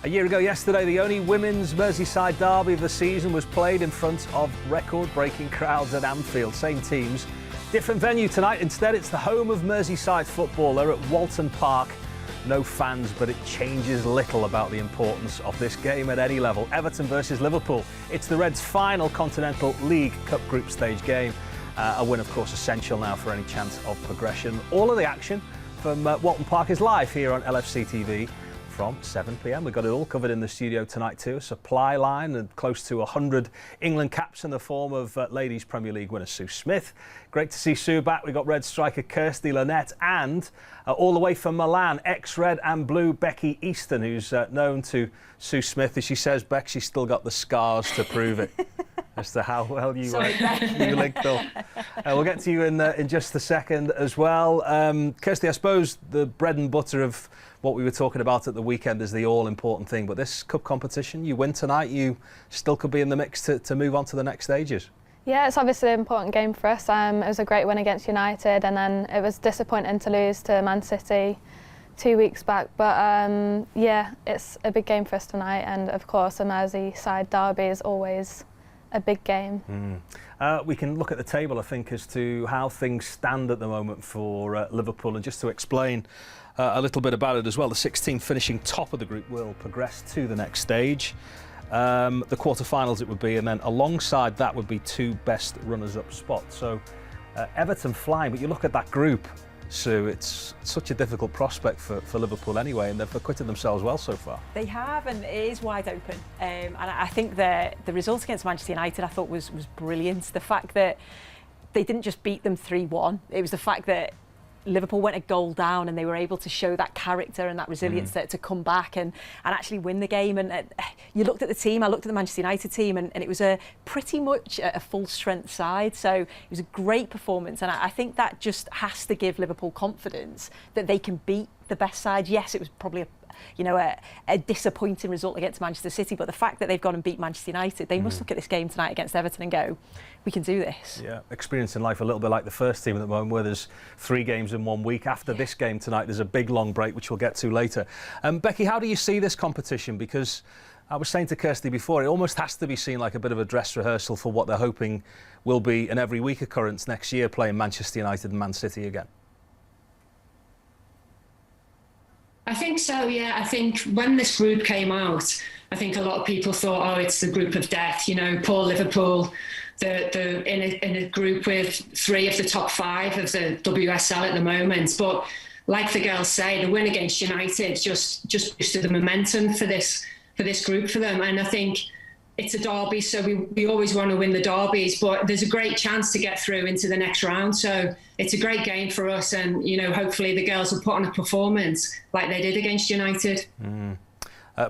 A year ago yesterday, the only women's Merseyside Derby of the season was played in front of record-breaking crowds at Anfield. Same teams, different venue tonight. Instead, it's the home of Merseyside football. They're at Walton Park. No fans, but it changes little about the importance of this game at any level. Everton versus Liverpool. It's the Reds' final Continental League Cup group stage game. A win, of course, essential now for any chance of progression. All of the action from Walton Park is live here on LFC TV from 7 p.m. We've got it all covered in the studio tonight too. A supply line and close to 100 England caps in the form of Ladies Premier League winner Sue Smith. Great to see Sue back. We've got Red striker Kirsty Lynette and all the way from Milan, ex-Red and Blue Becky Easton, who's known to Sue Smith. As she says, Beck, she's still got the scars to prove it. As to how well you linked up. We'll get to you in just a second as well. Kirsty, I suppose the bread and butter of what we were talking about at the weekend is the all-important thing, but this cup competition, you win tonight, you still could be in the mix to move on to the next stages. Yeah, it's obviously an important game for us. It was a great win against United, and then it was disappointing to lose to Man City 2 weeks back, but yeah, it's a big game for us tonight, and of course a Merseyside derby is always a big game. We can look at the table, I think, as to how things stand at the moment for Liverpool, and just to explain a little bit about it as well. The 16 finishing top of the group will progress to the next stage. The quarter-finals it would be, and then alongside that would be two best runners-up spots. So Everton flying, but you look at that group, Sue, it's such a difficult prospect for Liverpool anyway, and they've acquitted themselves well so far. They have, and it is wide open. And I think the result against Manchester United I thought was brilliant. The fact that they didn't just beat them 3-1, it was the fact that Liverpool went a goal down and they were able to show that character and that resilience to come back and actually win the game. And you looked at the team, I looked at the Manchester United team, and it was pretty much a full-strength side. So it was a great performance, and I think that just has to give Liverpool confidence that they can beat the best side. Yes, it was probably a disappointing result against Manchester City, but the fact that they've gone and beat Manchester United, they must look at this game tonight against Everton and go, we can do this. Yeah, experiencing life a little bit like the first team at the moment, where there's 3 games in 1 week. After this game tonight, there's a big long break, which we'll get to later. Becky, how do you see this competition? Because I was saying to Kirsty before, it almost has to be seen like a bit of a dress rehearsal for what they're hoping will be an every week occurrence next year, playing Manchester United and Man City again. I think so, yeah. I think when this group came out, I think a lot of people thought, oh, it's the group of death, poor Liverpool, they're in a group with 3 of the top 5 of the WSL at the moment. But like the girls say, the win against United just boosted the momentum for this group for them. And I think it's a derby, so we always want to win the derbies, but there's a great chance to get through into the next round. So it's a great game for us, and hopefully the girls will put on a performance like they did against United.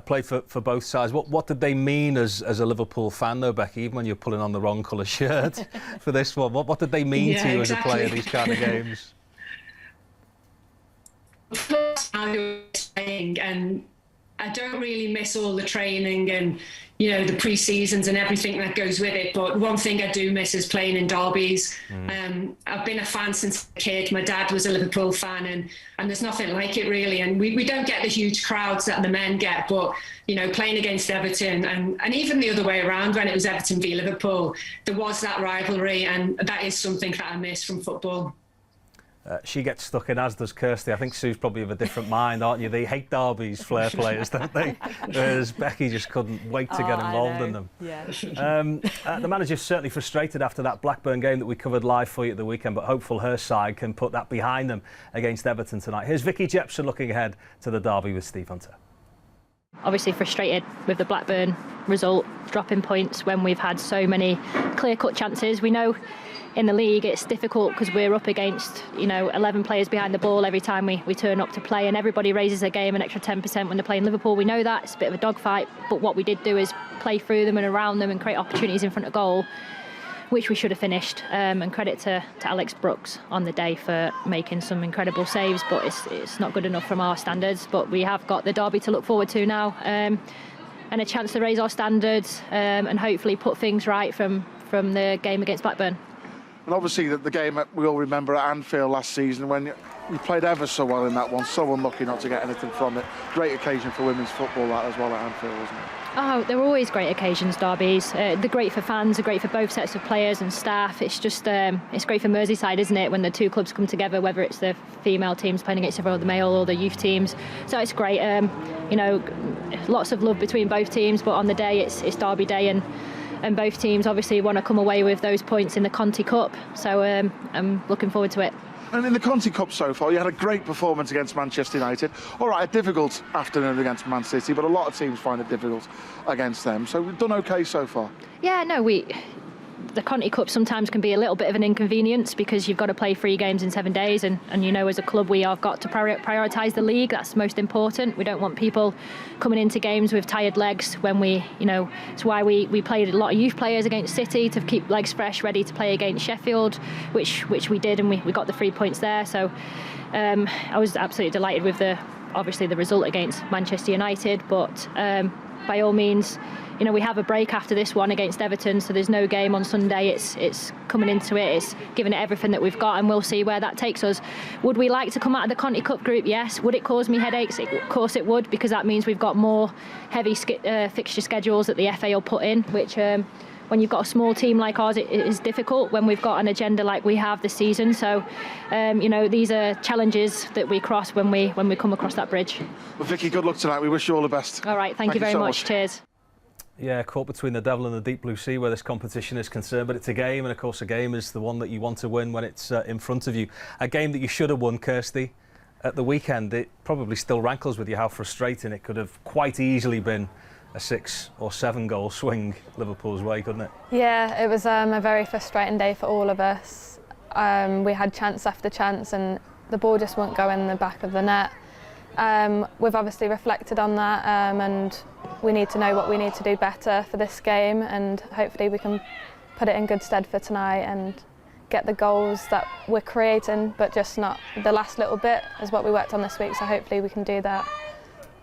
Played for both sides. What did they mean as a Liverpool fan, though, Becky, even when you're pulling on the wrong colour shirt for this one? What did they mean to you exactly as a player, these kind of games? And I don't really miss all the training and the pre-seasons and everything that goes with it, but one thing I do miss is playing in derbies. I've been a fan since a kid. My dad was a Liverpool fan, and there's nothing like it really, and we don't get the huge crowds that the men get, but playing against Everton and even the other way around, when it was Everton v Liverpool, there was that rivalry, and that is something that I miss from football. She gets stuck in, as does Kirsty. I think Sue's probably of a different mind, aren't you? They hate derbies, Flair players, don't they? Whereas Becky just couldn't wait to get involved in them. Yeah. The manager's certainly frustrated after that Blackburn game that we covered live for you at the weekend, but hopeful her side can put that behind them against Everton tonight. Here's Vicky Jepson looking ahead to the derby with Steve Hunter. Obviously frustrated with the Blackburn result, dropping points when we've had so many clear-cut chances. We know in the league it's difficult because we're up against 11 players behind the ball every time we turn up to play, and everybody raises their game an extra 10% when they're playing Liverpool. We know that it's a bit of a dogfight, but what we did do is play through them and around them and create opportunities in front of goal, which we should have finished. And credit to Alex Brooks on the day for making some incredible saves, but it's not good enough from our standards. But we have got the derby to look forward to now, and a chance to raise our standards and hopefully put things right from the game against Blackburn. And obviously the game that we all remember at Anfield last season when you played ever so well in that one, so unlucky not to get anything from it. Great occasion for women's football that as well at Anfield, wasn't it? Oh, they're always great occasions, derbies. They're great for fans, they're great for both sets of players and staff. It's just, it's great for Merseyside, isn't it, when the two clubs come together, whether it's the female teams playing against the male or the youth teams. So it's great. You know, lots of love between both teams, but on the day it's Derby Day, and both teams obviously want to come away with those points in the Conti Cup. So I'm looking forward to it. And in the Conti Cup so far, you had a great performance against Manchester United. All right, a difficult afternoon against Man City, but a lot of teams find it difficult against them. So we've done OK so far. Yeah, no, the Conti Cup sometimes can be a little bit of an inconvenience because you've got to play 3 games in 7 days, and you know, as a club we have got to prioritise the league. That's most important. We don't want people coming into games with tired legs when it's why we played a lot of youth players against City to keep legs fresh, ready to play against Sheffield, which we did, and we got the 3 points there. So I was absolutely delighted with obviously the result against Manchester United, but by all means, you know, we have a break after this one against Everton, so there's no game on Sunday. It's coming into it, it's giving it everything that we've got, and we'll see where that takes us. Would we like to come out of the Conti Cup group? Yes. Would it cause me headaches? Of course it would, because that means we've got more heavy fixture schedules that the FA will put in, which when you've got a small team like ours, it is difficult when we've got an agenda like we have this season. So, you know, these are challenges that we cross when we come across that bridge. Well, Vicky, good luck tonight. We wish you all the best. All right, thank you very much. Cheers. Yeah, caught between the devil and the deep blue sea where this competition is concerned, but it's a game, and of course a game is the one that you want to win when it's in front of you. A game that you should have won, Kirsty, at the weekend. It probably still rankles with you how frustrating it could have quite easily been a 6 or 7 goal swing Liverpool's way, couldn't it? Yeah, it was a very frustrating day for all of us. We had chance after chance and the ball just wouldn't go in the back of the net. We've obviously reflected on that, and we need to know what we need to do better for this game, and hopefully we can put it in good stead for tonight and get the goals that we're creating, but just not the last little bit is what we worked on this week, so hopefully we can do that.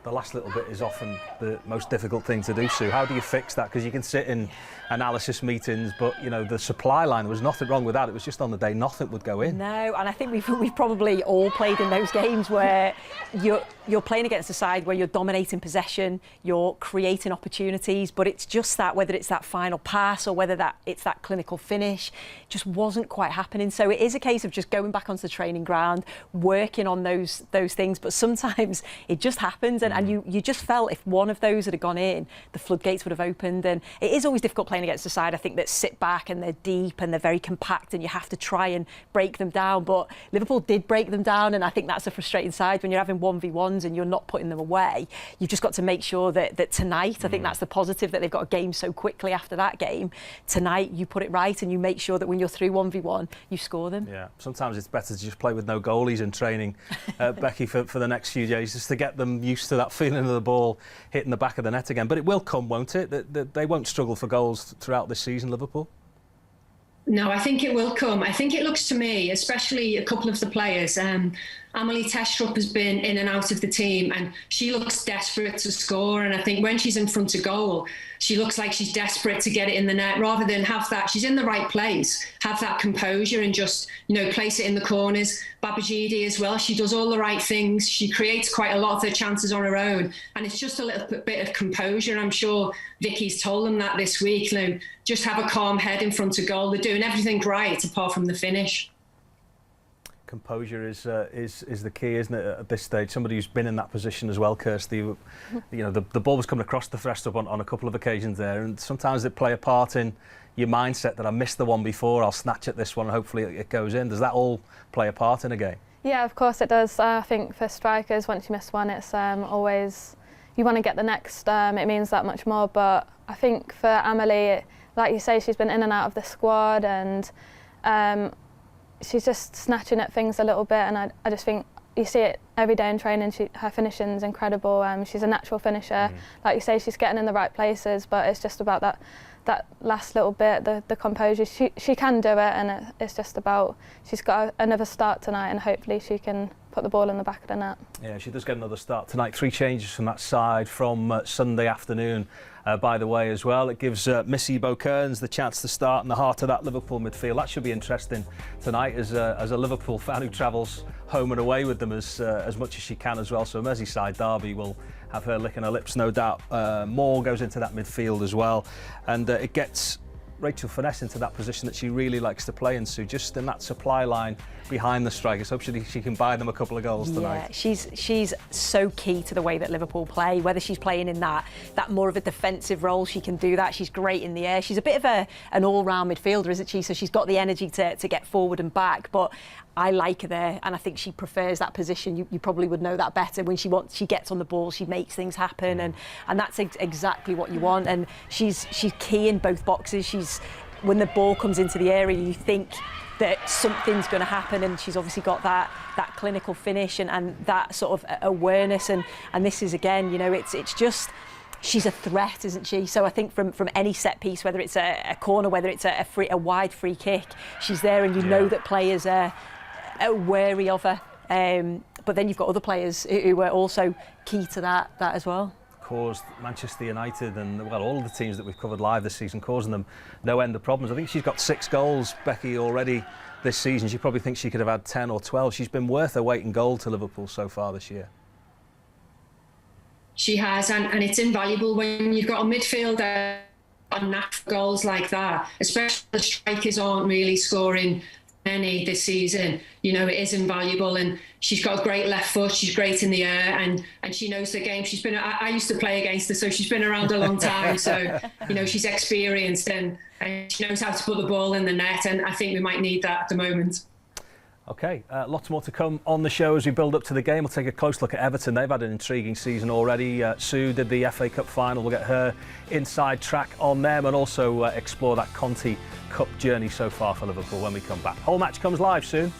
The last little bit is often the most difficult thing to do, Sue. How do you fix that? Because you can sit in analysis meetings, but you know, the supply line, there was nothing wrong with that. It was just on the day nothing would go in. No, and I think we've probably all played in those games where you're playing against a side where you're dominating possession, you're creating opportunities, but it's just that, whether it's that final pass or whether it's that clinical finish, just wasn't quite happening. So it is a case of just going back onto the training ground, working on those things, but sometimes it just happens, and you just felt if one of those had gone in, the floodgates would have opened. And it is always difficult playing against a side, I think, that sit back and they're deep and they're very compact and you have to try and break them down. But Liverpool did break them down, and I think that's a frustrating side when you're having 1v1s and you're not putting them away. You've just got to make sure that tonight, I think that's the positive, that they've got a game so quickly after that game. Tonight you put it right and you make sure that when you're through 1v1, you score them. Yeah, sometimes it's better to just play with no goalies in training, Becky, for the next few days, just to get them used to that feeling of the ball hitting the back of the net again. But it will come, won't it? They won't struggle for goals throughout this season, Liverpool? No, I think it will come. I think it looks to me, especially a couple of the players, Amelie Testrup has been in and out of the team and she looks desperate to score, and I think when she's in front of goal she looks like she's desperate to get it in the net, rather than have that, she's in the right place, have that composure and just, you know, place it in the corners. Babajide as well, she does all the right things, she creates quite a lot of her chances on her own, and it's just a little bit of composure, and I'm sure Vicky's told them that this week, you know, just have a calm head in front of goal. They're doing everything right apart from the finish. Composure is the key, isn't it, at this stage? Somebody who's been in that position as well, Kirsty. You know, the ball was coming across the threshold on a couple of occasions there, and sometimes it play a part in your mindset that I missed the one before, I'll snatch at this one and hopefully it goes in. Does that all play a part in a game? Yeah, of course it does. I think for strikers, once you miss one, it's always, you want to get the next, it means that much more. But I think for Amelie, like you say, she's been in and out of the squad, and she's just snatching at things a little bit, and I just think you see it every day in training. Her finishing's incredible. She's a natural finisher. Like you say, she's getting in the right places, but it's just about that last little bit, the composure. She can do it, and it's just about, she's got another start tonight, and hopefully she can put the ball in the back of the net. Yeah, she does get another start tonight. 3 changes from that side from Sunday afternoon, by the way, as well. It gives Missy Kearns the chance to start in the heart of that Liverpool midfield. That should be interesting tonight as a Liverpool fan who travels home and away with them as much as she can as well. So Merseyside Derby will have her licking her lips, no doubt. Moore goes into that midfield as well, and it gets Rachel Finesse into that position that she really likes to play in, Sue, just in that supply line behind the strikers. Hopefully she can buy them a couple of goals tonight. Yeah, she's so key to the way that Liverpool play. Whether she's playing in that more of a defensive role, she can do that. She's great in the air. She's a bit of an all-round midfielder, isn't she? So she's got the energy to get forward and back, but I like her there, and I think she prefers that position. You probably would know that better. When she gets on the ball, she makes things happen, and that's exactly what you want. And she's key in both boxes. When the ball comes into the area, you think that something's going to happen, and she's obviously got that clinical finish and that sort of awareness. And this is, again, you know, it's just, she's a threat, isn't she? So I think from any set piece, whether it's a corner, whether it's a wide free kick, she's there, and you know that players are wary of her. But then you've got other players who are also key to that as well. Caused Manchester United and all of the teams that we've covered live this season, causing them no end of problems. I think she's got 6 goals, Becky, already this season. She probably thinks she could have had 10 or 12. She's been worth her weight in gold to Liverpool so far this year. She has, and it's invaluable when you've got a midfielder on natural goals like that, especially the strikers aren't really scoring many this season. You know, it is invaluable, and she's got a great left foot. She's great in the air, and she knows the game. I used to play against her, so she's been around a long time. So, you know, she's experienced, and she knows how to put the ball in the net, and I think we might need that at the moment. OK, lots more to come on the show as we build up to the game. We'll take a close look at Everton. They've had an intriguing season already. Sue did the FA Cup final. We'll get her inside track on them, and also explore that Conti Cup journey so far for Liverpool when we come back. Whole match comes live soon.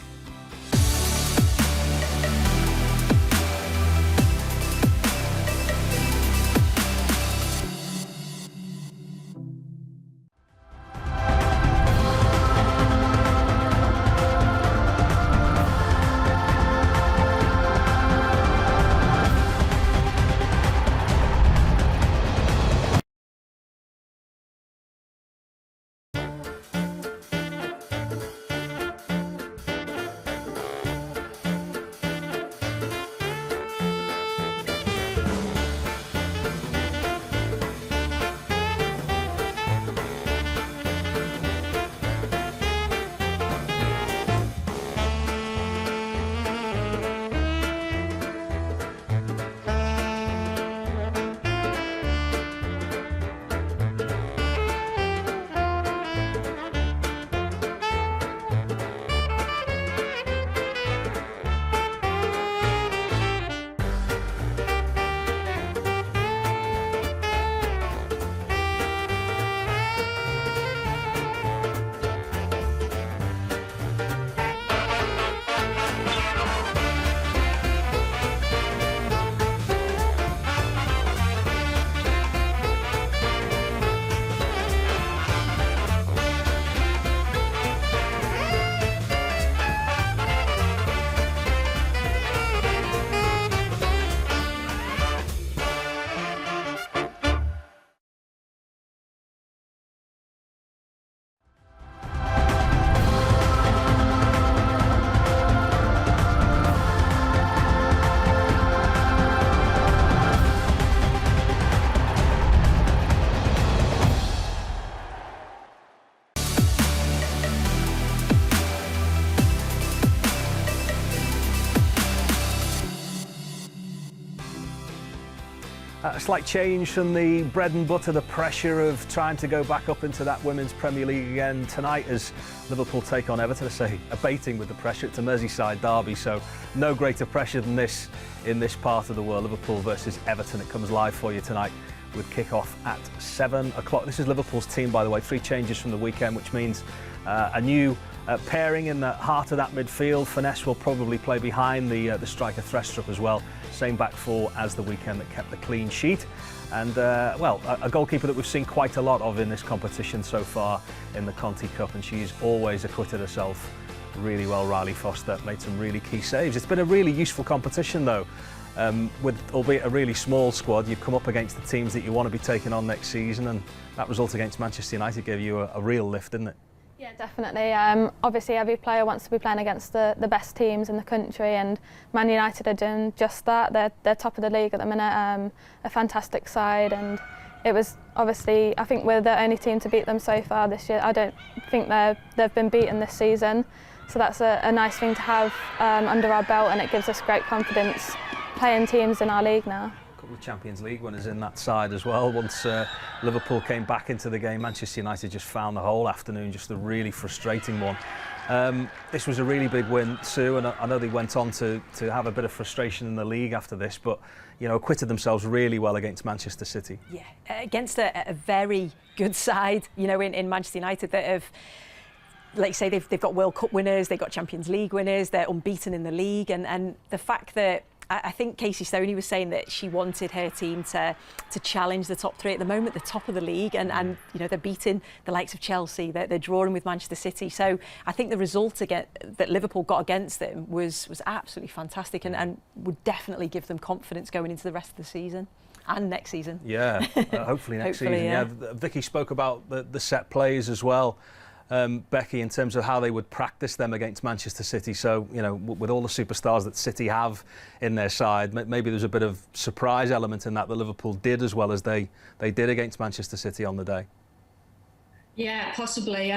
A slight change from the bread and butter, the pressure of trying to go back up into that Women's Premier League again tonight as Liverpool take on Everton. I say abating with the pressure. It's a Merseyside derby, so no greater pressure than this in this part of the world. Liverpool versus Everton. It comes live for you tonight with kick-off at 7 o'clock. This is Liverpool's team, by the way. 3 changes from the weekend, which means a new pairing in the heart of that midfield. Finesse will probably play behind the striker Threstrup as well. Same back four as the weekend that kept the clean sheet. And, a goalkeeper that we've seen quite a lot of in this competition so far in the Conti Cup, and she's always acquitted herself really well. Riley Foster made some really key saves. It's been a really useful competition though. With albeit a really small squad, you've come up against the teams that you want to be taking on next season, and that result against Manchester United gave you a real lift, didn't it? Yeah, definitely. Obviously, every player wants to be playing against the best teams in the country, and Man United are doing just that. They're top of the league at the minute, a fantastic side, and it was obviously, I think we're the only team to beat them so far this year. I don't think they've been beaten this season, so that's a nice thing to have under our belt, and it gives us great confidence playing teams in our league now. A couple of Champions League winners in that side as well. Once Liverpool came back into the game, Manchester United just found the whole afternoon just a really frustrating one. This was a really big win, Sue, and I know they went on to have a bit of frustration in the league after this, but you know, acquitted themselves really well against Manchester City. Yeah, against a very good side, you know, in Manchester United that have, like you say, they've got World Cup winners, they've got Champions League winners, they're unbeaten in the league, and the fact that I think Casey Stoney was saying that she wanted her team to challenge the top three at the moment, the top of the league, and you know, they're beating the likes of Chelsea, they're drawing with Manchester City. So I think the result that Liverpool got against them was absolutely fantastic, and would definitely give them confidence going into the rest of the season and next season. Yeah, hopefully next Hopefully, season. Yeah. Vicky spoke about the set plays as well. Becky, in terms of how they would practice them against Manchester City. So, you know, with all the superstars that City have in their side, maybe there's a bit of surprise element in that Liverpool did as well as they did against Manchester City on the day. Yeah, possibly.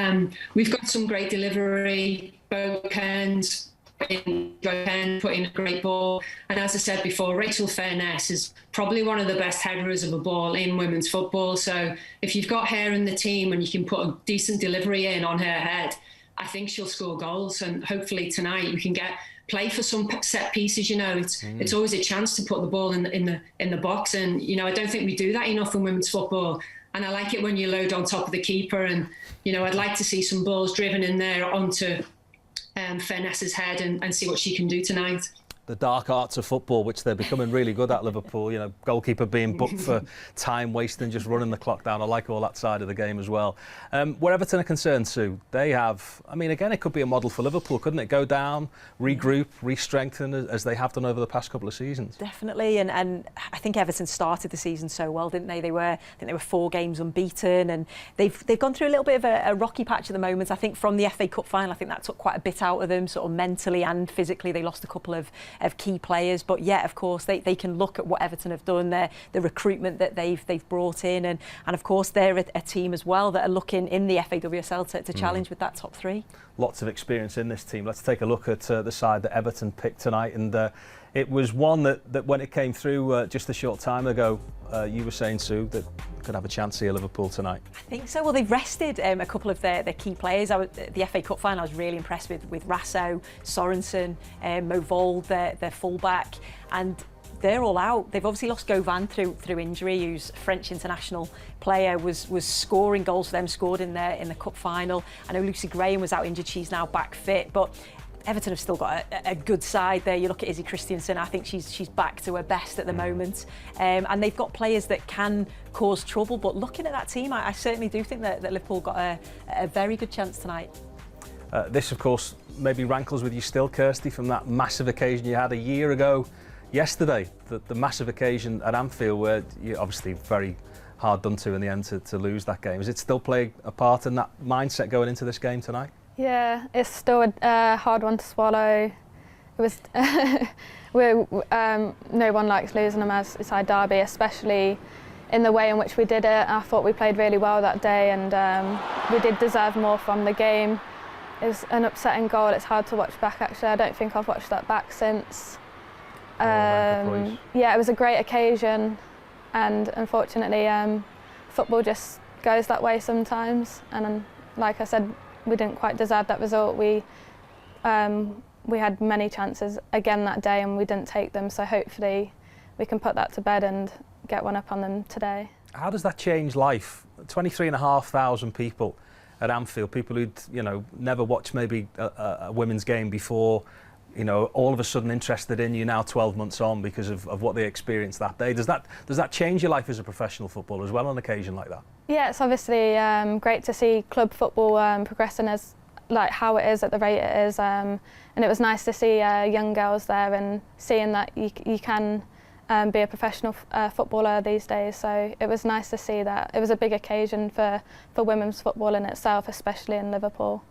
We've got some great delivery, both ends, putting a great ball. And as I said before, Rachel Fairness is probably one of the best headers of a ball in women's football. So if you've got her in the team and you can put a decent delivery in on her head, I think she'll score goals. And hopefully tonight we can play for some set pieces. You know, it's always a chance to put the ball in the box. And you know, I don't think we do that enough in women's football. And I like it when you load on top of the keeper. And you know, I'd like to see some balls driven in there onto Fairness's head and see what she can do tonight. The dark arts of football, which they're becoming really good at, Liverpool. You know, goalkeeper being booked for time wasting, just running the clock down. I like all that side of the game as well. Where Everton are concerned, Sue, they have, I mean, again, it could be a model for Liverpool, couldn't it? Go down, regroup, re-strengthen, as they have done over the past couple of seasons. Definitely, and I think Everton started the season so well, didn't they? I think they were 4 games unbeaten, and they've gone through a little bit of a rocky patch at the moment. I think from the FA Cup final, I think that took quite a bit out of them, sort of mentally and physically. They lost a couple of key players, but yeah, of course they can look at what Everton have done, the recruitment that they've brought in, and of course they're a team as well that are looking in the FAWSL to challenge with that top 3. Lots of experience in this team. Let's take a look at the side that Everton picked tonight, and it was one that when it came through just a short time ago, you were saying, Sue, that could have a chance here, Liverpool tonight. I think so. Well, they've rested a couple of their key players. The FA Cup final, I was really impressed with Rasso, Sorensen, Mo Vold, their fullback, and they're all out. They've obviously lost Govan through injury, who's a French international player, was scoring goals for them, scored in the cup final. I know Lucy Graham was out injured, she's now back fit, but Everton have still got a good side there. You look at Izzy Christiansen, I think she's back to her best at the moment. And they've got players that can cause trouble, but looking at that team, I certainly do think that Liverpool got a very good chance tonight. This, of course, maybe rankles with you still, Kirsty, from that massive occasion you had a year ago yesterday, the massive occasion at Anfield, where you obviously very hard done to in the end to lose that game. Does it still play a part in that mindset going into this game tonight? Yeah, it's still a hard one to swallow. It was no one likes losing a Merseyside derby, especially in the way in which we did it. I thought we played really well that day, and we did deserve more from the game. It was an upsetting goal. It's hard to watch back, actually. I don't think I've watched that back since. Yeah, it was a great occasion, and unfortunately football just goes that way sometimes, and like I said, we didn't quite deserve that result. We had many chances again that day and we didn't take them, so hopefully we can put that to bed and get one up on them today. How does that change life? 23,500 people at Anfield, people who'd never watched maybe a women's game before, all of a sudden interested in you now 12 months on because of what they experienced that day. Does that change your life as a professional footballer as well on an occasion like that? Yeah, it's obviously great to see club football progressing as like how it is at the rate it is, and it was nice to see young girls there and seeing that you can be a professional footballer these days. So it was nice to see that. It was a big occasion for women's football in itself, especially in Liverpool.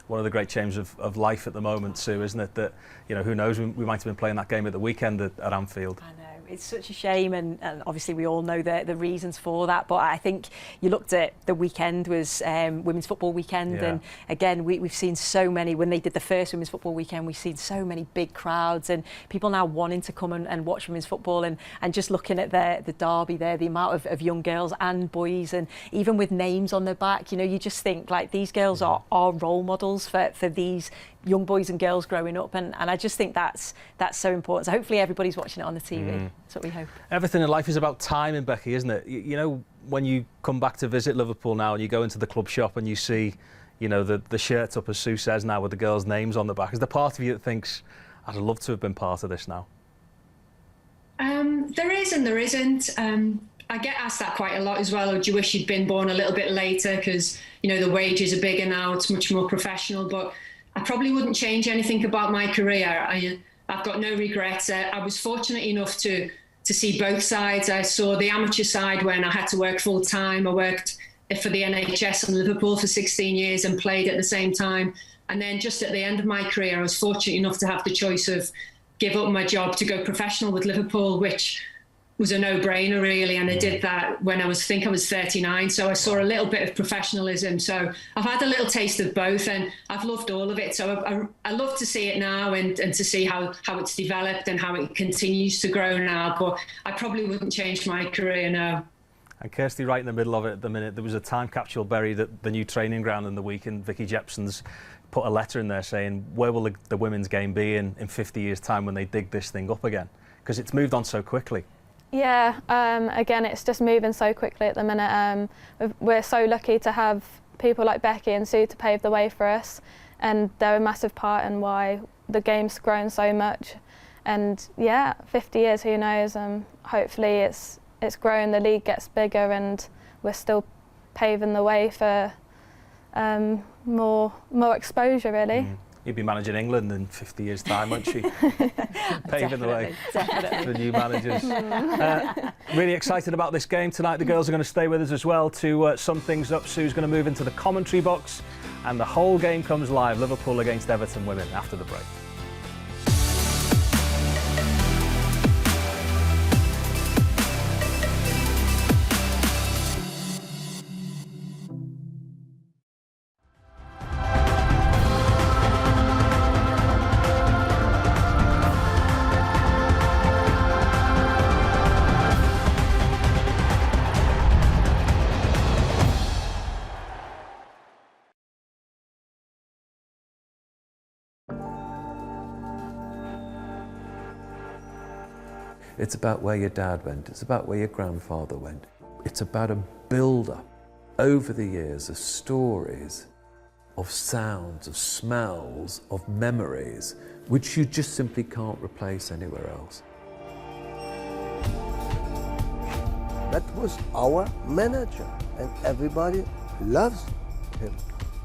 One of the great changes of life at the moment, Sue, isn't it? That, you know, who knows, we might have been playing that game at the weekend at Anfield. I know. It's such a shame, and obviously we all know the reasons for that, but I think you looked at the weekend was Women's Football Weekend, and again we've seen so many, when they did the first Women's Football Weekend, we've seen so many big crowds and people now wanting to come and watch women's football, and just looking at the derby there, the amount of young girls and boys, and even with names on their back, you know, you just think like these girls are role models for these young boys and girls growing up, and I just think that's so important. So hopefully everybody's watching it on the TV. That's what we hope. Everything in life is about timing, Becky, isn't it? You know, when you come back to visit Liverpool now and you go into the club shop and you see, you know, the shirts up, as Sue says now, with the girls' names on the back, is there part of you that thinks, I'd love to have been part of this now? There is and there isn't. I get asked that quite a lot as well. Or do you wish you'd been born a little bit later because, you know, the wages are bigger now, it's much more professional, but I probably wouldn't change anything about my career. I've got no regrets. I was fortunate enough to see both sides. I saw the amateur side when I had to work full time. I worked for the NHS in Liverpool for 16 years and played at the same time. And then just at the end of my career, I was fortunate enough to have the choice of give up my job to go professional with Liverpool, which was a no-brainer really, and I did that when I was 39, so I saw a little bit of professionalism. So I've had a little taste of both, and I've loved all of it. So I love to see it now and to see how it's developed and how it continues to grow now, but I probably wouldn't change my career, no. And Kirsty, right in the middle of it at the minute, there was a time capsule buried at the new training ground in the week, and Vicky Jepson's put a letter in there saying, where will the women's game be in 50 years' time when they dig this thing up again? Because it's moved on so quickly. Yeah, again, it's just moving so quickly at the minute. We're so lucky to have people like Becky and Sue to pave the way for us, and they're a massive part in why the game's grown so much. And yeah, 50 years, who knows? Hopefully it's grown, the league gets bigger, and we're still paving the way for more exposure, really. You'll be managing England in 50 years' time, won't she? Paving the way for new managers. Really excited about this game tonight. The girls are going to stay with us as well to sum things up. Sue's going to move into the commentary box, and the whole game comes live. Liverpool against Everton women after the break. It's about where your dad went, it's about where your grandfather went. It's about a build-up over the years of stories, of sounds, of smells, of memories, which you just simply can't replace anywhere else. That was our manager, and everybody loves him.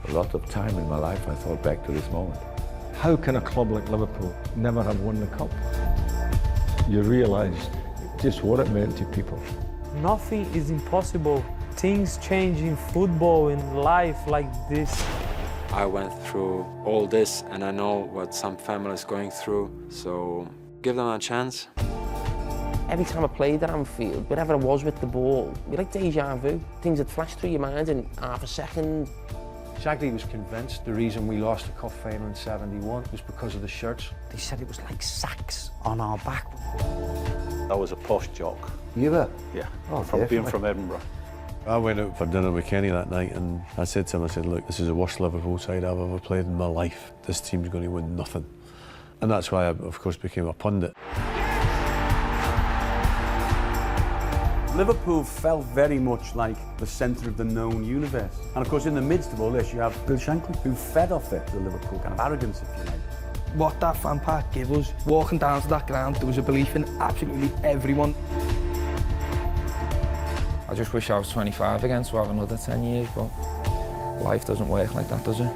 A lot of time in my life I thought back to this moment. How can a club like Liverpool never have won the cup? You realise just what it meant to people. Nothing is impossible. Things change in football, in life like this. I went through all this and I know what some families going through, so give them a chance. Every time I played at Anfield, wherever I was with the ball, it was like deja vu. Things that flashed through your mind in half a second. Shagley was convinced the reason we lost the cup final in '71 was because of the shirts. They said it was like sacks on our back. I was a posh jock. You were? Yeah, Oh, being from Edinburgh. I went out for dinner with Kenny that night and I said to him, I said, look, this is the worst Liverpool side I've ever played in my life. This team's going to win nothing. And that's why I, of course, became a pundit. Liverpool felt very much like the centre of the known universe. And of course, in the midst of all this, you have Bill Shankly, who fed off it, the Liverpool kind of arrogance, if you like. What that fan park gave us, walking down to that ground, there was a belief in absolutely everyone. I just wish I was 25 again to have another 10 years, but life doesn't work like that, does it?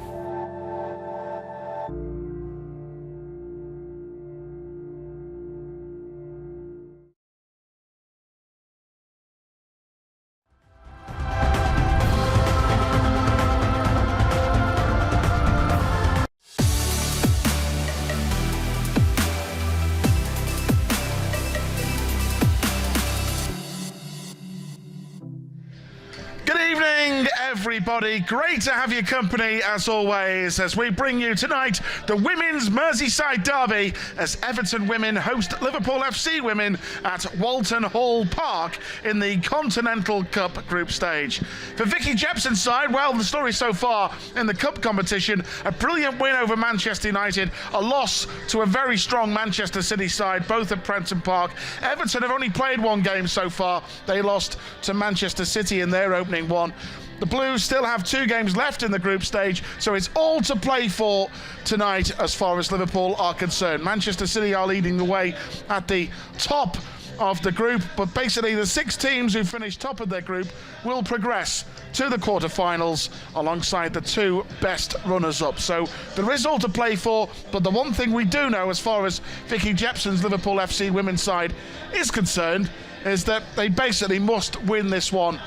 everybody. Great to have your company as always as we bring you tonight the Women's Merseyside Derby as Everton women host Liverpool FC women at Walton Hall Park in the Continental Cup group stage. For Vicky Jepson's side, well, the story so far in the cup competition, a brilliant win over Manchester United, a loss to a very strong Manchester City side, both at Prenton Park. Everton have only played one game so far. They lost to Manchester City in their opening one. The Blues still have 2 games left in the group stage, so it's all to play for tonight as far as Liverpool are concerned. Manchester City are leading the way at the top of the group, but basically the 6 teams who finish top of their group will progress to the quarter-finals alongside the 2 best runners-up. So there is all to play for, but the one thing we do know as far as Vicky Jepson's Liverpool FC women's side is concerned is that they basically must win this one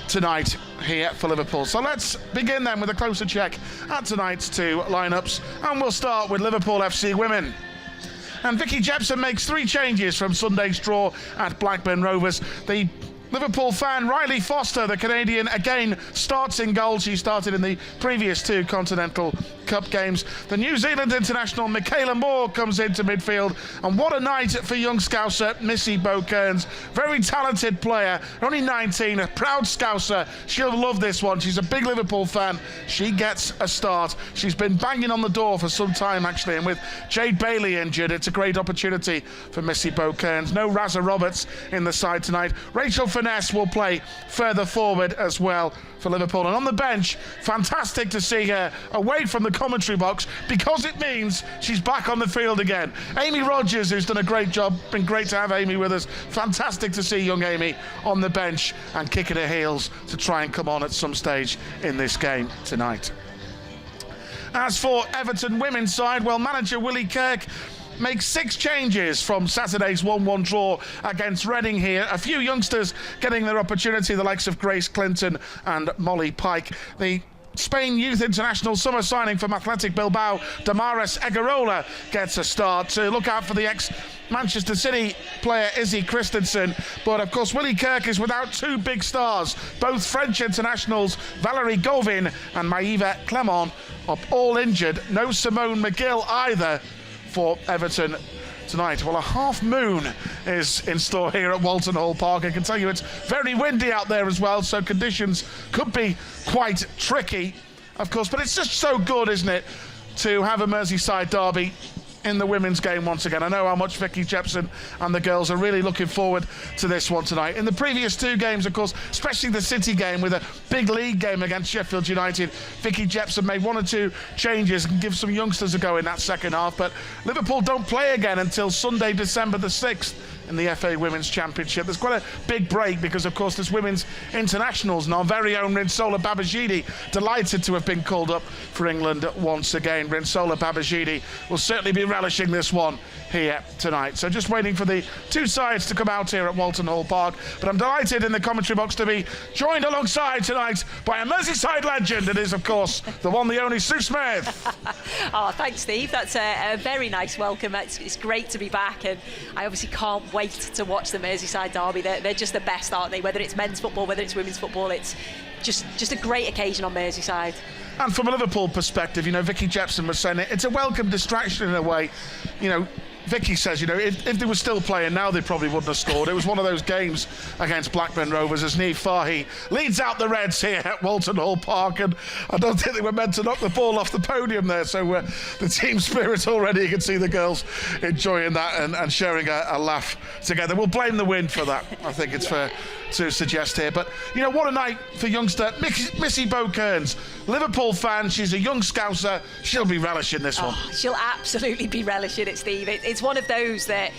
tonight here for Liverpool. So let's begin then with a closer check at tonight's 2 lineups, and we'll start with Liverpool FC women. And Vicky Jepson makes 3 changes from Sunday's draw at Blackburn Rovers. The Liverpool fan Riley Foster, the Canadian, again starts in goal. She started in the previous 2 Continental Cup games. The New Zealand international Michaela Moore comes into midfield, and what a night for young Scouser Missy Bow-Kearns. Very talented player, only 19, a proud Scouser. She'll love this one. She's a big Liverpool fan. She gets a start. She's been banging on the door for some time actually, and with Jade Bailey injured, it's a great opportunity for Missy Bow-Kearns. No Razza Roberts in the side tonight. Rachel Finesse will play further forward as well for Liverpool, and on the bench, fantastic to see her away from the commentary box because it means she's back on the field again. Amy Rogers, who's done a great job, been great to have Amy with us. Fantastic to see young Amy on the bench and kicking her heels to try and come on at some stage in this game tonight. As for Everton women's side, well, manager Willie Kirk makes 6 changes from Saturday's 1-1 draw against Reading here. A few youngsters getting their opportunity, the likes of Grace Clinton and Molly Pike. The Spain Youth International summer signing from Athletic Bilbao, Damaris Egarola, gets a start. To look out for the ex-Manchester City player Izzy Christensen. But of course Willie Kirk is without 2 big stars. Both French internationals, Valérie Gauvin and Maïva Clément, are all injured. No Simone McGill either for Everton tonight. Well, a half moon is in store here at Walton Hall Park. I can tell you it's very windy out there as well, so conditions could be quite tricky, of course, but it's just so good, isn't it, to have a Merseyside derby in the women's game once again. I know how much Vicky Jepson and the girls are really looking forward to this one tonight. In the previous 2 games, of course, especially the City game with a big league game against Sheffield United, Vicky Jepson made 1 or 2 changes and give some youngsters a go in that second half. But Liverpool don't play again until Sunday, December the 6th in the FA Women's Championship. There's quite a big break because, of course, there's women's internationals, and our very own Rinsola Babajide, delighted to have been called up for England once again. Rinsola Babajide will certainly be relishing this one here tonight. So just waiting for the 2 sides to come out here at Walton Hall Park. But I'm delighted in the commentary box to be joined alongside tonight by a Merseyside legend. It is, of course, the one, the only Sue Smith. Oh, thanks, Steve. That's a very nice welcome. It's great to be back, and I obviously can't wait to watch the Merseyside Derby. They're just the best, aren't they? Whether it's men's football, whether it's women's football, it's just a great occasion on Merseyside. And from a Liverpool perspective, you know, Vicky Jepson was saying it's a welcome distraction in a way. You know, Vicky says, you know, if they were still playing now, they probably wouldn't have scored. It was one of those games against Blackburn Rovers as Niamh Fahey leads out the Reds here at Walton Hall Park, and I don't think they were meant to knock the ball off the podium there. So the team spirit already, you can see the girls enjoying that and sharing a laugh together. We'll blame the wind for that, I think it's fair to suggest here. But, you know, what a night for youngster Missy Bow-Kearns. Liverpool fan, she's a young Scouser. She'll be relishing this one. She'll absolutely be relishing it, Steve. It's one of those that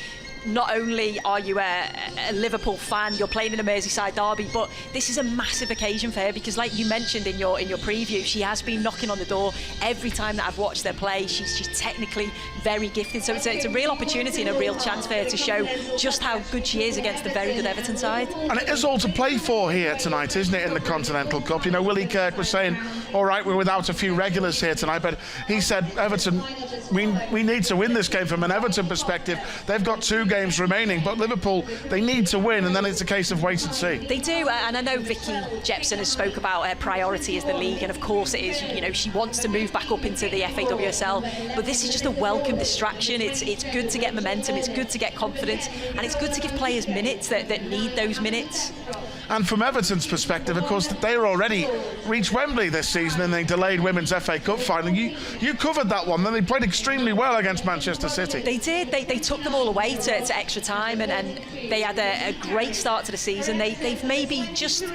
not only are you a Liverpool fan, you're playing in a Merseyside derby, but this is a massive occasion for her because, like you mentioned in your preview, she has been knocking on the door every time that I've watched her play. She's technically very gifted, so it's a real opportunity and a real chance for her to show just how good she is against the very good Everton side. And it is all to play for here tonight, isn't it, in the Continental Cup? You know, Willie Kirk was saying, all right, we're without a few regulars here tonight, but he said, Everton, we need to win this game from an Everton perspective. They've got 2 games remaining, but Liverpool, they need to win, and then it's a case of wait and see. They do, and I know Vicky Jepson has spoke about her priority as the league, and of course it is. You know, she wants to move back up into the FAWSL, but this is just a welcome distraction. It's good to get momentum, it's good to get confidence, and it's good to give players minutes that need those minutes. And from Everton's perspective, of course, they already reached Wembley this season in the delayed Women's FA Cup final. You covered that one, then they played extremely well against Manchester City. They did. They took them all away to extra time, and they had a great start to the season. They've maybe just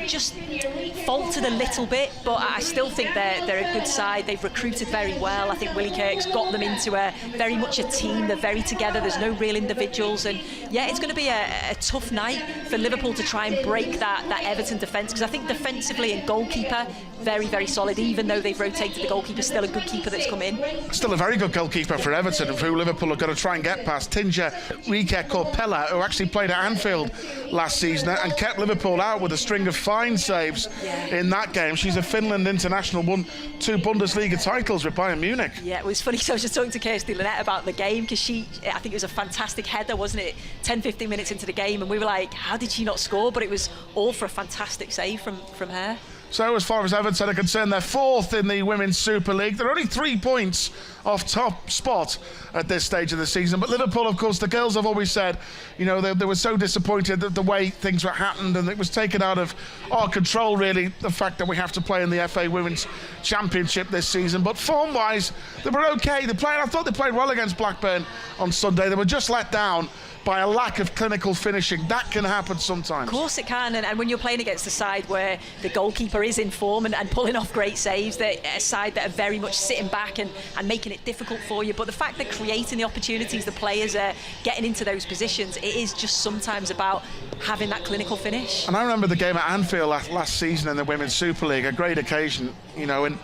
faltered a little bit, but I still think they're a good side. They've recruited very well. I think Willie Kirk's got them into very much a team. They're very together. There's no real individuals, and yeah, it's going to be a tough night for Liverpool to try and break that Everton defence, because I think defensively and goalkeeper very, very solid. Even though they've rotated the goalkeeper, still a good keeper that's come in. Still a very good goalkeeper for Everton, who Liverpool are going to try and get past. Tinja Rike Corpella, who actually played at Anfield last season and kept Liverpool out with a string of fine saves in that game. She's a Finland international, won 2 Bundesliga titles with Bayern Munich. Yeah, it was funny. So I was just talking to Kirsty Lynette about the game, because I think it was a fantastic header, wasn't it? 10-15 minutes into the game, and we were like, how did she not score? But it was all for a fantastic save from her. So as far as Everton are concerned, they're 4th in the Women's Super League. They're only 3 points off top spot at this stage of the season. But Liverpool, of course, the girls have always said, you know, they were so disappointed that the way things were happened, and it was taken out of our control, really, the fact that we have to play in the FA Women's Championship this season. But form-wise, they were okay. I thought they played well against Blackburn on Sunday. They were just let down by a lack of clinical finishing. That can happen sometimes. Of course it can, and when you're playing against a side where the goalkeeper is in form and pulling off great saves, a side that are very much sitting back and making it difficult for you, but the fact that creating the opportunities, the players are getting into those positions, it is just sometimes about having that clinical finish. And I remember the game at Anfield last season in the Women's Super League, a great occasion, you know, and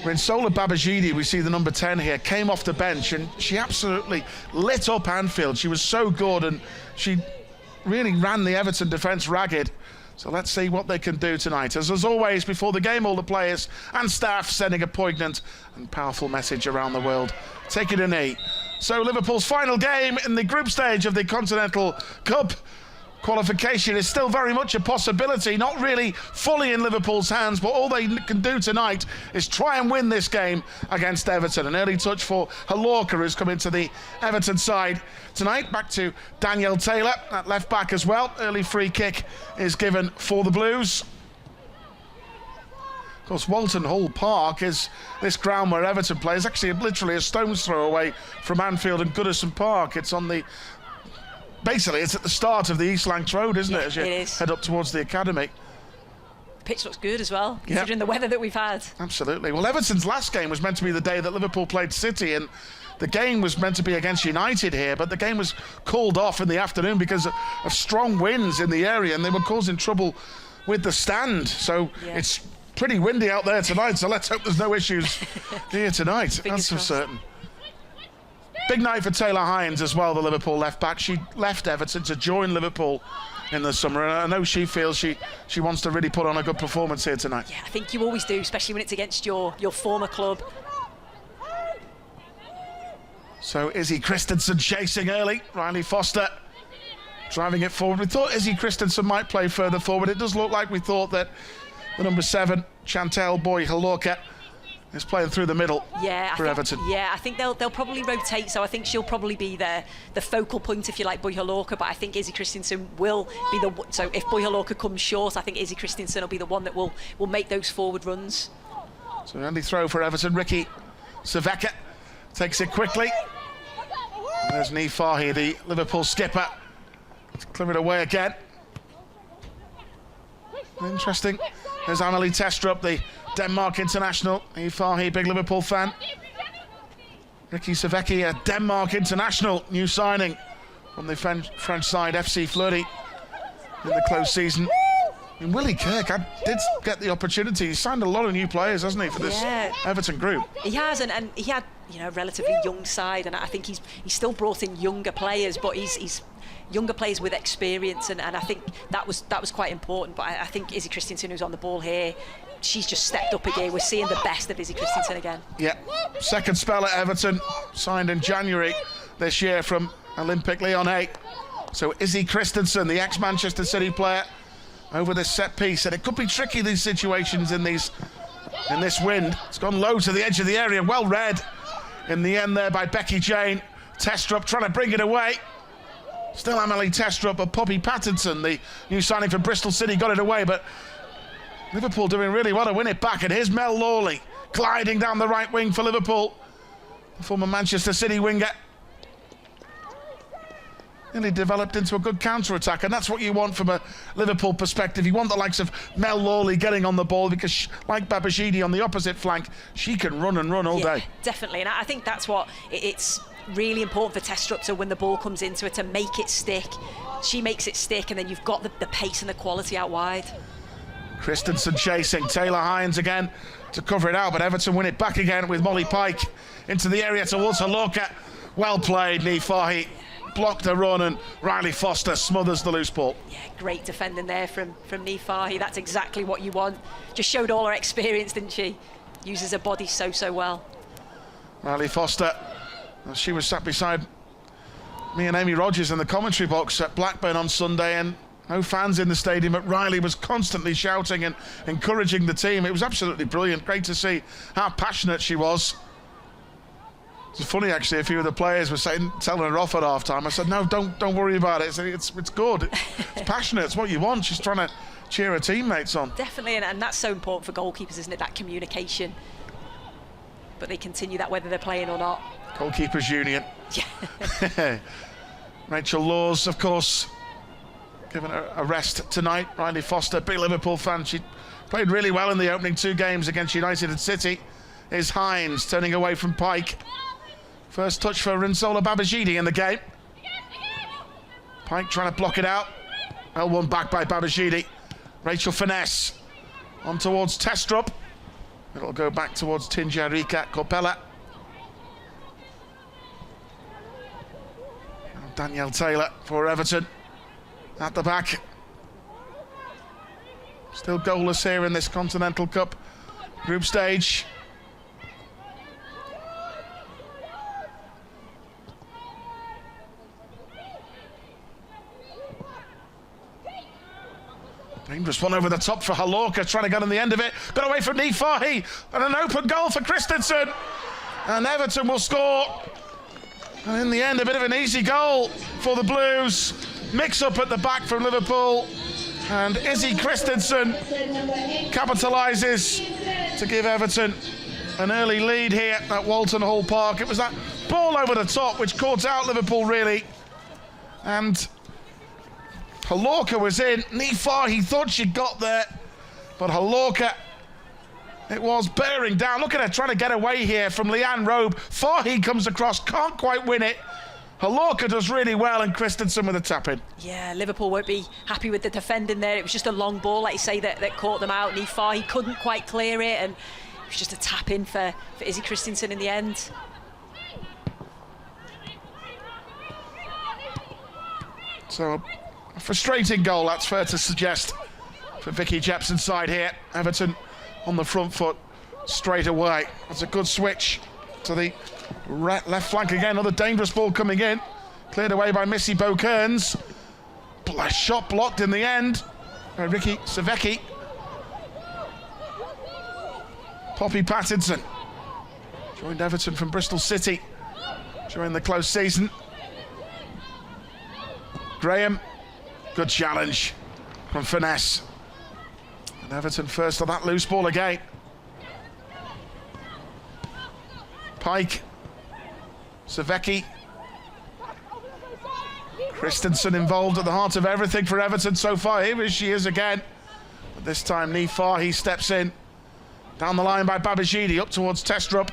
when Sola Babajide, we see the number 10 here, came off the bench, and she absolutely lit up Anfield. She was so good, and she really ran the Everton defence ragged. So let's see what they can do tonight. As always, before the game, all the players and staff sending a poignant and powerful message around the world. Take it a knee. So Liverpool's final game in the group stage of the Continental Cup. Qualification is still very much a possibility, not really fully in Liverpool's hands, but all they can do tonight is try and win this game against Everton. An early touch for Halorka, who's come into the Everton side tonight. Back to Danielle Taylor at left back as well. Early free kick is given for the Blues. Of course, Walton Hall Park is this ground where Everton plays, actually literally a stone's throw away from Anfield and Goodison Park. It's on the... Basically, it's at the start of the East Lancs Road, isn't it? As you head up towards the academy. The pitch looks good as well, considering the weather that we've had. Absolutely. Well, Everton's last game was meant to be the day that Liverpool played City, and the game was meant to be against United here, but the game was called off in the afternoon because of strong winds in the area, and they were causing trouble with the stand. So it's pretty windy out there tonight, so let's hope there's no issues here tonight. That's for certain. Big night for Taylor Hines as well, the Liverpool left back. She left Everton to join Liverpool in the summer, and I know she feels she wants to really put on a good performance here tonight. Yeah, I think you always do, especially when it's against your former club. So Izzy Christensen chasing early. Riley Foster driving it forward. We thought Izzy Christensen might play further forward. It does look like we thought that the number 7, Chantel Boy Halorka, is playing through the middle for Everton. Yeah, I think they'll probably rotate, so I think she'll probably be the focal point, if you like, Boy Halorka, but I think Izzy Christensen will be so if Boy Halorka comes short, I think Izzy Christensen will be the one that will make those forward runs. So early throw for Everton. Ricky Saveka takes it quickly. And there's Niamh Fahey, the Liverpool skipper. Let's clear it away again. Interesting. There's Amelie Testrup, the Denmark international. Niamh Fahey, big Liverpool fan. Ricky Saveki, a Denmark international, new signing from the French side, FC Fleury, in the close season. And Willie Kirk did get the opportunity. He's signed a lot of new players, hasn't he, for this Everton group? He has, and he had, you know, a relatively young side, and I think he's still brought in younger players, but he's younger players with experience, and I think that was quite important. But I think Izzy Christensen, who's on the ball here, she's just stepped up again. We're seeing the best of Izzy Christensen again. Yeah, second spell at Everton, signed in January this year from Olympique Lyonnais. So Izzy Christensen, the ex-Manchester City player, over this set piece, and it could be tricky, these situations in this wind. It's gone low to the edge of the area, well read in the end there by Becky Jane. Testrup trying to bring it away. Still Emily Testrup, but Poppy Pattinson, the new signing for Bristol City, got it away, but Liverpool doing really well to win it back. And here's Mel Lawley gliding down the right wing for Liverpool. The former Manchester City winger. Really developed into a good counter-attack, and that's what you want from a Liverpool perspective. You want the likes of Mel Lawley getting on the ball, because like Babajide on the opposite flank, she can run and run all day. Definitely, and I think that's what it's really important for Testrup, to when the ball comes into her, to make it stick. She makes it stick, and then you've got the pace and the quality out wide. Christensen chasing, Taylor Hines again to cover it out, but Everton win it back again with Molly Pike into the area towards Halorka. Well played, Nifahi. Blocked a run, and Riley Foster smothers the loose ball. Yeah, great defending there from Nifahi. That's exactly what you want. Just showed all her experience, didn't she? Uses her body so well. Riley Foster, she was sat beside me and Amy Rogers in the commentary box at Blackburn on Sunday, and no fans in the stadium, but Riley was constantly shouting and encouraging the team. It was absolutely brilliant. Great to see how passionate she was. It's funny, actually, a few of the players were telling her off at half-time. I said, no, don't worry about it. It's good. It's passionate. It's what you want. She's trying to cheer her teammates on. Definitely, and that's so important for goalkeepers, isn't it? That communication. But they continue that whether they're playing or not. Goalkeepers Union. Yeah. Rachel Laws, of course, given a rest tonight. Riley Foster, big Liverpool fan. She played really well in the opening 2 games against United and City. Is Hines turning away from Pike. First touch for Rinsola Babajide in the game. Pike trying to block it out. Well, won back by Babajide. Rachel Finesse on towards Testrup. It'll go back towards Tinjarika Corpella. Danielle Taylor for Everton at the back. Still goalless here in this Continental Cup group stage. Dangerous one over the top for Halorka, trying to get on the end of it. Got away from Nifahi, and an open goal for Christensen. And Everton will score. And in the end, a bit of an easy goal for the Blues. Mix up at the back from Liverpool. And Izzy Christensen capitalises to give Everton an early lead here at Walton Hall Park. It was that ball over the top which caught out Liverpool, really. And Halorka was in. Nifahi thought she got there, but Halorka, it was bearing down. Look at her trying to get away here from Leanne Robe. Fahy comes across, can't quite win it. Halorka does really well, and Christensen with a tap-in. Yeah, Liverpool won't be happy with the defending there. It was just a long ball, like you say, that caught them out. Nifahi couldn't quite clear it, and it was just a tap-in for Izzy Christensen in the end. So a frustrating goal, that's fair to suggest, for Vicky Jepson's side here. Everton on the front foot straight away. That's a good switch to the left flank again. Another dangerous ball coming in. Cleared away by Missy Bokerns. Shot blocked in the end by Ricky Savecki. Poppy Pattinson joined Everton from Bristol City during the close season. Graham, good challenge from Finesse. And Everton first on that loose ball again. Pike, Savecki. Christensen involved at the heart of everything for Everton so far. Here she is again. But this time Nifahi steps in. Down the line by Babajide, up towards Testrup.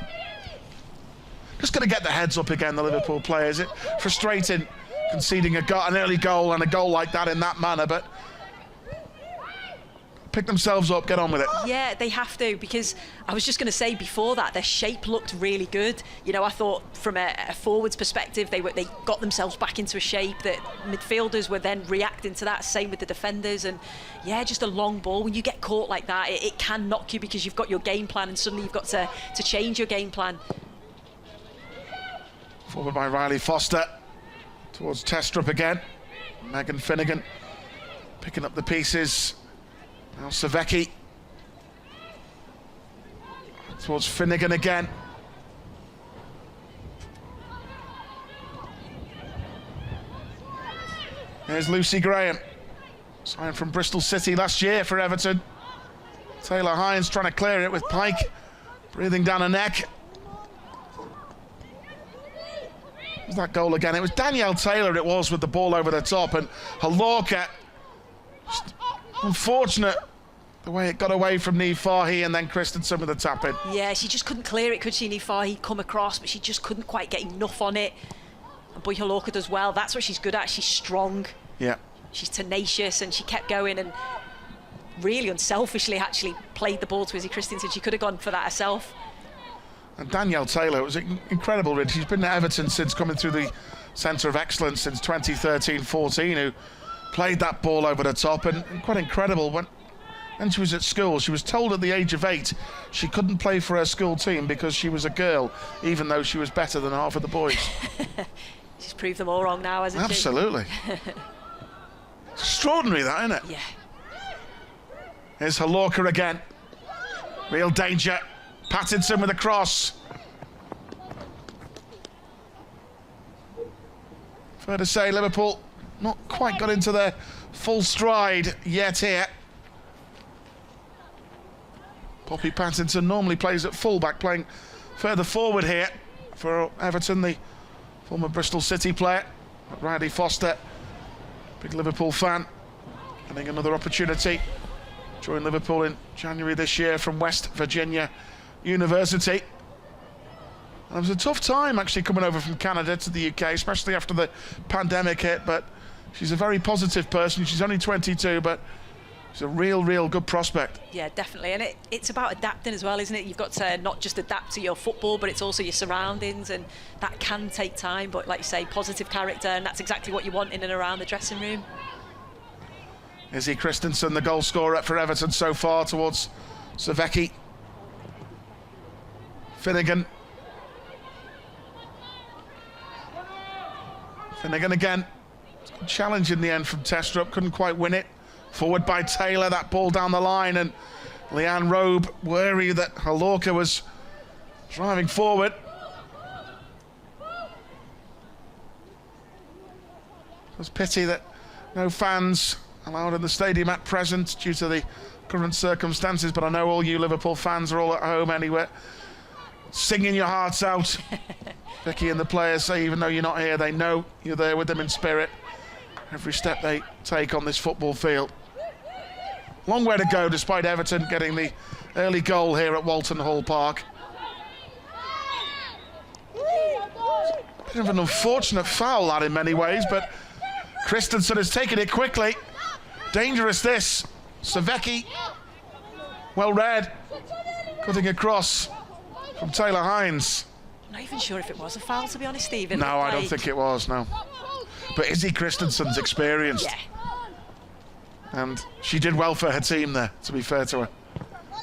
Just going to get the heads up again, the Liverpool players. It's frustrating conceding an early goal and a goal like that in that manner, but pick themselves up, get on with it. Yeah, they have to, because I was just going to say before that, their shape looked really good. You know, I thought from a forwards perspective, they got themselves back into a shape, that midfielders were then reacting to that, same with the defenders. And yeah, just a long ball, when you get caught like that, it can knock you, because you've got your game plan and suddenly you've got to change your game plan. Forward by Riley Foster towards Testrup again. Megan Finnegan picking up the pieces. Now Savecki. Towards Finnegan again. Here's Lucy Graham. Signed from Bristol City last year for Everton. Taylor Hines trying to clear it with Pike. Breathing down her neck. There's that goal again. It was Danielle Taylor it was with the ball over the top, and Halorka, just unfortunate the way it got away from Niamh Fahey and then Christensen with the tap in. Yeah, she just couldn't clear it, could she? Niamh Fahey come across, but she just couldn't quite get enough on it. And Boy Halorka does well. That's what she's good at. She's strong. Yeah. She's tenacious, and she kept going and really unselfishly actually played the ball to Izzy Christensen. She could have gone for that herself. And Danielle Taylor, it was incredible, really. She's been at Everton since coming through the Centre of Excellence since 2013-14, who played that ball over the top, and quite incredible. When she was at school, she was told at the age of 8 she couldn't play for her school team because she was a girl, even though she was better than half of the boys. She's proved them all wrong now, hasn't she? Absolutely. Extraordinary, that, isn't it? Yeah. Here's Halorka again. Real danger. Pattinson with a cross. Fair to say, Liverpool not quite got into their full stride yet here. Poppy Pattinson normally plays at full-back, playing further forward here for Everton, the former Bristol City player. Riley Foster, big Liverpool fan, getting another opportunity. Joined Liverpool in January this year from West Virginia University. And it was a tough time actually coming over from Canada to the UK, especially after the pandemic hit, but she's a very positive person. She's only 22, but she's a real good prospect. Yeah, definitely. And it's about adapting as well, isn't it? You've got to not just adapt to your football, but it's also your surroundings, and that can take time. But like you say, positive character, and that's exactly what you want in and around the dressing room. Izzy Christensen, the goal scorer for Everton so far, towards Savecki. Finnegan. Finnegan again. Challenge in the end from Testrup, couldn't quite win it. Forward by Taylor, that ball down the line, and Leanne Robe worried that Halorka was driving forward. It was pity that no fans allowed in the stadium at present due to the current circumstances, but I know all you Liverpool fans are all at home anyway, singing your hearts out. Vicky and the players say even though you're not here, they know you're there with them in spirit. Every step they take on this football field. Long way to go despite Everton getting the early goal here at Walton Hall Park. Bit of an unfortunate foul, that in many ways, but Christensen has taken it quickly. Dangerous this. Savecki, well read, cutting across from Taylor Hines. I'm not even sure if it was a foul, to be honest, Stephen. No, I don't think it was, no. But Izzy Christensen's experienced. Yeah. And she did well for her team there, to be fair to her.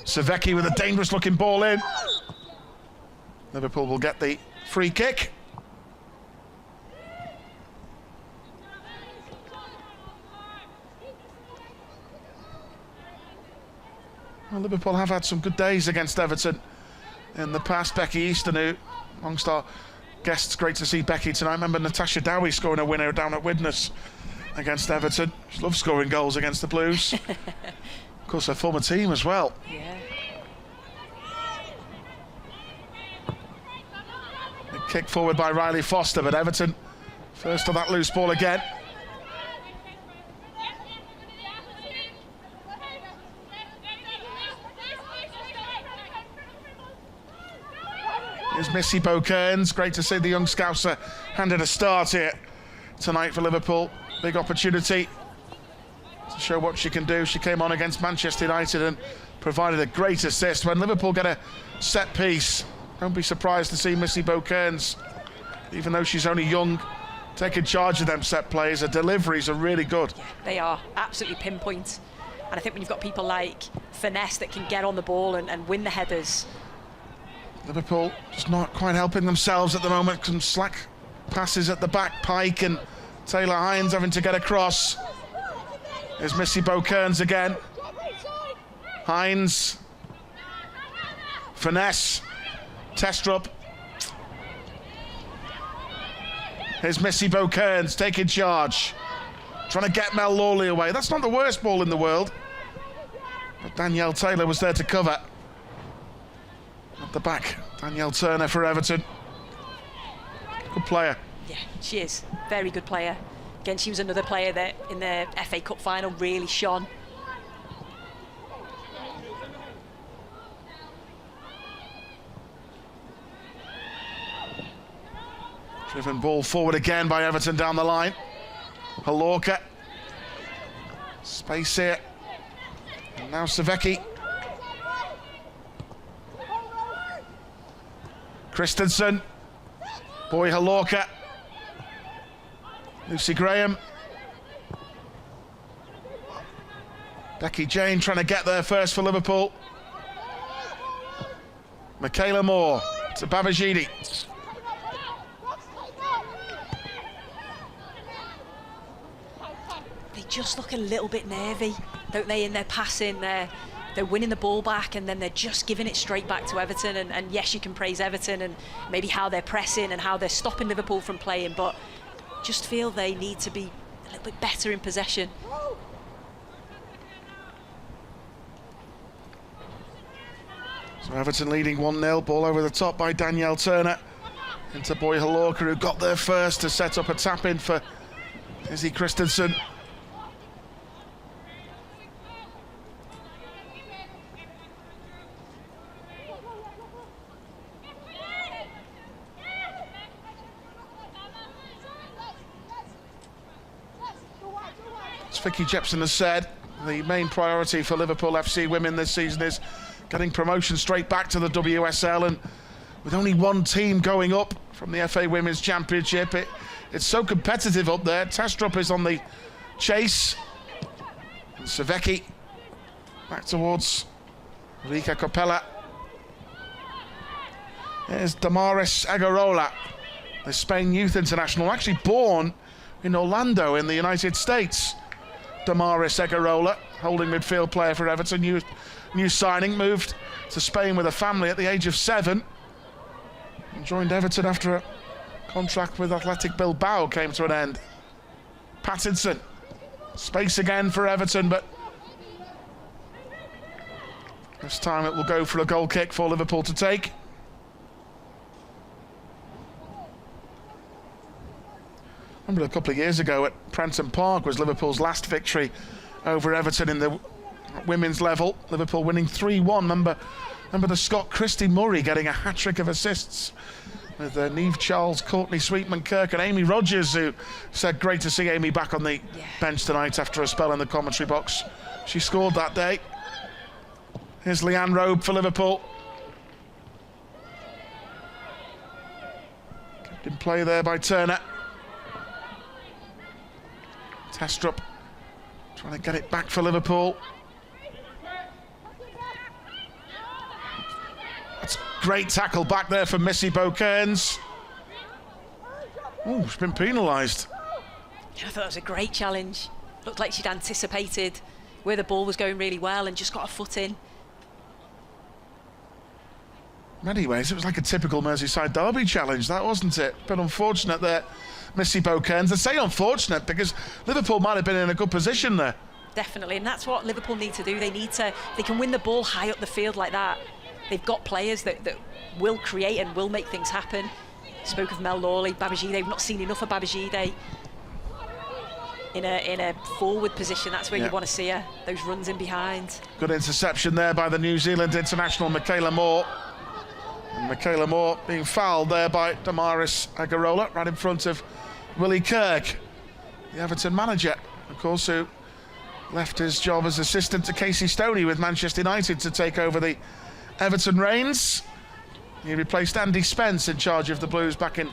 Savecki with a dangerous looking ball in. Liverpool will get the free kick. Well, Liverpool have had some good days against Everton in the past. Becky Easton, who amongst our guests, great to see Becky tonight. I remember Natasha Dowie scoring a winner down at Widnes against Everton. She loves scoring goals against the Blues. Of course, her former team as well. Yeah. A kick forward by Riley Foster, but Everton first on that loose ball again. Here's Missy Bo-Kearns. Great to see the young Scouser handed a start here tonight for Liverpool. Big opportunity to show what she can do. She came on against Manchester United and provided a great assist. When Liverpool get a set piece, don't be surprised to see Missy Bo-Kearns, even though she's only young, taking charge of them set plays. Her deliveries are really good. Yeah, they are absolutely pinpoint. And I think when you've got people like Finesse that can get on the ball and win the headers. Liverpool just not quite helping themselves at the moment. Some slack passes at the back. Pike and Taylor Hines having to get across. There's Missy Bo-Kearns again. Hines. Finesse. Testrup. Here's Missy Bo-Kearns taking charge. Trying to get Mel Lawley away. That's not the worst ball in the world. But Danielle Taylor was there to cover. At the back, Danielle Turner for Everton. Good player. Yeah, she is. Very good player. Again, she was another player that in the FA Cup final really shone. Driven ball forward again by Everton down the line. Halorka. Space here. And now Savecki. Christensen. Boy Halorka. Lucy Graham. Becky Jane trying to get there first for Liverpool. Michaela Moore to Babajide. They just look a little bit nervy, don't they, in their passing. They're winning the ball back and then they're just giving it straight back to Everton. And yes, you can praise Everton and maybe how they're pressing and how they're stopping Liverpool from playing, but just feel they need to be a little bit better in possession. So Everton leading 1-0, ball over the top by Danielle Turner. Into Boy Halorka, who got there first to set up a tap-in for Izzy Christensen. As Vicky Jepson has said, the main priority for Liverpool FC women this season is getting promotion straight back to the WSL, and with only one team going up from the FA Women's Championship, it's so competitive up there. Testrup is on the chase. And Savecki back towards Rika Capella. There's Damaris Agarola, the Spain youth international, actually born in Orlando in the United States. Damaris Agarola, holding midfield player for Everton, new signing, moved to Spain with a family at the age of 7 and joined Everton after a contract with Athletic Bilbao came to an end. Pattinson, space again for Everton, but this time it will go for a goal kick for Liverpool to take. I remember a couple of years ago at Prenton Park was Liverpool's last victory over Everton in the women's level. Liverpool winning 3-1. Remember the Scot Christy Murray getting a hat-trick of assists with Niamh Charles, Courtney Sweetman-Kirk and Amy Rogers, who said great to see Amy back on the bench tonight after a spell in the commentary box. She scored that day. Here's Leanne Robe for Liverpool. Kept in play there by Turner. Testrup trying to get it back for Liverpool. That's a great tackle back there from Missy Bo-Kearns. Oh, she's been penalised. I thought it was a great challenge. Looked like she'd anticipated where the ball was going really well and just got her foot in. In many ways, it was like a typical Merseyside Derby challenge, that wasn't it? But unfortunate there, Missy Bo-Kearns. I say unfortunate because Liverpool might have been in a good position there. Definitely, and that's what Liverpool need to do. They can win the ball high up the field like that. They've got players that will create and will make things happen. Spoke of Mel Lawley, Babajide. We've not seen enough of Babajide in a forward position. That's where you want to see her, those runs in behind. Good interception there by the New Zealand international Michaela Moore. And Michaela Moore being fouled there by Damaris Agarola, right in front of Willie Kirk, the Everton manager, of course, who left his job as assistant to Casey Stoney with Manchester United to take over the Everton reins. He replaced Andy Spence in charge of the Blues back in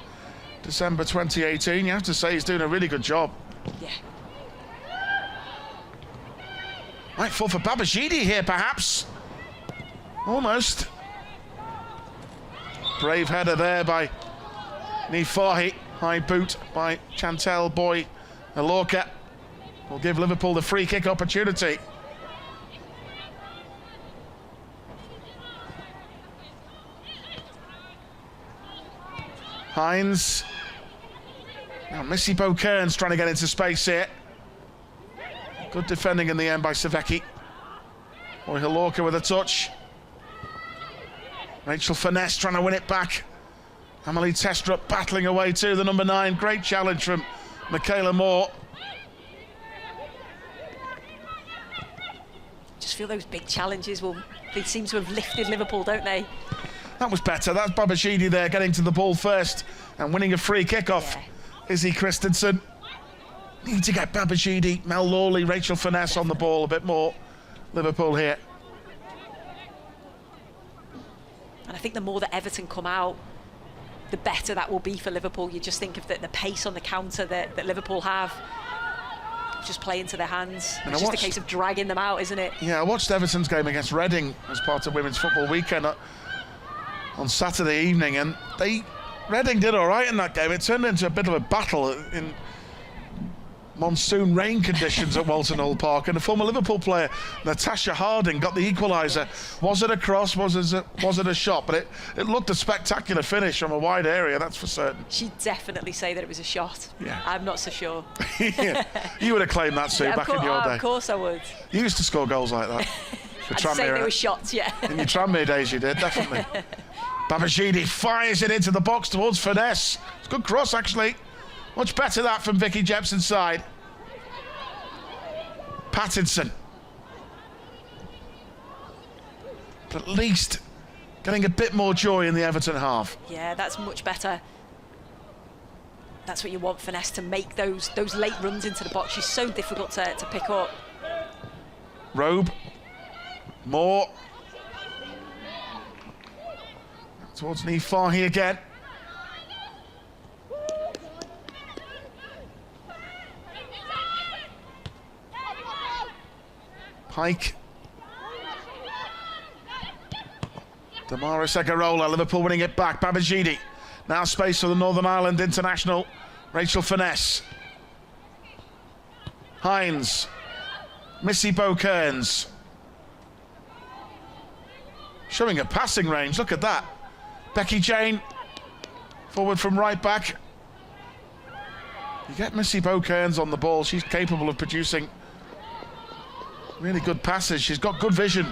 December 2018. You have to say he's doing a really good job. Yeah. Might fall for Babajide here, perhaps. Almost. Brave header there by Niamh Farhi. High boot by Chantel Boy Alorca will give Liverpool the free kick opportunity. Hines. Now Missy Bo-Kearns trying to get into space here. Good defending in the end by Savecki. Boy Alorca with a touch. Rachel Finesse trying to win it back. Amelie Testrup battling away to the number 9. Great challenge from Michaela Moore. Just feel those big challenges, they seem to have lifted Liverpool, don't they? That was better. That's Babashidi there getting to the ball first and winning a free kick off. Izzy Christensen. Need to get Babashidi, Mel Lawley, Rachel Finesse on the ball a bit more. Liverpool here. And I think the more that Everton come out, the better that will be for Liverpool. You just think of the pace on the counter that Liverpool have. Just play into their hands. It's just a case of dragging them out, isn't it? Yeah, I watched Everton's game against Reading as part of Women's Football Weekend on Saturday evening, and Reading did all right in that game. It turned into a bit of a battle in monsoon rain conditions at Walton Hall Park, and the former Liverpool player Natasha Harding got the equaliser. Was it a cross? Was it a shot? But it looked a spectacular finish from a wide area, that's for certain. She'd definitely say that it was a shot. Yeah. I'm not so sure. Yeah. You would have claimed that, Sue, back in your day. Of course I would. You used to score goals like that. I'd say they were shots, yeah. In your Tranmere days you did, definitely. Babashidi fires it into the box towards Finesse. It's a good cross, actually. Much better that from Vicky Jepson's side. Pattinson. But at least getting a bit more joy in the Everton half. Yeah, that's much better. That's what you want, Finesse, to make those late runs into the box. She's so difficult to pick up. Robe. Moore. Towards Niamh Fahey again. Pike. Damaris Egarola, Liverpool winning it back. Babashidi. Now space for the Northern Ireland international, Rachel Finesse. Hines. Missy Bo-Kearns. Showing a passing range, look at that. Becky Jane, forward from right back. You get Missy Bo-Kearns on the ball, she's capable of producing really good passes. She's got good vision.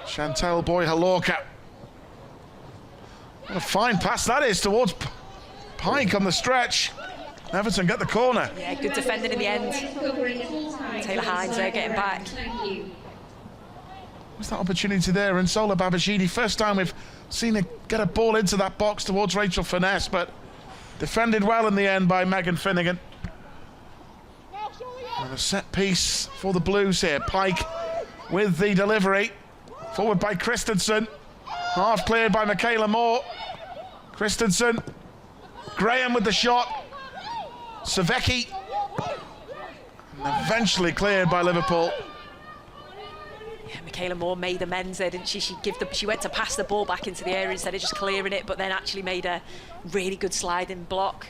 Chantel Boy-Halorka. What a fine pass that is towards Pike on the stretch. Everton get the corner. Yeah, good defending in the end. Taylor Hines there getting back. What's that opportunity there? And Sola Babashidi, first time we've seen her get a ball into that box towards Rachel Finesse, but defended well in the end by Megan Finnegan. And a set piece for the Blues here. Pike with the delivery. Forward by Christensen. Half cleared by Michaela Moore. Christensen. Graham with the shot. Savecki. And eventually cleared by Liverpool. Yeah, Michaela Moore made amends there, didn't she? She went to pass the ball back into the area instead of just clearing it, but then actually made a really good sliding block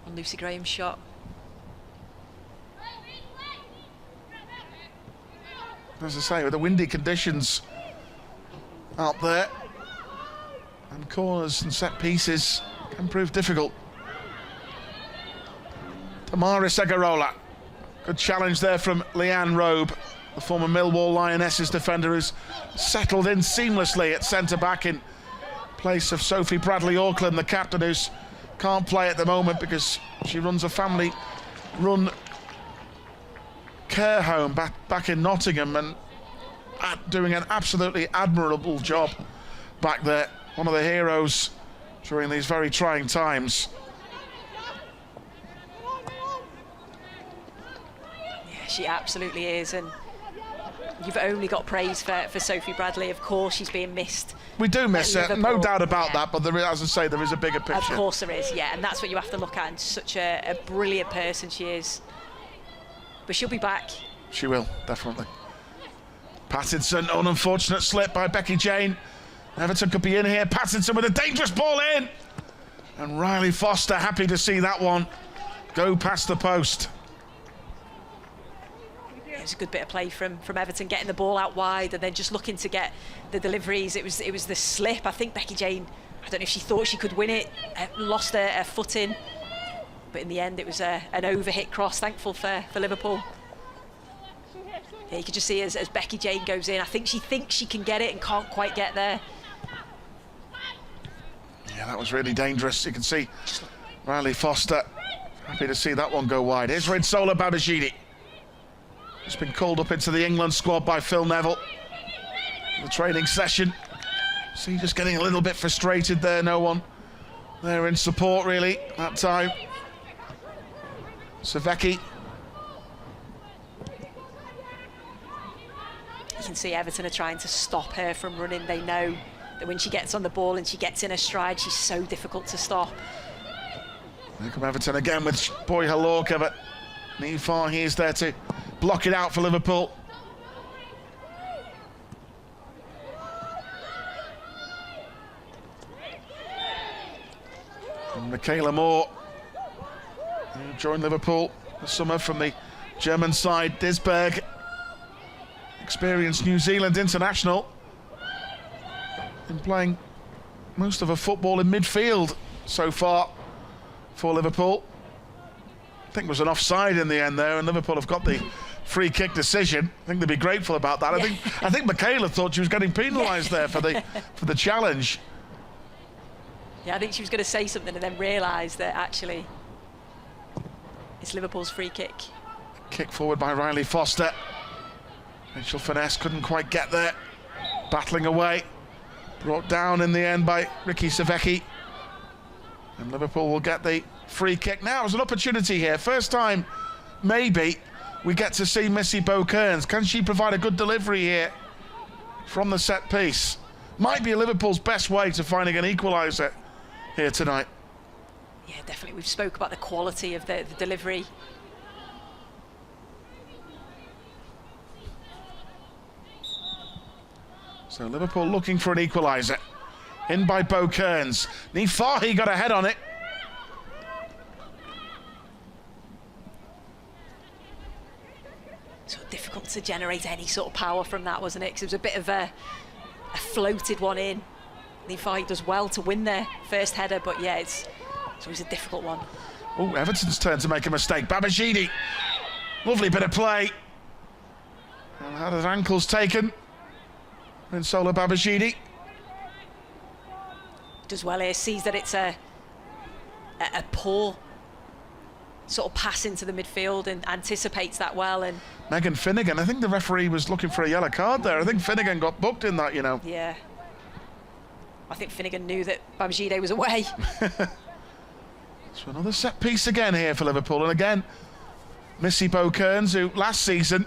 on Lucy Graham's shot. As I say, with the windy conditions out there, and corners and set pieces can prove difficult. Damaris Egarola. Good challenge there from Leanne Robe, the former Millwall Lionesses defender, who's settled in seamlessly at centre-back in place of Sophie Bradley-Auckland, the captain, who can't play at the moment because she runs a family-run care home back in Nottingham, and doing an absolutely admirable job back there. One of the heroes during these very trying times. Yeah, she absolutely is, and you've only got praise for Sophie Bradley. Of course, she's being missed. We do miss her, no doubt about that, but there is, as I say, there is a bigger picture. Of course there is, yeah, and that's what you have to look at, and such a brilliant person she is. But she'll be back. She will, definitely. Pattinson, an unfortunate slip by Becky Jane. Everton could be in here. Pattinson with a dangerous ball in. And Riley Foster happy to see that one go past the post. It was a good bit of play from Everton, getting the ball out wide and then just looking to get the deliveries. It was the slip. I think Becky Jane, I don't know if she thought she could win it, lost her footing, but in the end it was an overhit cross. Thankful for Liverpool. Yeah, you could just see as Becky Jane goes in, I think she thinks she can get it and can't quite get there. Yeah, that was really dangerous. You can see Riley Foster happy to see that one go wide. Here's Rinsola Babajide. He's been called up into the England squad by Phil Neville. The training session. See, just getting a little bit frustrated there. No one there in support really that time. Savecki. You can see Everton are trying to stop her from running. They know that when she gets on the ball and she gets in her stride, she's so difficult to stop. Here come Everton again with Boy Halorka, but Nifar, he's there to block it out for Liverpool. And Michaela Moore, who joined Liverpool this summer from the German side, Disberg, experienced New Zealand international. Been playing most of her football in midfield so far for Liverpool. I think it was an offside in the end there, and Liverpool have got the free kick decision. I think they'd be grateful about that. Yeah. I think Michaela thought she was getting penalised there for the challenge. Yeah, I think she was going to say something and then realise that actually it's Liverpool's free kick. Kick forward by Riley Foster. Rachel Finesse couldn't quite get there. Battling away. Brought down in the end by Ricky Savecki. And Liverpool will get the free kick. Now there's an opportunity here. First time, maybe, we get to see Missy Bo-Kearns. Can she provide a good delivery here from the set piece? Might be Liverpool's best way to finding an equaliser here tonight. Yeah, definitely. We've spoke about the quality of the delivery. So Liverpool looking for an equaliser. In by Bo-Kearns. Nifahi got a head on it. So difficult to generate any sort of power from that, wasn't it? Because it was a bit of a floated one in. Nifahi does well to win their first header, but yeah, it's always a difficult one. Oh, Everton's turn to make a mistake. Babajide. Lovely bit of play. And had his ankles taken. Rinsola Babajide. Does well here, sees that it's a poor sort of pass into the midfield and anticipates that well. And Megan Finnegan, I think the referee was looking for a yellow card there. I think Finnegan got booked in that, you know. Yeah. I think Finnegan knew that Babajide was away. So another set piece again here for Liverpool. And again, Missy Bo-Kearns, who last season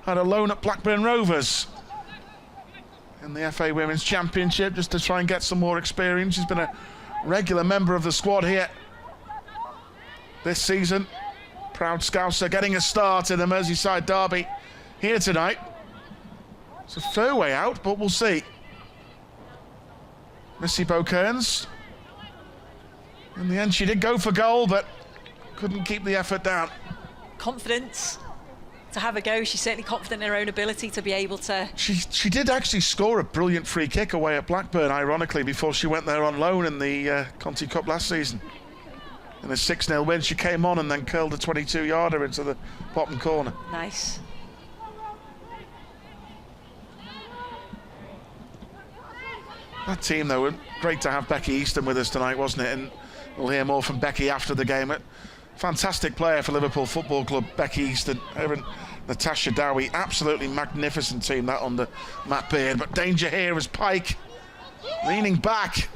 had a loan at Blackburn Rovers in the FA Women's Championship, just to try and get some more experience. She's been a regular member of the squad here this season. Proud Scouser getting a start in the Merseyside Derby here tonight. It's a fair way out, but we'll see. Missy Bo-Kearns. In the end, she did go for goal, but couldn't keep the effort down. Confidence to have a go. She's certainly confident in her own ability to be able to... She did actually score a brilliant free kick away at Blackburn, ironically, before she went there on loan in the Conti Cup last season. In a 6-0 win, she came on and then curled a 22-yarder into the bottom corner. Nice. That team, though, great to have Becky Easton with us tonight, wasn't it? And we'll hear more from Becky after the game. Fantastic player for Liverpool Football Club, Becky Easton. Her and Natasha Dowie, absolutely magnificent team, that under Matt Beard. But danger here as Pike leaning back.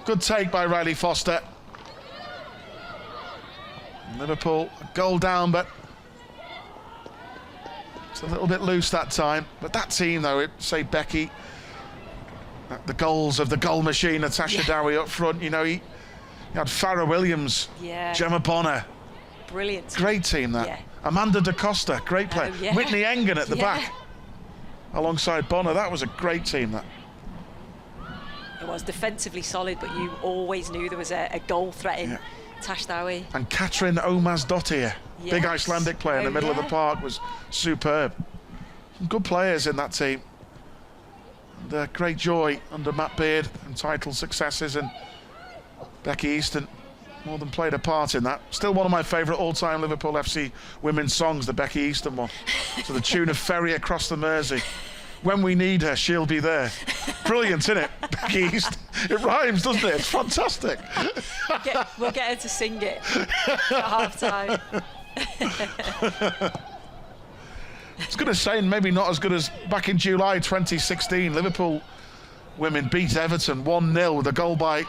Good take by Riley Foster. And Liverpool, a goal down, but it's a little bit loose that time. But that team, though, say Becky, the goals of the goal machine, Natasha Dowie up front, you know, he had Farrah Williams, Gemma Bonner. Brilliant. Great team, that. Yeah. Amanda Da Costa, great player. Whitney Engen at the back, alongside Bonner. That was a great team, that. It was defensively solid, but you always knew there was a goal threat in Tash Dowie. And Katrin Omazdottir, big Icelandic player in the middle of the park, was superb. Some good players in that team. And great joy under Matt Beard and title successes, and Becky Easton more than played a part in that. Still one of my favourite all-time Liverpool FC women's songs, the Becky Easton one, to the tune of Ferry Across the Mersey. When we need her, she'll be there. Brilliant, isn't it? Becky Easton. It rhymes, doesn't it? It's fantastic. We'll get her to sing it at half-time. I was going to say, maybe not as good as back in July 2016, Liverpool women beat Everton 1-0 with a goal by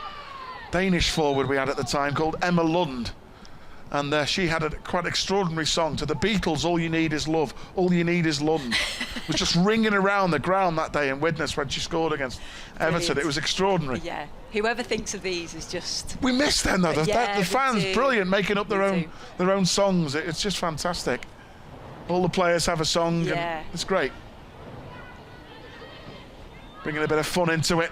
Danish forward we had at the time called Emma Lund. And she had a quite extraordinary song to the Beatles, All You Need Is Love, All You Need Is Lund. It was just ringing around the ground that day in Widnes when she scored against Everton. It was extraordinary. Yeah, whoever thinks of these is just... We missed them though, the fans, brilliant, making up their own songs. It's just fantastic. All the players have a song, and it's great. Bringing a bit of fun into it.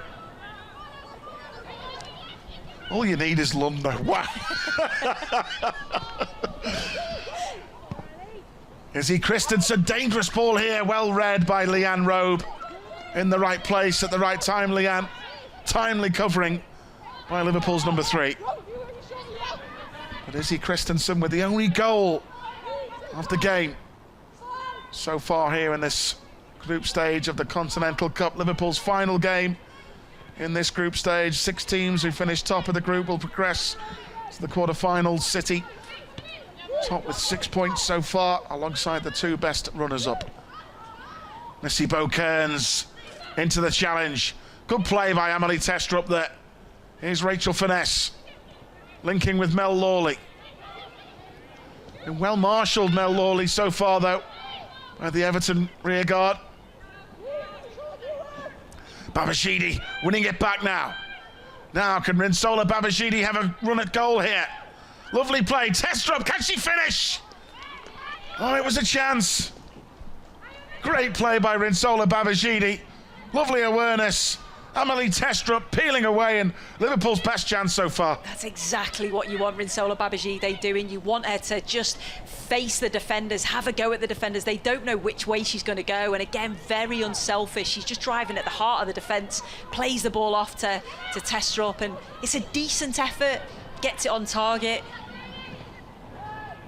All you need is London. Wow. Izzy Christensen, dangerous ball here, well read by Leanne Robe. In the right place at the right time, Leanne. Timely covering by Liverpool's number 3. But Izzy Christensen with the only goal of the game so far here in this group stage of the Continental Cup. Liverpool's final game in this group stage. 6 teams who finish top of the group will progress to the quarter-finals. City top with 6 points so far, alongside the 2 best runners-up. Missy Kearns into the challenge. Good play by Amelie Testrup there. Here's Rachel Finesse linking with Mel Lawley. And well marshalled Mel Lawley so far though by the Everton rearguard. Babashidi winning it back now. Now can Rinsola Babashidi have a run at goal here? Lovely play. Testrup, can she finish? Oh, it was a chance. Great play by Rinsola Babashidi. Lovely awareness. Amelie Testrup peeling away, and Liverpool's best chance so far. That's exactly what you want Rinsola Babashide doing. You want her to just face the defenders, have a go at the defenders. They don't know which way she's going to go, and again, very unselfish. She's just driving at the heart of the defence, plays the ball off to Testrup, and it's a decent effort, gets it on target.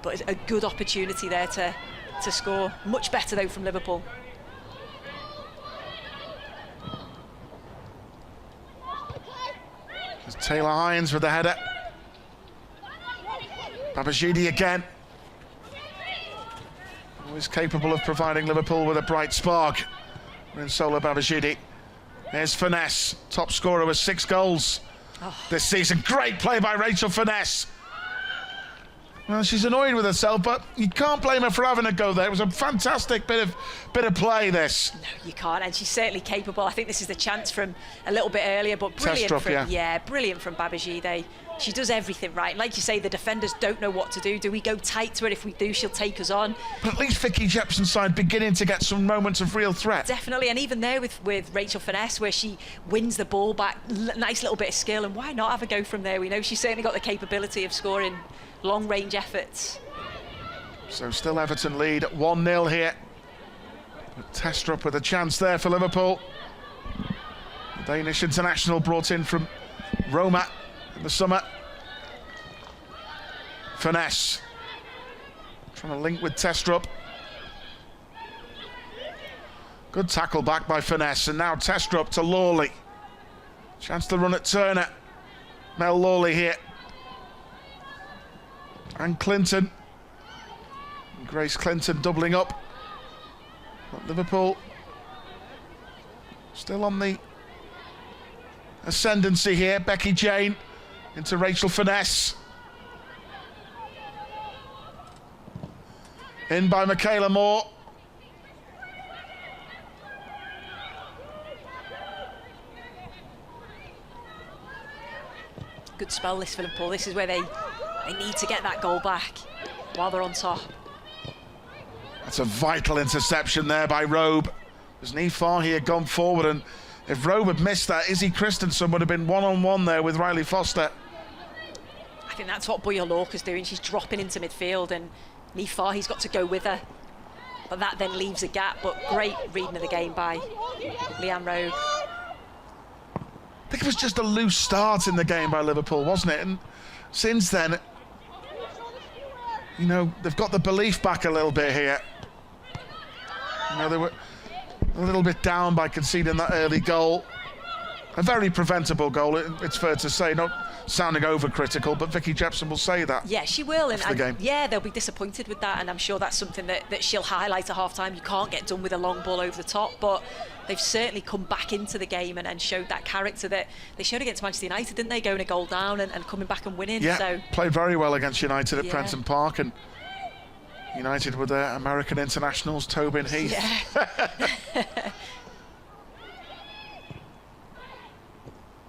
But it's a good opportunity there to score. Much better though from Liverpool. Taylor Hines with the header. Babashidi again. Always capable of providing Liverpool with a bright spark. Rinsola Babashidi. There's Finesse, top scorer with 6 goals this season. Great play by Rachel Finesse. Well, she's annoyed with herself, but you can't blame her for having a go there. It was a fantastic bit of play, this. No, you can't, and she's certainly capable. I think this is the chance from a little bit earlier, but brilliant Testrup, brilliant from Babashide. She does everything right. Like you say, the defenders don't know what to do. Do we go tight to her? If we do, she'll take us on. But at least Vicky Jepson's side beginning to get some moments of real threat. Definitely, and even there with Rachel Finesse, where she wins the ball back, nice little bit of skill, and why not have a go from there? We know she's certainly got the capability of scoring long-range efforts. So still Everton lead at 1-0 here. But Testrup with a chance there for Liverpool. The Danish international brought in from Roma in the summer. Finesse trying to link with Testrup. Good tackle back by Finesse, and now Testrup to Lawley. Chance to run at Turner. Mel Lawley here. And Clinton. And Grace Clinton doubling up. But Liverpool still on the ascendancy here. Becky Jane into Rachel Finesse. In by Michaela Moore. Good spell this for Liverpool. This is where they need to get that goal back while they're on top. That's a vital interception there by Robe. As Nifar here gone forward, and If Rowe had missed that, Izzy Christensen would have been one-on-one there with Riley Foster. I think that's what Boya Lorca's doing. She's dropping into midfield, and Nifahi's got to go with her. But that then leaves a gap. But great reading of the game by Leanne Rowe. I think it was just a loose start in the game by Liverpool, wasn't it? And since then, you know, they've got the belief back a little bit here. You know, they were a little bit down by conceding that early goal. A very preventable goal, it's fair to say. Not sounding overcritical, but Vicky Jepson will say that. Yeah, she will. And yeah, they'll be disappointed with that, and I'm sure that's something that she'll highlight at half-time. You can't get done with a long ball over the top, but they've certainly come back into the game and showed that character that they showed against Manchester United, didn't they? Going a goal down and coming back and winning. Yeah, so played very well against United at Prenton Park, and United with their American internationals, Tobin Heath. Yeah.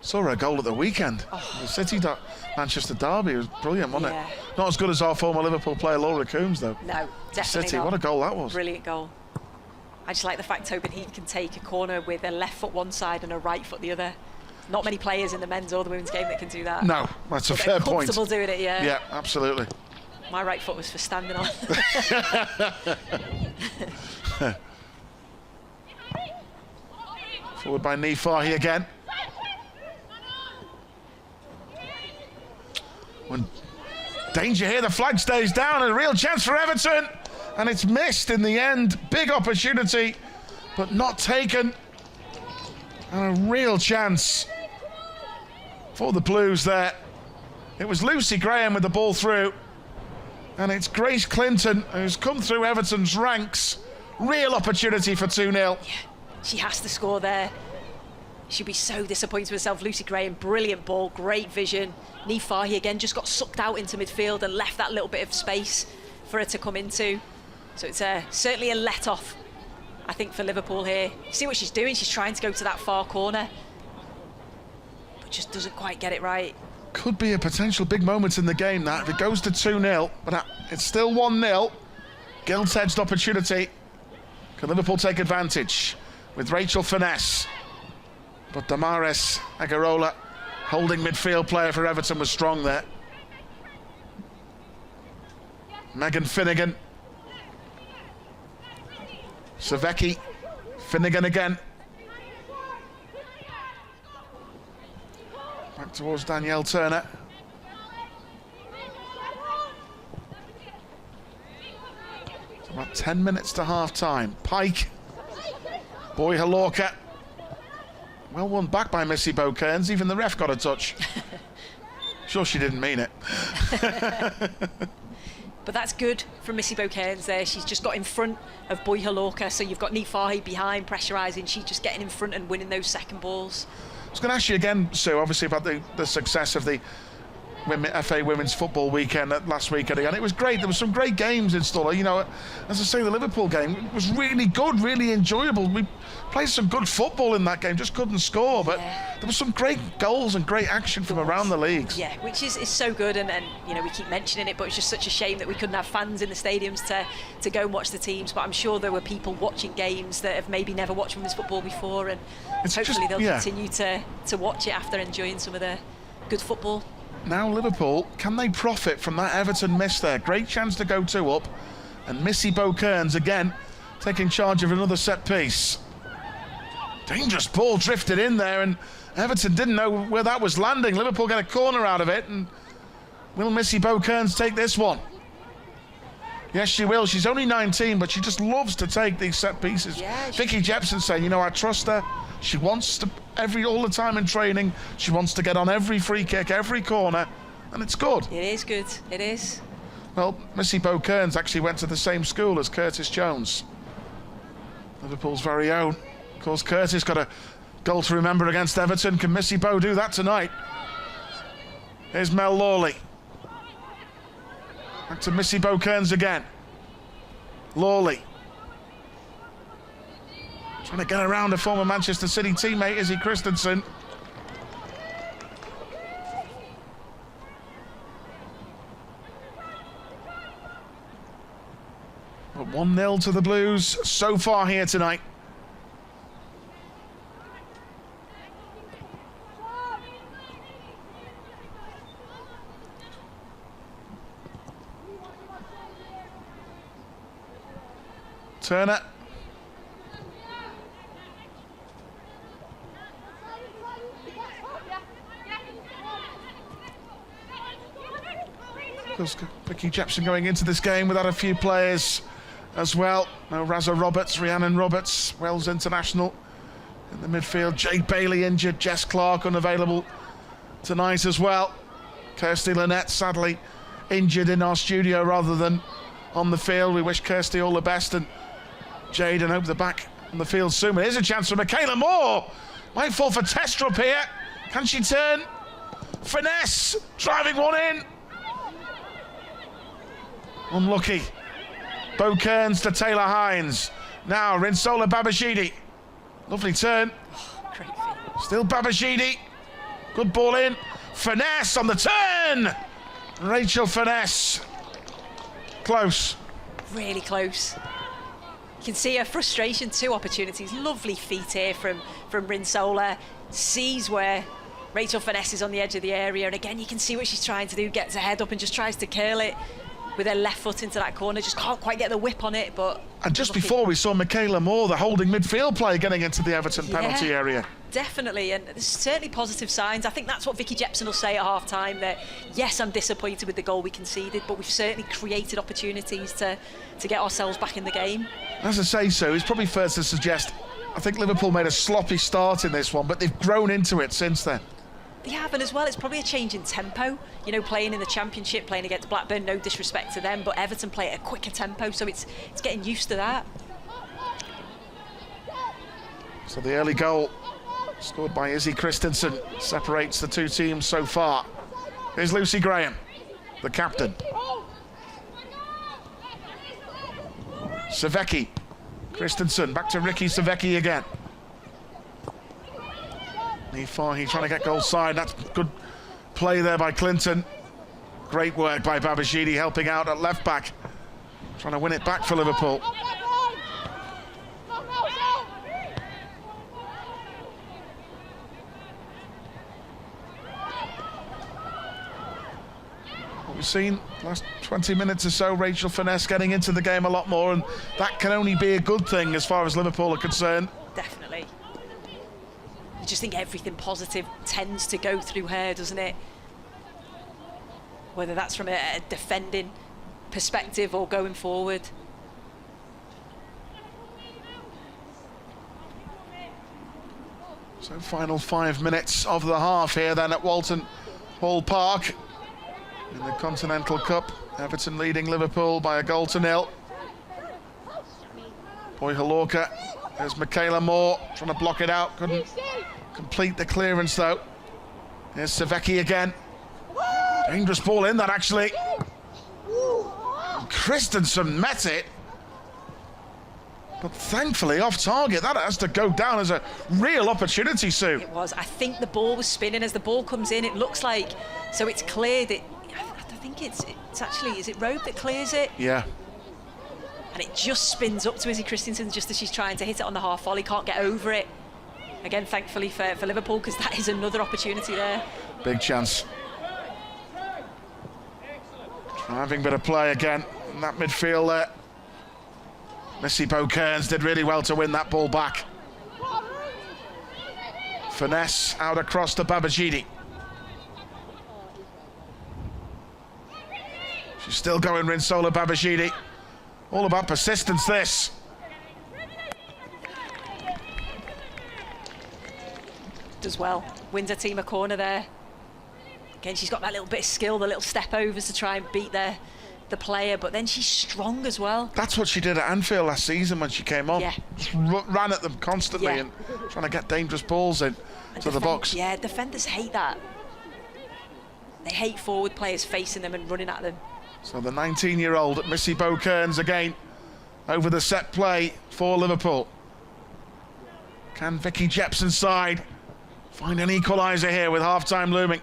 Saw her goal at the weekend. The City Manchester Derby was brilliant, wasn't it? Not as good as our former Liverpool player Laura Coombs, though. No, definitely City, not. what a goal that was. Brilliant goal. I just like the fact Tobin Heath can take a corner with a left foot one side and a right foot the other. Not many players in the men's or the women's game that can do that. No, that's a fair point. Comfortable doing it, yeah. Yeah, absolutely. My right foot was for standing on. Forward by Nifahi again. When danger here, the flag stays down, a real chance for Everton, and it's missed in the end. Big opportunity, but not taken, and a real chance for the Blues there. It was Lucy Graham with the ball through, and it's Grace Clinton who's come through Everton's ranks. Real opportunity for 2-0. Yeah, she has to score there. She'll be so disappointed with herself. Lucy Graham, brilliant ball, great vision. Nifahi again just got sucked out into midfield and left that little bit of space for her to come into. So it's certainly a let-off, I think, for Liverpool here. You see what she's doing? She's trying to go to that far corner, but just doesn't quite get it right. Could be a potential big moment in the game, that. If it goes to 2-0, but it's still 1-0. Gilt-edged opportunity. Can Liverpool take advantage with Rachel Finesse? But Damaris Agarola, holding midfield player for Everton, was strong there. Megan Finnegan. Savecki. Finnegan again. Back towards Danielle Turner. It's about 10 minutes to half-time. Pike. Boya Lorca. Well won back by Missy Bo-Kearns. Even the ref got a touch. Sure she didn't mean it. But that's good from Missy Bo-Kearns there. She's just got in front of Boya Lorca, so you've got Nifahi behind pressurising. She's just getting in front and winning those second balls. I was going to ask you again, Sue, obviously about the success of the FA Women's Football weekend last weekend again. It was great. There were some great games in store. You know, as I say, the Liverpool game was really good, really enjoyable. We played some good football in that game, just couldn't score. But there were some great goals and great action from around the leagues. Yeah, which is so good, and you know, we keep mentioning it, but it's just such a shame that we couldn't have fans in the stadiums to go and watch the teams. But I'm sure there were people watching games that have maybe never watched women's football before, and hopefully they'll continue to watch it after enjoying some of the good football. Now Liverpool, can they profit from that Everton miss there? Great chance to go 2 up, and Missy Bo-Kearns again taking charge of another set piece. Dangerous ball drifted in there, and Everton didn't know where that was landing. Liverpool get a corner out of it, and will Missy Bo-Kearns take this one? Yes, she will. She's only 19, but she just loves to take these set pieces. Yeah, Vicky Jepson saying, you know, I trust her. She wants to, all the time in training, she wants to get on every free kick, every corner, and it's good. It is good, it is. Well, Missy Bo-Kearns actually went to the same school as Curtis Jones, Liverpool's very own. Of course, Curtis got a goal to remember against Everton. Can Missy Bo do that tonight? Here's Mel Lawley. Back to Missy Bo-Kearns again. Lawley. Trying to get around a former Manchester City teammate, Izzy Christensen. But 1-0 to the Blues so far here tonight. Turner. Vicky Jepson going into this game without a few players as well. No Razza Roberts, Rhiannon Roberts, Wales international in the midfield. Jade Bailey injured, Jess Clark unavailable tonight as well. Kirsty Lynette sadly injured in our studio rather than on the field. We wish Kirsty all the best, and Jade, and hope they're back on the field soon. But here's a chance for Michaela Moore. Might fall for Testrup here. Can she turn? Finesse, driving one in. Unlucky. Bo Kearns to Taylor Hines. Now Rinsola Babashidi. Lovely turn. Oh, great feet. Still Babashidi. Good ball in. Finesse on the turn. Rachel Finesse. Close. Really close. You can see her frustration, 2 opportunities. Lovely feet here from Rinsola. Sees where Rachel Finesse is on the edge of the area, and again you can see what she's trying to do. Gets her head up and just tries to curl it with her left foot into that corner. Just can't quite get the whip on it, but... And just before we saw Michaela Moore, the holding midfield player, getting into the Everton penalty area. Definitely, and there's certainly positive signs. I think that's what Vicky Jepson will say at half-time, that yes, I'm disappointed with the goal we conceded, but we've certainly created opportunities to get ourselves back in the game. As I say so, it's probably fair to suggest, I think Liverpool made a sloppy start in this one, but they've grown into it since then. They have, and as well, it's probably a change in tempo. You know, playing in the Championship, playing against Blackburn, no disrespect to them, but Everton play at a quicker tempo, so it's getting used to that. So the early goal, scored by Izzy Christensen, separates the two teams so far. Here's Lucy Graham, the captain. Savecki, Christensen, back to Ricky Savecki again. Fahy trying to get goal side. That's good play there by Clinton. Great work by Babashidi, helping out at left back, trying to win it back for Liverpool. What we've seen last 20 minutes or so, Rachel Finesse getting into the game a lot more, and that can only be a good thing as far as Liverpool are concerned. Definitely. I just think everything positive tends to go through her, doesn't it? Whether that's from a defending perspective or going forward. So final 5 minutes of the half here then at Walton Hall Park in the Continental Cup. Everton leading Liverpool by a 1-0. Boy Halorka, there's Michaela Moore trying to block it out, couldn't complete the clearance though. Here's Savecki again. Dangerous ball in that actually. Christensen met it, but thankfully off target. That has to go down as a real opportunity, Sue. It was. I think the ball was spinning as the ball comes in. It looks like, so it's cleared it. I think it's actually, is it Robe that clears it? Yeah. And it just spins up to Izzy Christensen just as she's trying to hit it on the half volley, can't get over it. Again, thankfully for Liverpool, because that is another opportunity there. Big chance. Driving bit of play again in that midfield there. Missy Bo Kearns did really well to win that ball back. Finesse out across to Babashidi. She's still going, Rinsola Babashidi. All about persistence, this. Does well, wins her team a corner there. Again, she's got that little bit of skill, the little step overs to try and beat the player, but then she's strong as well. That's what she did at Anfield last season when she came on. Yeah. Just ran at them constantly and trying to get dangerous balls in to the box. Yeah, defenders hate that. They hate forward players facing them and running at them. So the 19-year-old Missy Bo Kearns again over the set play for Liverpool. Can Vicky Jepson's side find an equaliser here with half-time looming?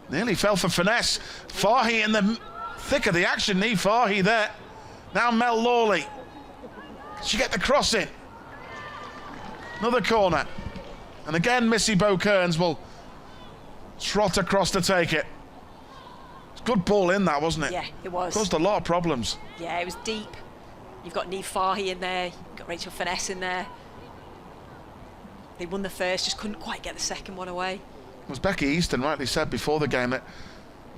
Nearly fell for Finesse. Fahy in the thick of the action. Niamh Fahy there. Now Mel Lawley. She get the cross in. Another corner. And again Missy Bo Kearns will trot across to take it. It's a good ball in that, wasn't it? Yeah, it was. Caused a lot of problems. Yeah, it was deep. You've got Niamh Fahy in there, you've got Rachel Finesse in there. They won the first, just couldn't quite get the second one away. As Becky Easton rightly said before the game, that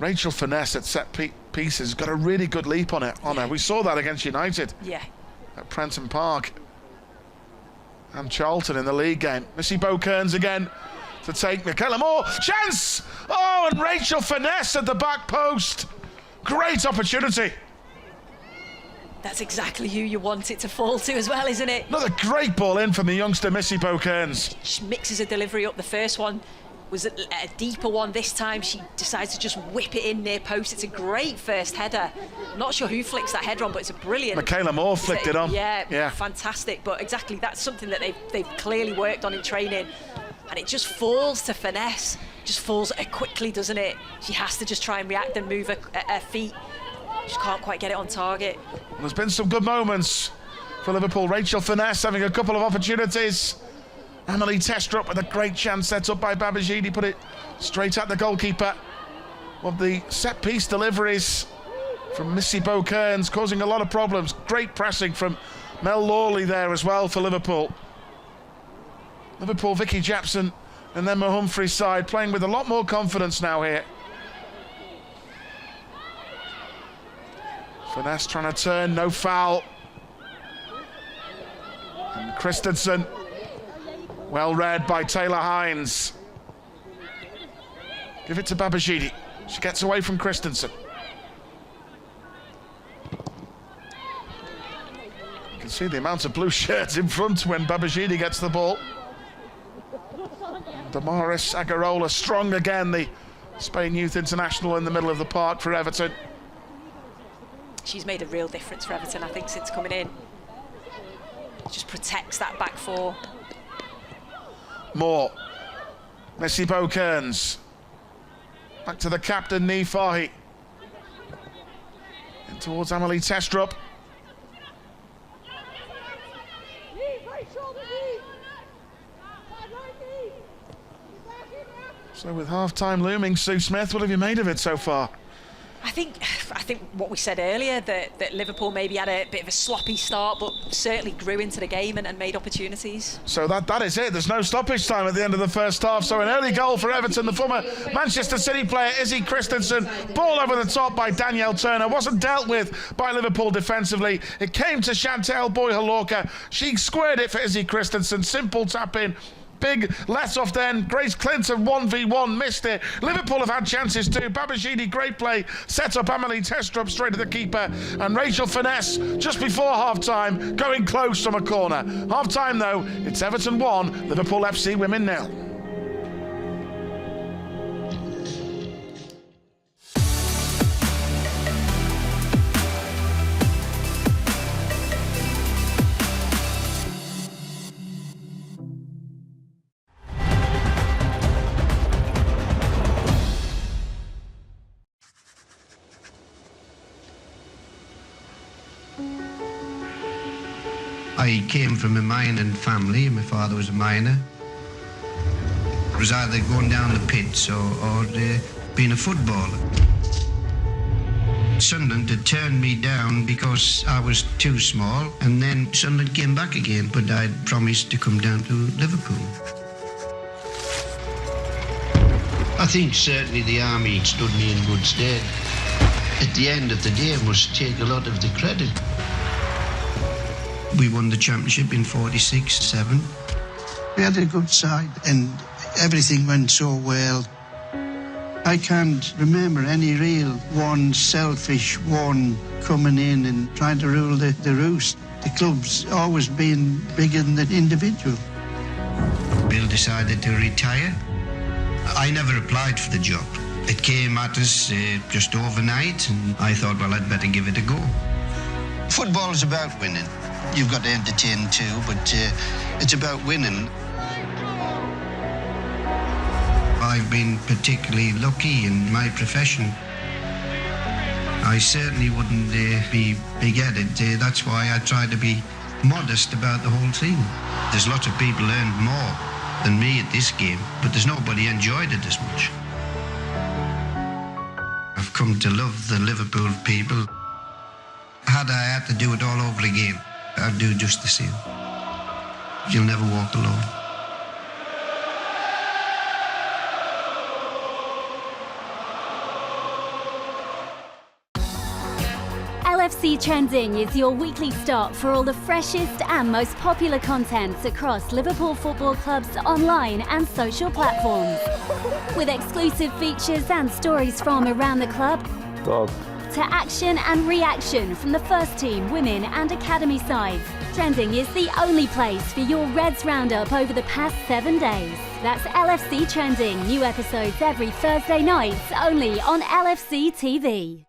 Rachel Finesse at set pieces got a really good leap on her. We saw that against United. Yeah. At Prenton Park. And Charlton in the league game. Missy Bo-Kearns again to take Michaela Moore. Chance! Oh, and Rachel Finesse at the back post. Great opportunity. That's exactly who you want it to fall to as well, isn't it? Another great ball in from the youngster Missy Bo-Kearns. She mixes a delivery up. The first one was a deeper one. This time she decides to just whip it in near post. It's a great first header. I'm not sure who flicks that header on, but it's a brilliant... Michaela Moore flicked it on. Yeah, fantastic. But exactly, that's something that they've clearly worked on in training. And it just falls to Finesse. Just falls at her quickly, doesn't it? She has to just try and react and move her feet. She can't quite get it on target. Well, there's been some good moments for Liverpool. Rachel Finesse having a couple of opportunities. Emily Testrup with a great chance set up by Babajide, put it straight at the goalkeeper. One of the set-piece deliveries from Missy Bo-Kearns causing a lot of problems. Great pressing from Mel Lawley there as well for Liverpool. Liverpool, Vicky Japson and then Humphrey's side playing with a lot more confidence now here. Finesse trying to turn, no foul. And Christensen, well read by Taylor Hines. Give it to Babajide. She gets away from Christensen. You can see the amount of blue shirts in front when Babajide gets the ball. Damaris Agarola strong again, the Spain Youth International in the middle of the park for Everton. She's made a real difference for Everton, I think, since coming in. Just protects that back four. Moore. Missy Bo-Kearns. Back to the captain, Niamh Fahy. And towards Emily Testrup. So with half-time looming, Sue Smith, what have you made of it so far? I think what we said earlier, that Liverpool maybe had a bit of a sloppy start, but certainly grew into the game and made opportunities. So that is it. There's no stoppage time at the end of the first half. So an early goal for Everton. The former Manchester City player Izzy Christensen. Ball over the top by Danielle Turner. Wasn't dealt with by Liverpool defensively. It came to Chantel Boyhalorka. She squared it for Izzy Christensen. Simple tap in. Big let off then. Grace Clinton 1v1 missed it. Liverpool have had chances too. Babajide, great play. Set up Emily Testrup straight to the keeper. And Rachel Finesse just before half-time going close from a corner. Half-time though, it's Everton 1, Liverpool FC Women 0. I came from a mining family. My father was a miner. It was either going down the pits or being a footballer. Sunderland had turned me down because I was too small, and then Sunderland came back again, but I'd promised to come down to Liverpool. I think certainly the army stood me in good stead. At the end of the day, I must take a lot of the credit. We won the championship in 46-7. We had a good side and everything went so well. I can't remember any real one selfish one coming in and trying to rule the roost. The club's always been bigger than the individual. Bill decided to retire. I never applied for the job. It came at us just overnight and I thought, well, I'd better give it a go. Football is about winning. You've got to entertain too, but it's about winning. I've been particularly lucky in my profession. I certainly wouldn't be big-headed. That's why I try to be modest about the whole thing. There's lots of people earned more than me at this game, but there's nobody enjoyed it as much. I've come to love the Liverpool people. Had I had to do it all over again, I'd do just the same. You'll never walk alone. LFC Trending is your weekly stop for all the freshest and most popular content across Liverpool Football Club's online and social platforms. With exclusive features and stories from around the club, Dog. to action and reaction from the first team, women and academy sides. Trending is the only place for your Reds roundup over the past 7 days. That's LFC Trending, new episodes every Thursday night, only on LFC TV.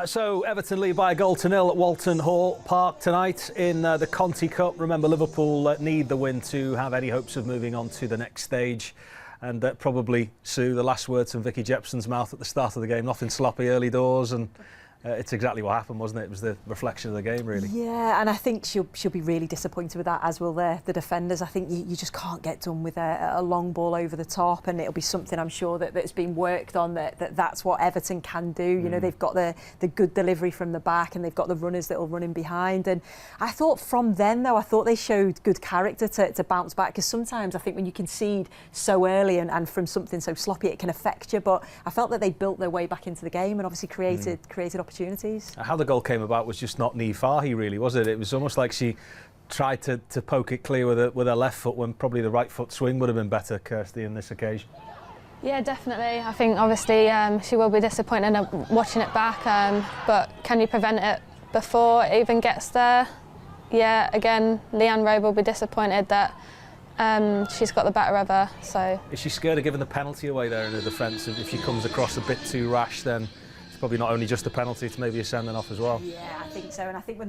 So Everton lead by a goal to nil at Walton Hall Park tonight in the Conti Cup. Remember, Liverpool need the win to have any hopes of moving on to the next stage. And probably, Sue, the last words from Vicky Jepson's mouth at the start of the game. Nothing sloppy early doors, and it's exactly what happened, wasn't it? It was the reflection of the game, really. Yeah, and I think she'll be really disappointed with that, as will the defenders. I think you just can't get done with a long ball over the top, and it'll be something, I'm sure, that's been worked on, that's what Everton can do. You know, they've got the good delivery from the back, and they've got the runners that will run in behind. And I thought from then, though, I thought they showed good character to bounce back, because sometimes I think when you concede so early and from something so sloppy, it can affect you. But I felt that they built their way back into the game and obviously created opportunities. How the goal came about was just not Niamh Fahey, really, was it? It was almost like she tried to poke it clear with her left foot when probably the right foot swing would have been better, Kirsty, in this occasion. Yeah, definitely. I think obviously she will be disappointed watching it back, but can you prevent it before it even gets there? Yeah, again, Leanne Rowe will be disappointed that she's got the better of her. So is she scared of giving the penalty away there in the defence? If she comes across a bit too rash, then it's probably not only just a penalty, it's maybe a sending off as well. Yeah, I think so. And I think when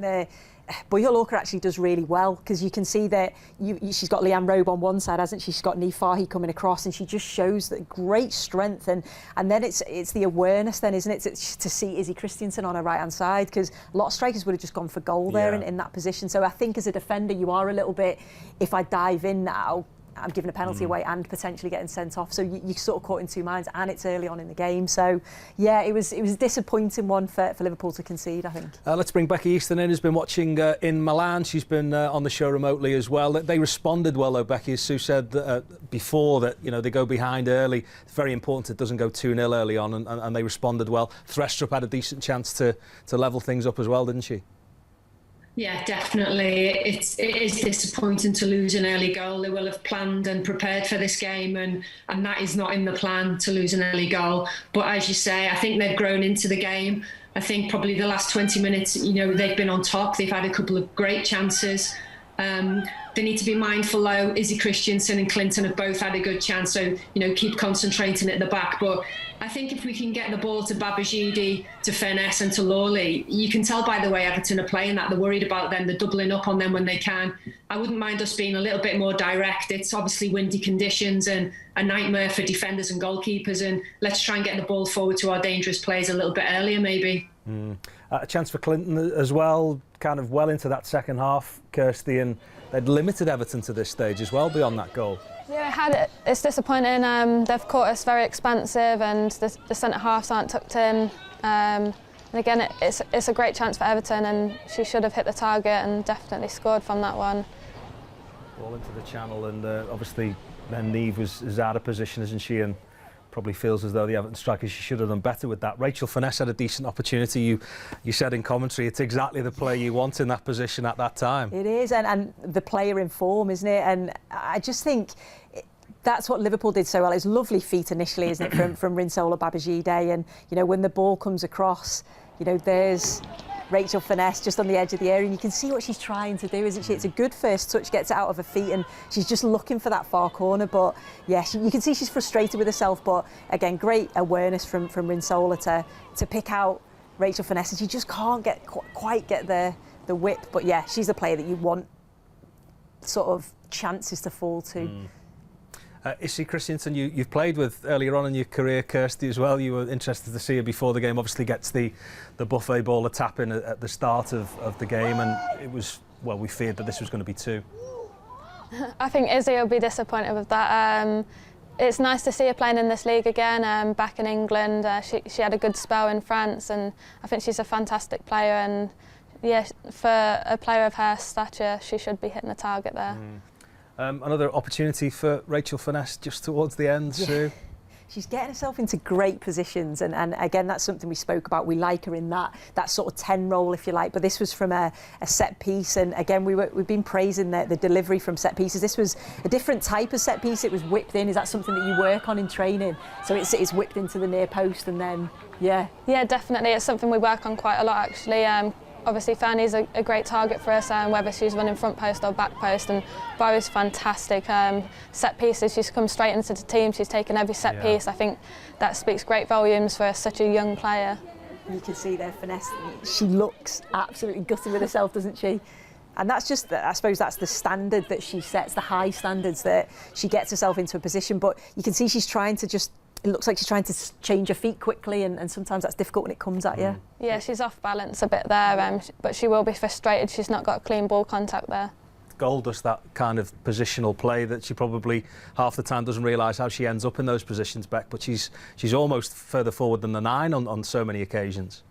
Boyle Hawker actually does really well, because you can see that she's got Leanne Rowe on one side, hasn't she? She's got Niamh Fahey coming across, and she just shows that great strength. And then it's the awareness then, isn't it, to see Izzy Christiansen on her right-hand side, because a lot of strikers would have just gone for goal there in that position. So I think as a defender, you are a little bit, if I dive in now, I'm giving a penalty away and potentially getting sent off. So you're sort of caught in two minds, and it's early on in the game. So yeah, it was a disappointing one for Liverpool to concede, I think. Let's bring Becky Easton in, who's been watching in Milan. She's been on the show remotely as well. They responded well, though, Becky, as Sue said before, that they go behind early. It's very important it doesn't go 2-0 early on, and they responded well. Threstrup had a decent chance to level things up as well, didn't she? Yeah, definitely. It is disappointing to lose an early goal. They will have planned and prepared for this game, and that is not in the plan, to lose an early goal. But as you say, I think they've grown into the game. I think probably the last 20 minutes, they've been on top. They've had a couple of great chances. They need to be mindful, though. Izzy Christiansen and Clinton have both had a good chance, so keep concentrating at the back. But I think if we can get the ball to Babajide, to Furness and to Lawley, you can tell by the way Everton are playing that they're worried about them. They're doubling up on them when they can. I wouldn't mind us being a little bit more direct. It's obviously windy conditions and a nightmare for defenders and goalkeepers, and let's try and get the ball forward to our dangerous players a little bit earlier, maybe. A chance for Clinton as well, kind of well into that second half, Kirsty, and they'd limited Everton to this stage as well beyond that goal. Yeah, it's disappointing. They've caught us very expansive, and the centre halves aren't tucked in. And again, it's a great chance for Everton, and she should have hit the target and definitely scored from that one. Ball into the channel, and obviously then Niamh is out of position, isn't she? And probably feels as though the Everton striker, she should have done better with that. Rachel Finesse had a decent opportunity. You said in commentary it's exactly the player you want in that position at that time. It is, and the player in form, isn't it? And I just think that's what Liverpool did so well. It's lovely feet initially, isn't it, from Rinsola Babajide, and you know, when the ball comes across, you know, there's Rachel Finesse just on the edge of the area, and you can see what she's trying to do, isn't she? It's a good first touch, gets it out of her feet, and she's just looking for that far corner. But yeah, you can see she's frustrated with herself. But again, great awareness from Rinsola to pick out Rachel Finesse, and she just can't quite get the whip. But yeah, she's the player that you want sort of chances to fall to. Issy Christiansen, you've played with earlier on in your career, Kirsty, as well. You were interested to see her before the game. Obviously gets the buffet ball, a tap in at the start of the game, and it was, well, we feared that this was going to be 2. I think Izzy will be disappointed with that. It's nice to see her playing in this league again, back in England. She had a good spell in France, and I think she's a fantastic player, and yeah, for a player of her stature, she should be hitting the target there. Another opportunity for Rachel Finesse just towards the end, Sue. She's getting herself into great positions, and again, that's something we spoke about. We like her in that sort of 10 role, if you like, but this was from a set piece, and again, we've been praising the delivery from set pieces. This was a different type of set piece. It was whipped in. Is that something that you work on in training? So it's whipped into the near post, and then, yeah. Yeah, definitely. It's something we work on quite a lot, actually. Obviously, Fanny's a great target for us, whether she's running front post or back post, and Bo's fantastic. Set pieces, she's come straight into the team, she's taken every set piece. I think that speaks great volumes for such a young player. You can see there, Finesse, she looks absolutely gutted with herself, doesn't she? And that's just, I suppose that's the standard that she sets, the high standards that she gets herself into a position, but you can see she's trying to just, it looks like she's trying to change her feet quickly, and sometimes that's difficult when it comes at you. Yeah, she's off balance a bit there, but she will be frustrated. She's not got clean ball contact there. Goal does that kind of positional play that she probably half the time doesn't realise how she ends up in those positions, Beck, but she's almost further forward than the 9 on so many occasions.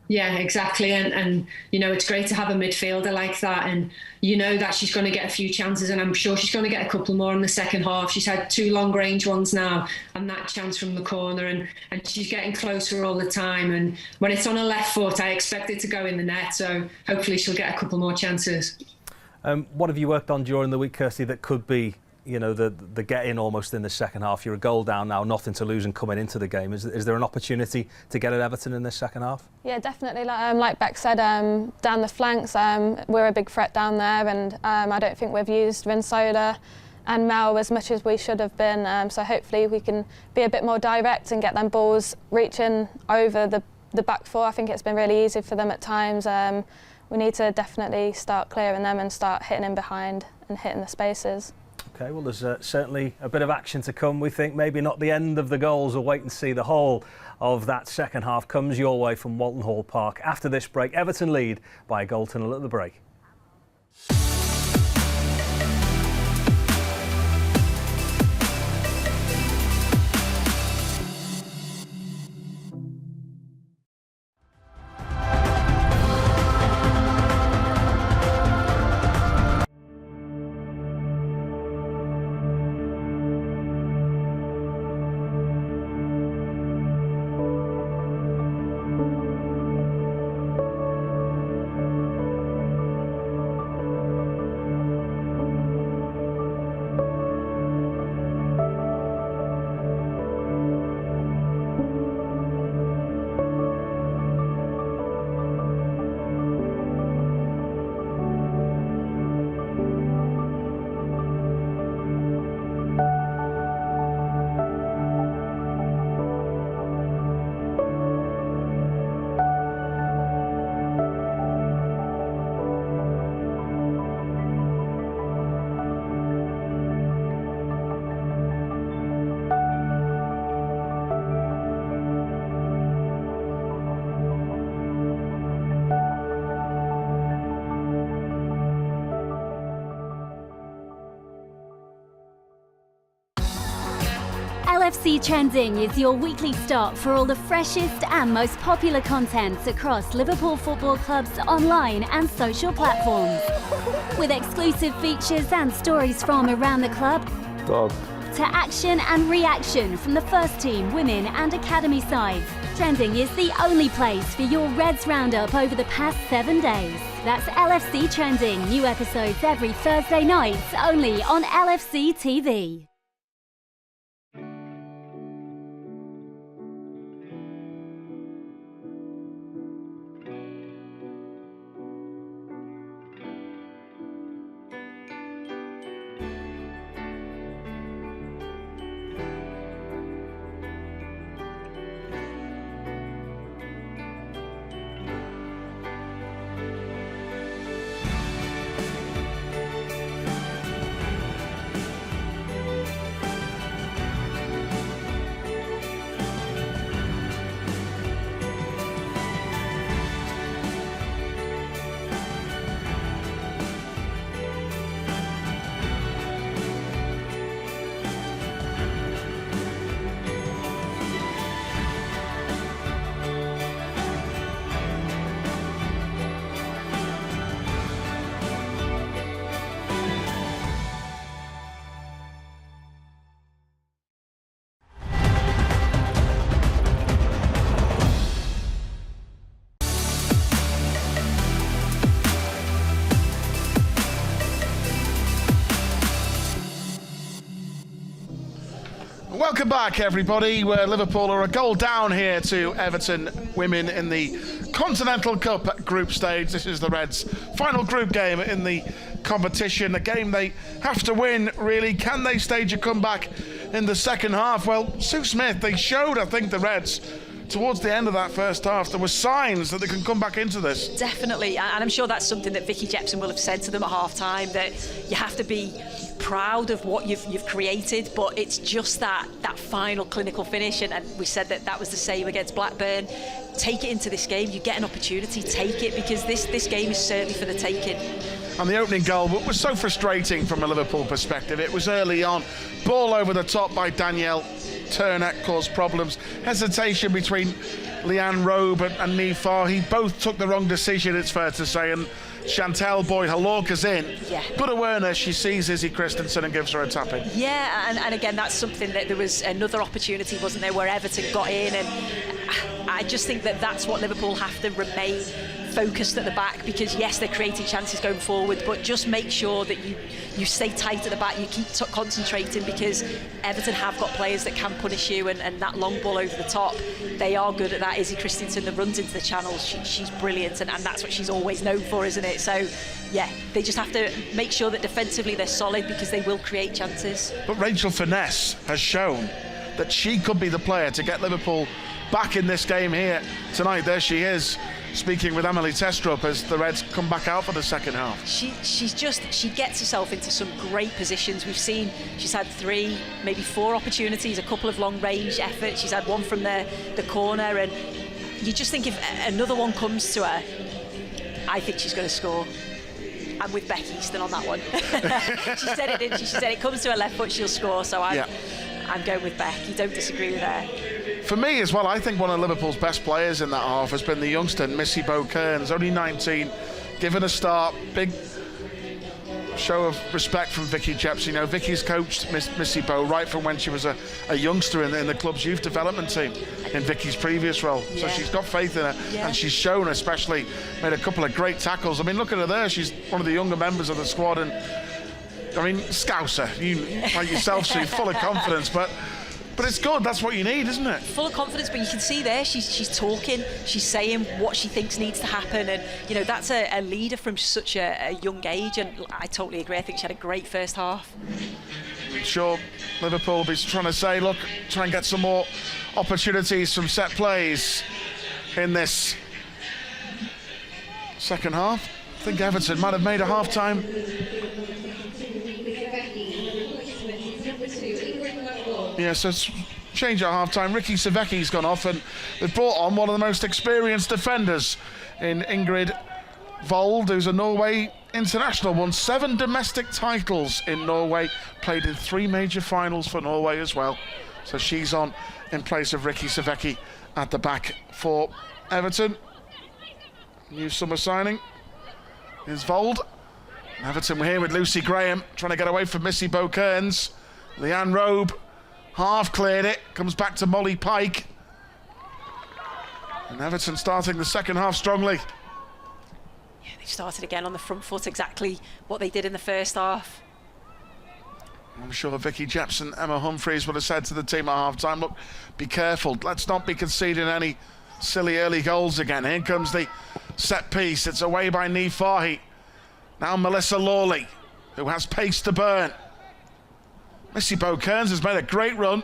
Yeah, exactly. And you know, it's great to have a midfielder like that, and you know that she's going to get a few chances, and I'm sure she's going to get a couple more in the second half. She's had 2 long range ones now, and that chance from the corner, and she's getting closer all the time, and when it's on her left foot, I expect it to go in the net, so hopefully she'll get a couple more chances. What have you worked on during the week, Kirsty, that could be, you know, the get in almost in the second half? You're a goal down now, nothing to lose and coming into the game. Is there an opportunity to get at Everton in this second half? Yeah, definitely. Like Beck said, down the flanks, we're a big threat down there, and I don't think we've used Rinsola and Mel as much as we should have been. So hopefully we can be a bit more direct and get them balls reaching over the back 4. I think it's been really easy for them at times. We need to definitely start clearing them and start hitting in behind and hitting the spaces. OK, well, there's certainly a bit of action to come. We think maybe not the end of the goals. We'll wait and see. The whole of that second half comes your way from Walton Hall Park. After this break, Everton lead by a goal to 0 at the break. LFC Trending is your weekly stop for all the freshest and most popular content across Liverpool Football Club's online and social platforms. With exclusive features and stories from around the club, Dog. to action and reaction from the first team, women and academy sides. Trending is the only place for your Reds roundup over the past 7 days. That's LFC Trending, new episodes every Thursday night, only on LFC TV. Welcome back, everybody. Where Liverpool are a goal down here to Everton women in the Continental Cup group stage. This is the Reds' final group game in the competition. A game they have to win, really. Can they stage a comeback in the second half? Well, Sue Smith, they showed, I think, the Reds towards the end of that first half, there were signs that they can come back into this. Definitely, and I'm sure that's something that Vicky Jepson will have said to them at half-time, that you have to be proud of what you've created, but it's just that final clinical finish, and we said that was the same against Blackburn. Take it into this game, you get an opportunity, take it, because this game is certainly for the taking. And the opening goal was so frustrating from a Liverpool perspective. It was early on, ball over the top by Danielle Turner caused problems. Hesitation between Leanne Robe and Niamh Fahey. Both took the wrong decision, it's fair to say, and Chantel Boyd-Halorka's in. Yeah. Good awareness, she sees Izzy Christensen and gives her a tap in. Yeah, and again, that's something that there was another opportunity, wasn't there, where Everton got in, and I just think that's what Liverpool have to remain focused at the back, because yes, they're creating chances going forward, but just make sure that you stay tight at the back, you keep concentrating, because Everton have got players that can punish you, and that long ball over the top, they are good at that. Izzy Christensen that runs into the channels, she's brilliant, and that's what she's always known for, isn't it? So yeah, they just have to make sure that defensively they're solid, because they will create chances. But Rachel Finesse has shown that she could be the player to get Liverpool back in this game here tonight. There she is, speaking with Emily Testrup as the Reds come back out for the second half. She gets herself into some great positions. We've seen she's had 3, maybe 4 opportunities, a couple of long range efforts. She's had one from the corner, and you just think if another one comes to her, I think she's going to score. I'm with Becky still on that one. She said it, didn't she? She said it comes to her left foot, she'll score. So I'm going with Becky. Don't disagree with her. For me as well, I think one of Liverpool's best players in that half has been the youngster Missy Bowe-Kearns, only 19, given a start. Big show of respect from Vicky Jepson. You know, Vicky's coached Missy Bowe right from when she was a youngster in the club's youth development team in Vicky's previous role. Yeah. So she's got faith in her, and she's shown, especially made a couple of great tackles. I mean, look at her there. She's one of the younger members of the squad, and I mean, Scouser, you like yourself, so you're full of confidence, but it's good. That's what you need, isn't it? Full of confidence, but you can see there she's talking, she's saying what she thinks needs to happen, and you know, that's a leader from such a young age, and I totally agree. I think she had a great first half. I'm sure Liverpool will be trying to say, look, try and get some more opportunities from set plays in this second half. I think Everton might have made a half-time. Yeah, so it's change at half-time. Ricky Savecki's gone off, and they've brought on one of the most experienced defenders in Ingrid Vold, who's a Norway international, won 7 domestic titles in Norway, played in 3 major finals for Norway as well. So she's on in place of Ricky Savecki at the back for Everton. New summer signing is Vold. Everton here with Lucy Graham trying to get away from Missy Bow-Kearns. Leanne Robe half cleared it, comes back to Molly Pike. And Everton starting the second half strongly. Yeah, they started again on the front foot, exactly what they did in the first half. I'm sure Vicky Jepson, Emma Humphreys would have said to the team at half-time, look, be careful, let's not be conceding any silly early goals again. Here comes the set piece, it's away by Niamh Fahey. Now Melissa Lawley, who has pace to burn. Missy Bow-Kearns has made a great run.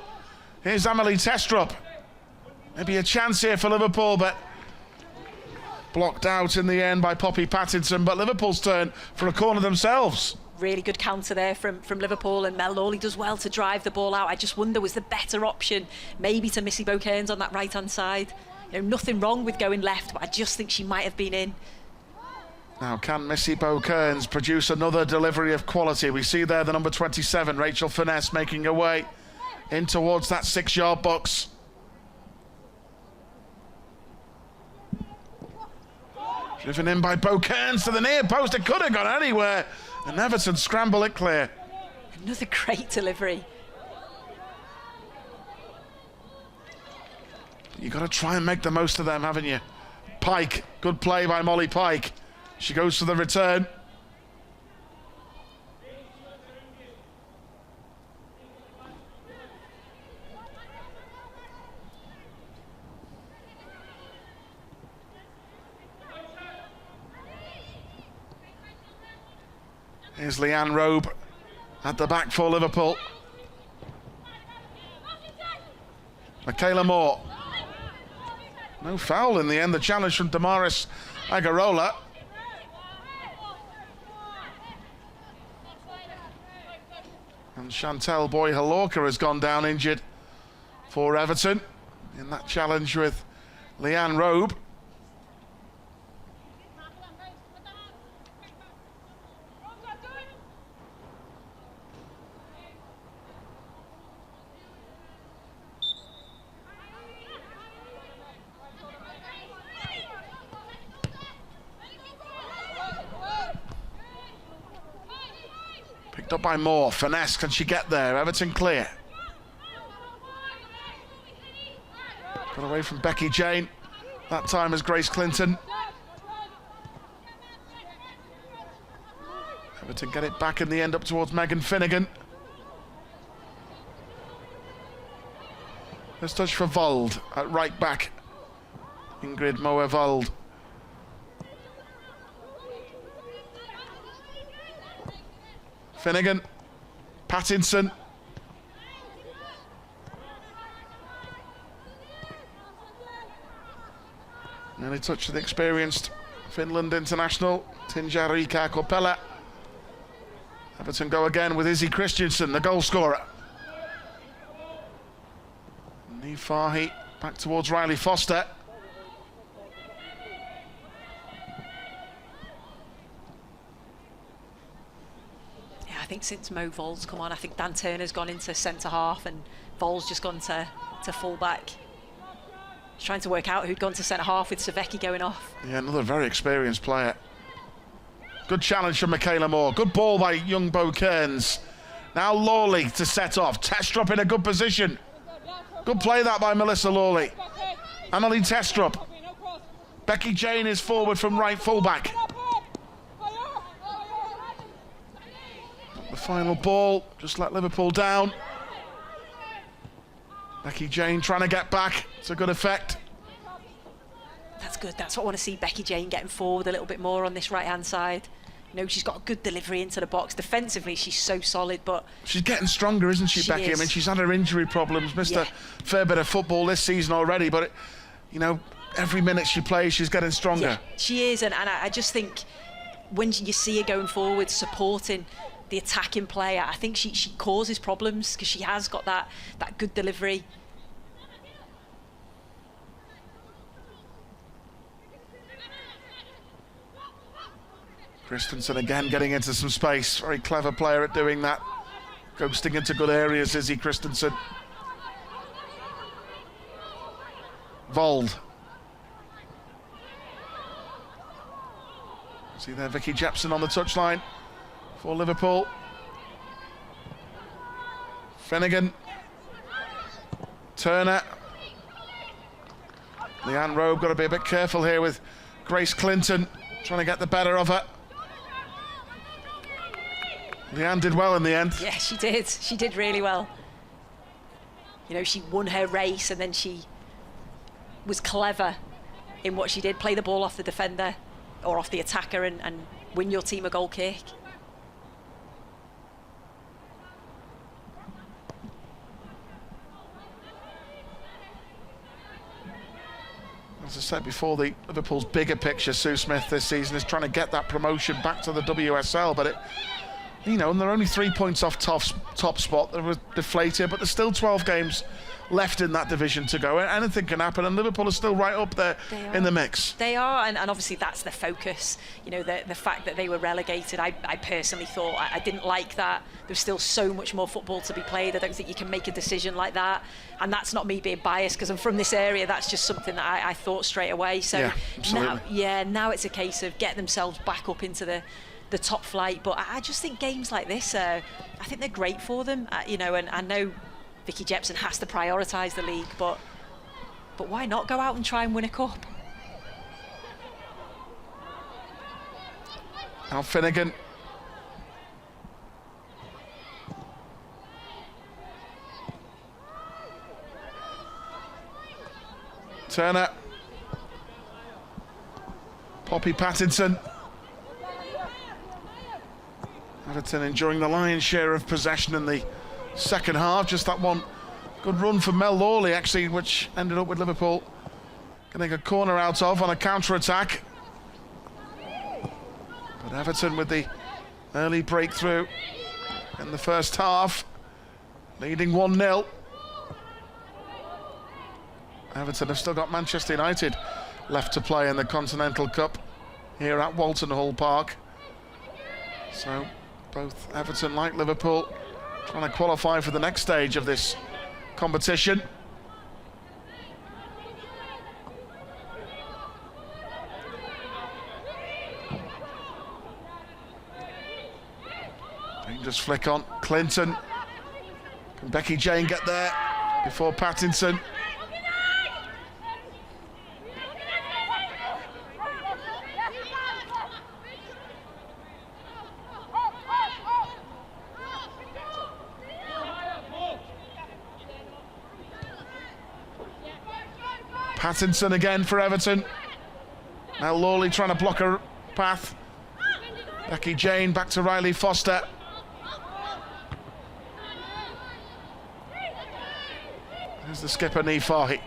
Here's Amelie Testrup. Maybe a chance here for Liverpool, but blocked out in the end by Poppy Pattinson. But Liverpool's turn for a corner themselves. Really good counter there from Liverpool, and Mel Lawley does well to drive the ball out. I just wonder, was the better option maybe to Missy Bow-Kearns on that right-hand side? You know, nothing wrong with going left, but I just think she might have been in. Now, can Missy Bow-Kearns produce another delivery of quality? We see there the number 27, Rachel Finesse, making her way in towards that 6-yard box. Driven in by Bow-Kearns to the near post. It could have gone anywhere. And Everton scramble it clear. Another great delivery. You've got to try and make the most of them, haven't you? Pike, good play by Molly Pike. She goes for the return. Here's Leanne Robe at the back for Liverpool. Michaela Moore. No foul in the end. The challenge from Damaris Agarola. And Chantel Boy-Halorka has gone down injured for Everton in that challenge with Leanne Robe. Picked up by Moore. Finesse, can she get there? Everton clear. Got away from Becky Jane. That time as Grace Clinton. Everton get it back in the end up towards Megan Finnegan. Let's touch for Vold at right back. Ingrid Moe-Vold. Finnegan, Pattinson. Nearly touched with the experienced Finland international, Tinja-Riikka Kopela. Everton go again with Izzy Christensen, the goal scorer. Niamh Fahey back towards Riley Foster. I think since Mo Vold's come on, I think Dan Turner's gone into centre half and Vold's just gone to full back. He's trying to work out who'd gone to centre half with Savecki going off. Yeah, another very experienced player. Good challenge from Michaela Moore. Good ball by young Bow-Kearns. Now Lawley to set off. Testrup in a good position. Good play that by Melissa Lawley. Amelie Testrup. Becky Jane is forward from right fullback. The final ball just let Liverpool down. Becky Jane trying to get back to good effect. That's good. That's what I want to see, Becky Jane getting forward a little bit more on this right-hand side. You know, she's got a good delivery into the box. Defensively, she's so solid, but... She's getting stronger, isn't she, Becky? Is. I mean, she's had her injury problems, missed a fair bit of football this season already, but, you know, every minute she plays, she's getting stronger. Yeah, she is, and I just think when you see her going forward, supporting the attacking player, I think she causes problems because she has got that good delivery. Christensen again getting into some space. Very clever player at doing that. Ghosting into good areas, Izzy Christensen. Vold. See there, Vicky Jepson on the touchline for Liverpool. Finnegan. Turner. Leanne Robe got to be a bit careful here with Grace Clinton trying to get the better of her. Leanne did well in the end. Yeah, she did. She did really well. You know, she won her race and then she was clever in what she did. Play the ball off the defender or off the attacker and win your team a goal kick. As I said before, Liverpool's bigger picture, Sue Smith, this season is trying to get that promotion back to the WSL, but and they're only 3 points off top spot. They were deflated, but there's still 12 games left in that division to go. Anything can happen, and Liverpool is still right up there in the mix. They are, and obviously that's the focus. You know, the fact that they were relegated, I personally thought, I didn't like that. There's still so much more football to be played. I don't think you can make a decision like that. And that's not me being biased, because I'm from this area. That's just something that I thought straight away. So yeah, absolutely. now it's a case of getting themselves back up into the top flight. But I just think games like this, I think they're great for them. And I know Vicky Jepson has to prioritise the league, but why not go out and try and win a cup? Now Finnegan. Turner. Poppy Pattinson. Everton enjoying the lion's share of possession in the second half. Just that one good run from Mel Lawley, actually, which ended up with Liverpool getting a corner out of on a counter-attack. But Everton with the early breakthrough in the first half, leading 1-0. Everton have still got Manchester United left to play in the Continental Cup here at Walton Hall Park. So both Everton, like Liverpool, trying to qualify for the next stage of this competition. Dangerous flick on Clinton. Can Becky Jane get there before Pattinson? Pattinson again for Everton. Now Lawley trying to block her path. Becky Jane back to Riley Foster. There's the skipper, Nee Fahy.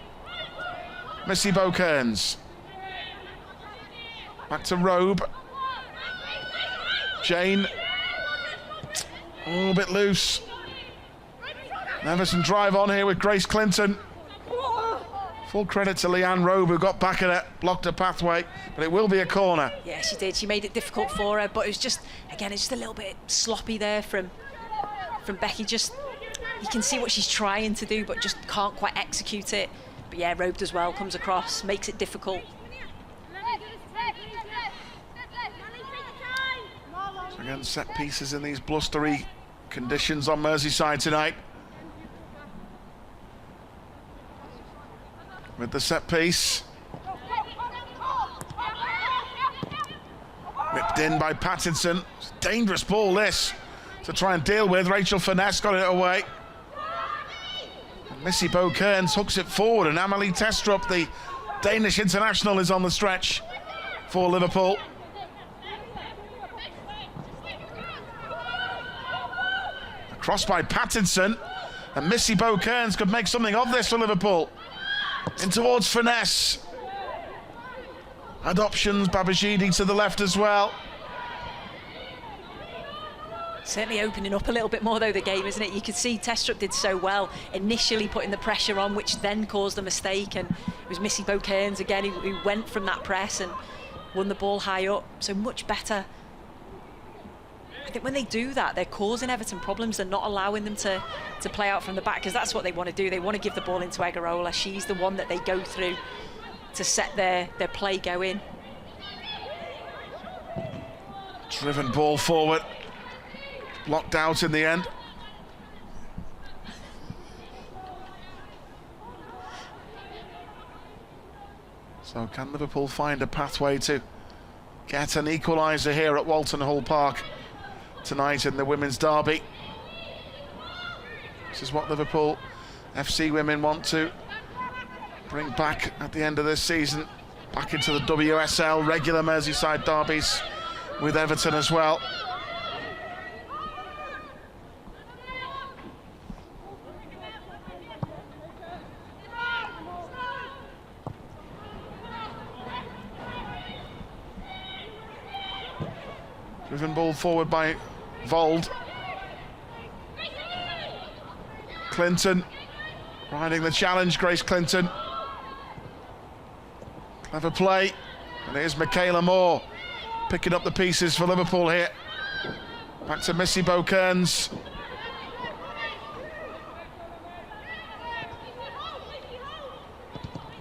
Missy Bo-Kearns. Back to Robe. Jane. A little bit loose. Everton drive on here with Grace Clinton. Full credit to Leanne Robe, who got back at it, blocked her pathway, but it will be a corner. Yeah, she did. She made it difficult for her, but it was just, again, it's just a little bit sloppy there from Becky. Just, you can see what she's trying to do, but just can't quite execute it. But yeah, Robe does well, comes across, makes it difficult. So again, set pieces in these blustery conditions on Merseyside tonight. With the set piece. Whipped in by Pattinson. It's a dangerous ball, this, to try and deal with. Rachel Finesse got it away. And Missy Bo-Kearns hooks it forward, and Amalie Testrup, the Danish international, is on the stretch for Liverpool. Across by Pattinson, and Missy Bo-Kearns could make something of this for Liverpool. In towards Finesse. Had options, Babajide to the left as well. Certainly opening up a little bit more, though, the game, isn't it? You could see Testrup did so well initially putting the pressure on, which then caused a mistake, and it was Missy Bo-Kearns again who went from that press and won the ball high up. So much better I think when they do that, they're causing Everton problems. They're not allowing them to play out from the back, because that's what they want to do. They want to give the ball into Egarola. She's the one that they go through to set their play going. Driven ball forward. Locked out in the end. So can Liverpool find a pathway to get an equaliser here at Walton Hall Park tonight in the Women's Derby? This is what Liverpool FC women want to bring back at the end of this season, back into the WSL, regular Merseyside derbies with Everton as well. Driven ball forward by Vold. Clinton riding the challenge, Grace Clinton. Clever play. And here's Michaela Moore picking up the pieces for Liverpool here. Back to Missy Beaucairns.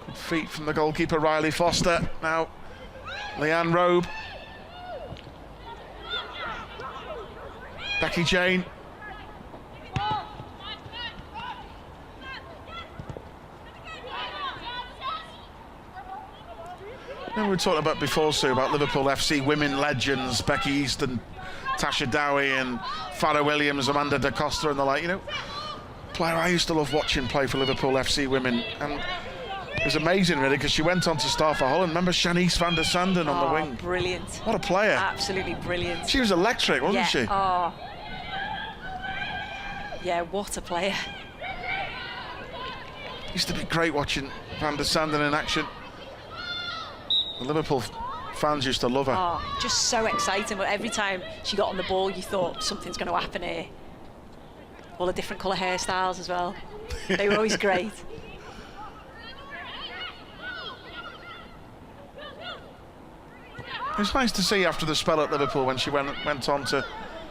Good feet from the goalkeeper Riley Foster. Now Leanne Robe. Becky Jane. We were talking about before, Sue, about Liverpool FC women legends, Becky Easton, Tasha Dowie and Farrah Williams, Amanda Da Costa and the like. You know, player I used to love watching play for Liverpool FC women, and it was amazing really, because she went on to star for Holland. Remember Shanice van der Sanden on the wing? Brilliant. What a player. Absolutely brilliant. She was electric, wasn't she? Oh. Yeah, what a player. Used to be great watching van der Sanden in action. The Liverpool fans used to love her. Oh, just so exciting. But every time she got on the ball, you thought something's going to happen here. All the different colour hairstyles as well. They were always great. It was nice to see after the spell at Liverpool when she went on to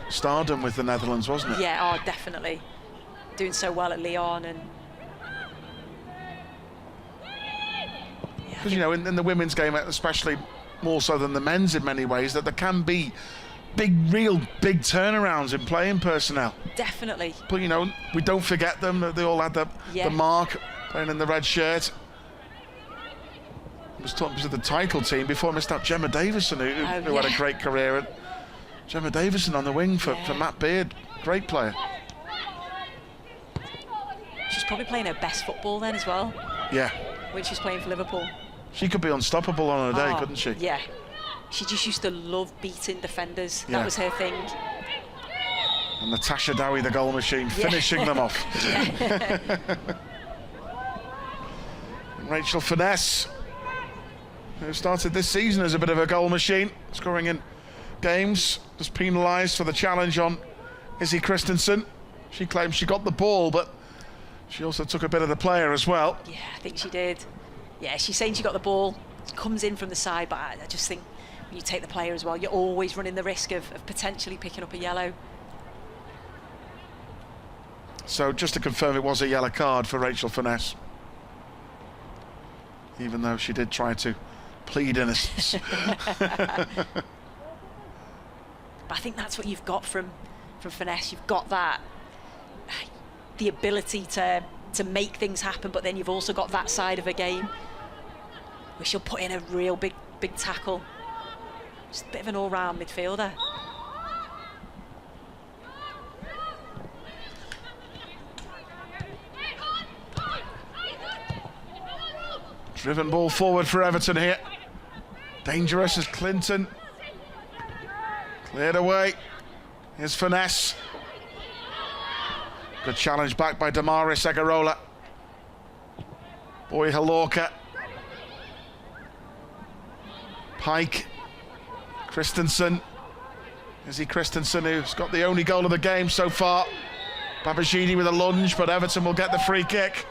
stardom with the Netherlands, wasn't it? Yeah, oh, definitely. Doing so well at Lyon and... Because, you know, in the women's game, especially more so than the men's in many ways, that there can be real big turnarounds in playing personnel. Definitely. But, you know, we don't forget them. They all had the mark, playing in the red shirt. I was talking to the title team before I missed out Gemma Davison, who had a great career. And Gemma Davison on the wing for Matt Beard, great player. She's probably playing her best football then as well. Yeah. When she's playing for Liverpool. She could be unstoppable on her day, couldn't she? Yeah. She just used to love beating defenders. Yeah. That was her thing. And Natasha Dowie, the goal machine, finishing them off. Rachel Finesse, who started this season as a bit of a goal machine, scoring in games, was penalised for the challenge on Izzy Christensen. She claims she got the ball, but she also took a bit of the player as well. Yeah, I think she did. Yeah, she's saying she got the ball, comes in from the side, but I just think when you take the player as well, you're always running the risk of potentially picking up a yellow. So just to confirm, it was a yellow card for Rachel Finesse, even though she did try to plead innocence. But I think that's what you've got from Finesse. You've got that, the ability to make things happen, but then you've also got that side of a game where she'll put in a real big tackle. Just a bit of an all-round midfielder. Driven ball forward for Everton here. Dangerous as Clinton. Cleared away. Here's Finesse. Good challenge back by Damaris Egarola. Boy Halorka. Pike. Christensen. Izzy Christensen, who's got the only goal of the game so far. Babajini with a lunge, but Everton will get the free kick.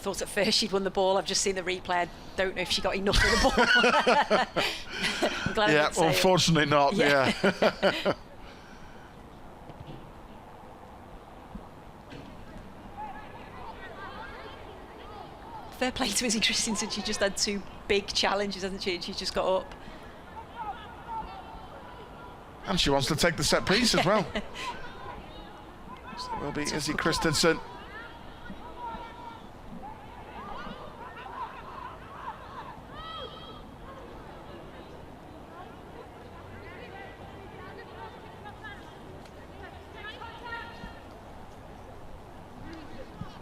thought at first she'd won the ball. I've just seen the replay. I don't know if she got enough of the ball. I'm glad I didn't say unfortunately it. not. Yeah. Fair play to Izzy Christensen. She just had 2 big challenges, hasn't she? And she's just got up. And she wants to take the set piece as well. So it will be Izzy Christensen.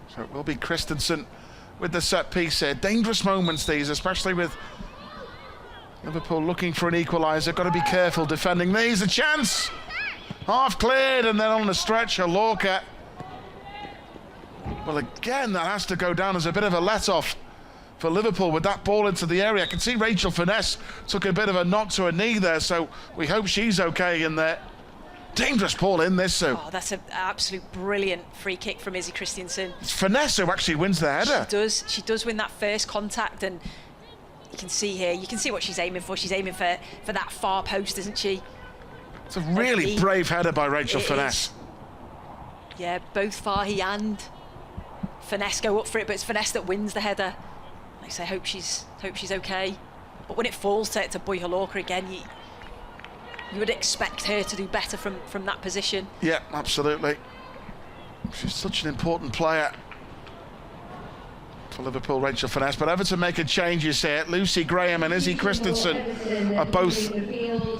So it will be Christensen with the set piece here. Dangerous moments these, especially with Liverpool looking for an equaliser. Got to be careful defending these. A chance! Half cleared, and then on the stretch, Lorca. Well, again, that has to go down as a bit of a let-off for Liverpool with that ball into the area. I can see Rachel Finesse took a bit of a knock to her knee there, so we hope she's okay in there. Dangerous ball in this, Sue. Oh, that's an absolute brilliant free kick from Izzy Christensen. It's Finesse who actually wins the header. She does win that first contact, and you can see here, you can see what she's aiming for. She's aiming for that far post, isn't she? It's a really brave header by Rachel Finesse. Yeah, both Fahy and Finesse go up for it, but it's Finesse that wins the header. Like I say, hope she's okay. But when it falls to Boyha Lorca again, you would expect her to do better from that position. Yeah, absolutely. She's such an important player for Liverpool, Rachel Finesse. But Everton make a change, you see it. Lucy Graham and Izzy Christensen are both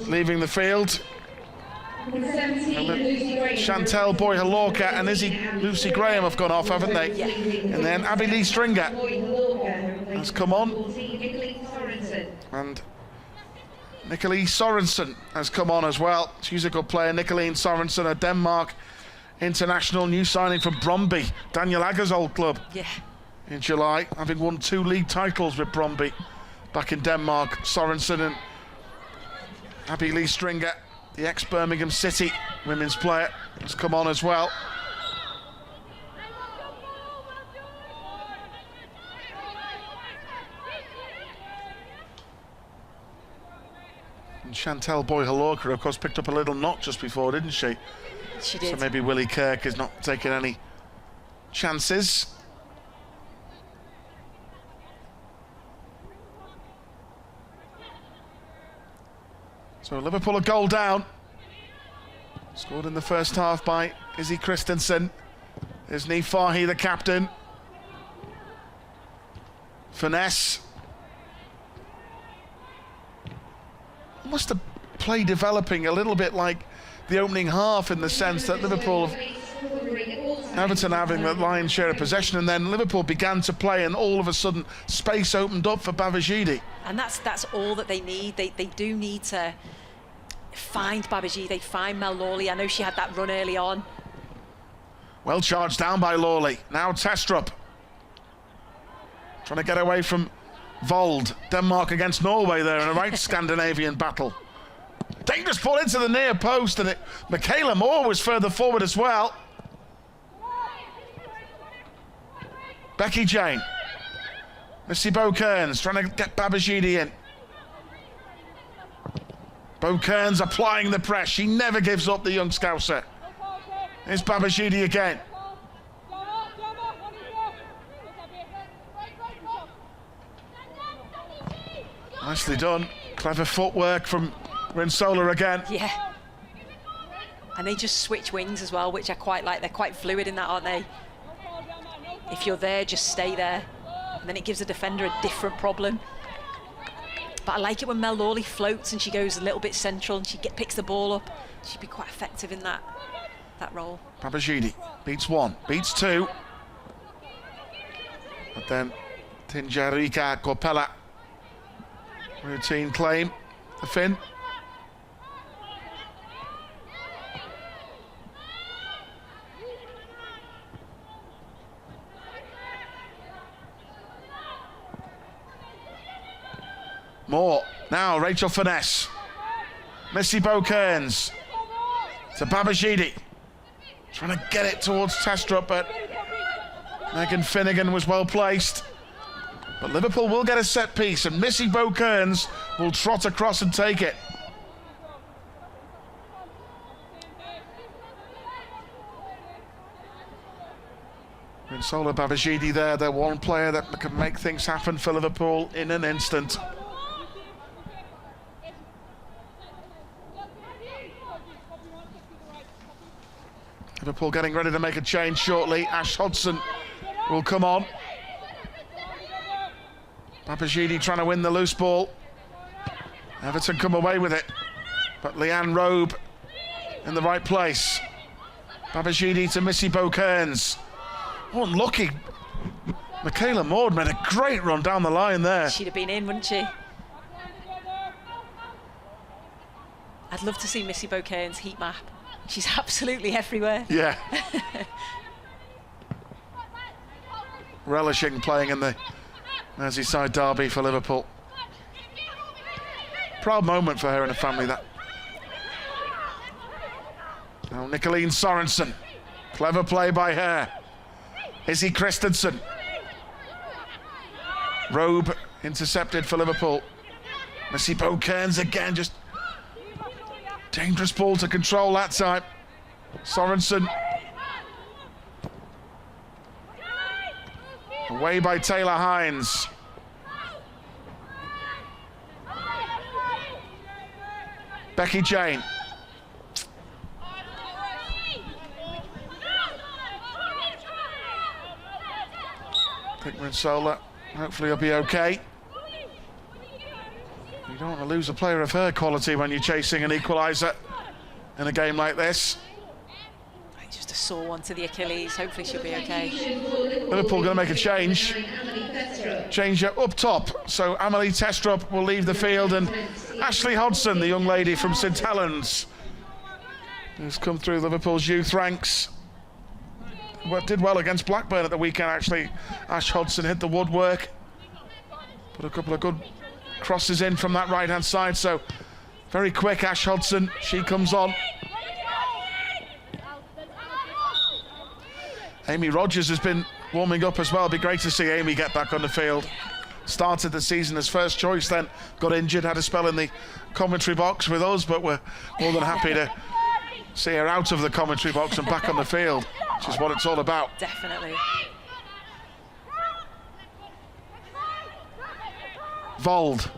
leaving the field. Chantel Boyha Lorca and Lucy Graham have gone off, haven't they? Yeah. And then Abby Lee Stringer has come on. And Nicoline Sorensen has come on as well. She's a good player. Nicoline Sorensen, a Denmark international, new signing from Brøndby, Daniel Agger's old club. Yeah. In July, having won 2 league titles with Brøndby back in Denmark. Sorensen and Abby Lee Stringer, the ex-Birmingham City women's player, has come on as well. And Chantel Boyha Lorca, of course, picked up a little knock just before, didn't she? She did. So maybe Willie Kirk is not taking any chances. So Liverpool a goal down. Scored in the first half by Izzy Christensen. There's Niamh Fahy, the captain. Finesse. Almost a play developing a little bit like the opening half, in the sense that Liverpool, Everton having the lion's share of possession, and then Liverpool began to play, and all of a sudden space opened up for Babajide. And that's all that they need. They do need to find Babajide, find Mel Lawley. I know she had that run early on. Well charged down by Lawley. Now Testrup trying to get away from Vold. Denmark against Norway there in a right Scandinavian battle. Dangerous ball into the near post, and Michaela Moore was further forward as well. Becky Jane. Missy Bo Kearns trying to get Babajide in. Bo Kearns applying the press. She never gives up, the young Scouser. Here's Babajide again. Nicely done. Clever footwork from Rinsola again. Yeah. And they just switch wings as well, which I quite like. They're quite fluid in that, aren't they? If you're there, just stay there. And then it gives the defender a different problem. But I like it when Mel Lawley floats and she goes a little bit central and she picks the ball up. She'd be quite effective in that role. Babajide beats 1, beats 2. But then Tinjarika Kopela. Routine claim, the Finn. Moore, now Rachel Finesse. Missy Bo Kearns to Babajide. Trying to get it towards Testrup, but Megan Finnegan was well placed. But Liverpool will get a set piece, and Missy Bo-Kearns will trot across and take it. Rinsola Babajide there, they're one player that can make things happen for Liverpool in an instant. Liverpool getting ready to make a change shortly. Ash Hodgson will come on. Babajide trying to win the loose ball. Everton come away with it. But Leanne Robe in the right place. Babajide to Missy Bo-Kearns. Unlucky. Michaela Maud made a great run down the line there. She'd have been in, wouldn't she? I'd love to see Missy Bo-Kearns' heat map. She's absolutely everywhere. Yeah. Relishing playing in the Merseyside Derby for Liverpool. Proud moment for her and her family, that. Now Nicolene Sorensen. Clever play by her. Izzy Christensen. Robe intercepted for Liverpool. Missy Bo-Kearns again, just dangerous ball to control that time. Sorensen. Away by Taylor Hines. Becky Jane. Rinsola, hopefully he'll be okay. You don't want to lose a player of her quality when you're chasing an equaliser in a game like this. Just a sore one to the Achilles. Hopefully she'll be okay. Liverpool going to make a change. Change up top. So Amelie Testrup will leave the field, and Ashley Hodgson, the young lady from St Helens, who's come through Liverpool's youth ranks. Did well against Blackburn at the weekend, actually. Ash Hodgson hit the woodwork. Put a couple of good crosses in from that right-hand side. So very quick, Ash Hodgson. She comes on. Amy Rogers has been warming up as well. It'd be great to see Amy get back on the field. Started the season as first choice, then got injured, had a spell in the commentary box with us, but we're more than happy to see her out of the commentary box and back on the field, which is what it's all about. Definitely. Vold.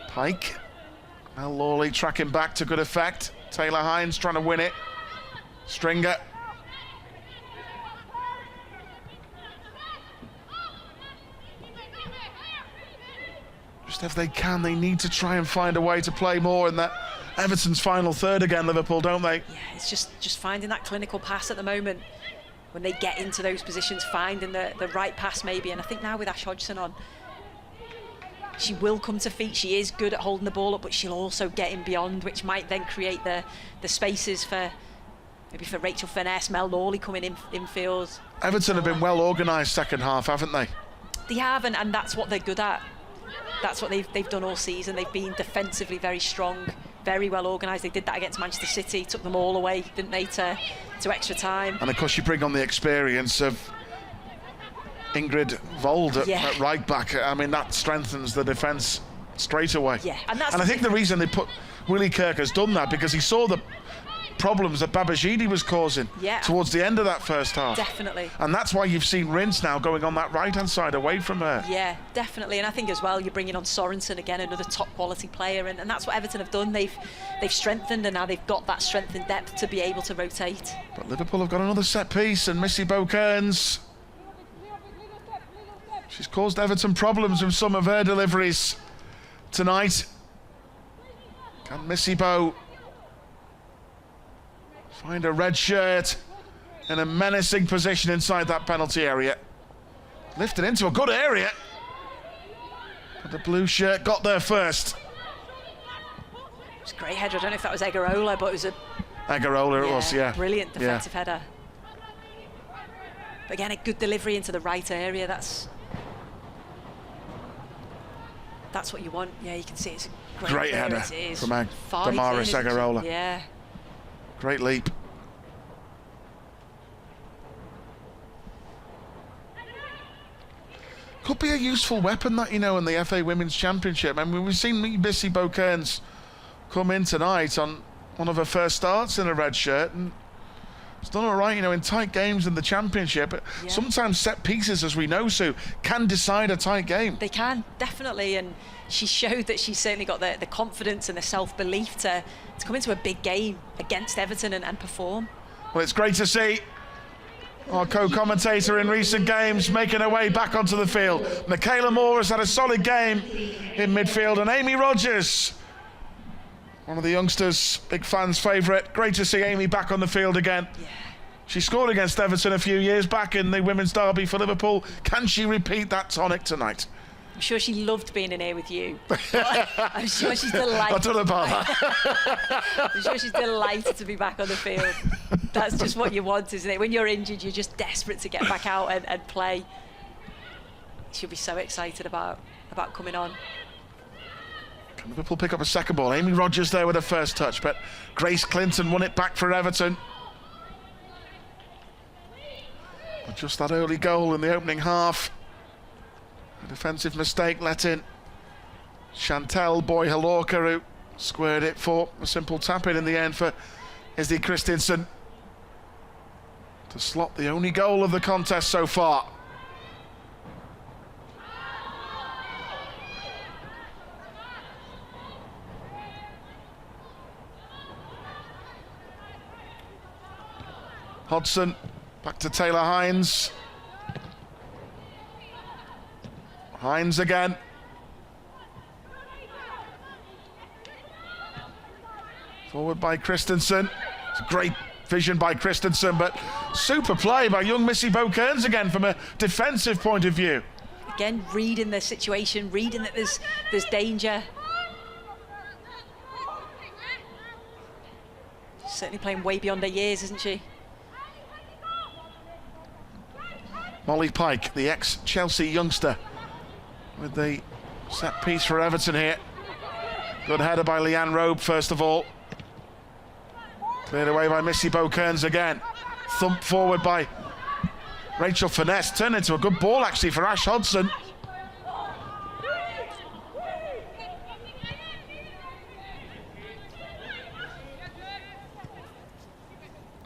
Pike. Mel Lawley tracking back to good effect. Taylor Hines trying to win it. Stringer. Just if they can, they need to try and find a way to play more in that Everton's final third again, Liverpool, don't they? Yeah, it's just finding that clinical pass at the moment. When they get into those positions, finding the right pass maybe. And I think now with Ash Hodgson on, she will come to feet. She is good at holding the ball up, but she'll also get in beyond, which might then create the spaces for maybe for Rachel Finesse, Mel Lawley coming in infield. Everton have been well organised second half, haven't they? They have, and that's what they're good at. That's what they've done all season. They've been defensively very strong, very well organised. They did that against Manchester City, took them all away, didn't they, to extra time. And of course you bring on the experience of Ingrid Vold at right back. I mean, that strengthens the defence straight away. Yeah, and I think the reason they put Willie Kirk has done that because he saw the problems that Babajide was causing towards the end of that first half. Definitely. And that's why you've seen Rins now going on that right-hand side away from her. Yeah, definitely. And I think as well, you're bringing on Sorensen again, another top quality player, and that's what Everton have done. They've strengthened, and now they've got that strength and depth to be able to rotate. But Liverpool have got another set piece, and Missy Bo-Kearns, she's caused Everton problems with some of her deliveries tonight. Can Missy Bo find a red shirt in a menacing position inside that penalty area? Lifted into a good area, but the blue shirt got there first. It was a great header. I don't know if that was Egarola, but it was a Egarola, it was, yeah. Brilliant defensive header. But again, a good delivery into the right area. That's what you want. Yeah, you can see it's a great header from Damaris Egarola. Yeah. Great leap. Could be a useful weapon, that, you know, in the FA Women's Championship. I mean, we've seen Missy Bo-Kearns come in tonight on one of her first starts in a red shirt, and it's done all right, you know, in tight games in the Championship. Yeah. Sometimes set pieces, as we know, Sue, can decide a tight game. They can, definitely, and she showed that she's certainly got the confidence and the self-belief to come into a big game against Everton and perform. Well, it's great to see our co-commentator in recent games making her way back onto the field. Michaela Moore has had a solid game in midfield, and Amy Rodgers, one of the youngsters, big fans' favourite. Great to see Amy back on the field again. Yeah. She scored against Everton a few years back in the Women's Derby for Liverpool. Can she repeat that tonic tonight? I'm sure she loved being in here with you. I'm sure she's delighted. I don't know about that. I'm sure she's delighted to be back on the field. That's just what you want, isn't it? When you're injured, you're just desperate to get back out and play. She'll be so excited about coming on. Can Liverpool pick up a second ball? Amy Rodgers there with her first touch, but Grace Clinton won it back for Everton. But just that early goal in the opening half. A defensive mistake let in Chantel Boy-Halorka, who squared it for a simple tap-in the end for Izzy Christensen to slot the only goal of the contest so far. Hodgson back to Taylor Hines. Hines again. Forward by Christensen. It's great vision by Christensen, but super play by young Missy Bo-Kearns again from a defensive point of view. Again, reading the situation, reading that there's danger. She's certainly playing way beyond her years, isn't she? Molly Pike, the ex-Chelsea youngster, with the set piece for Everton here. Good header by Leanne Robe, first of all. Cleared away by Missy Bo-Kearns again. Thumped forward by Rachel Finesse. Turned into a good ball, actually, for Ash Hodgson.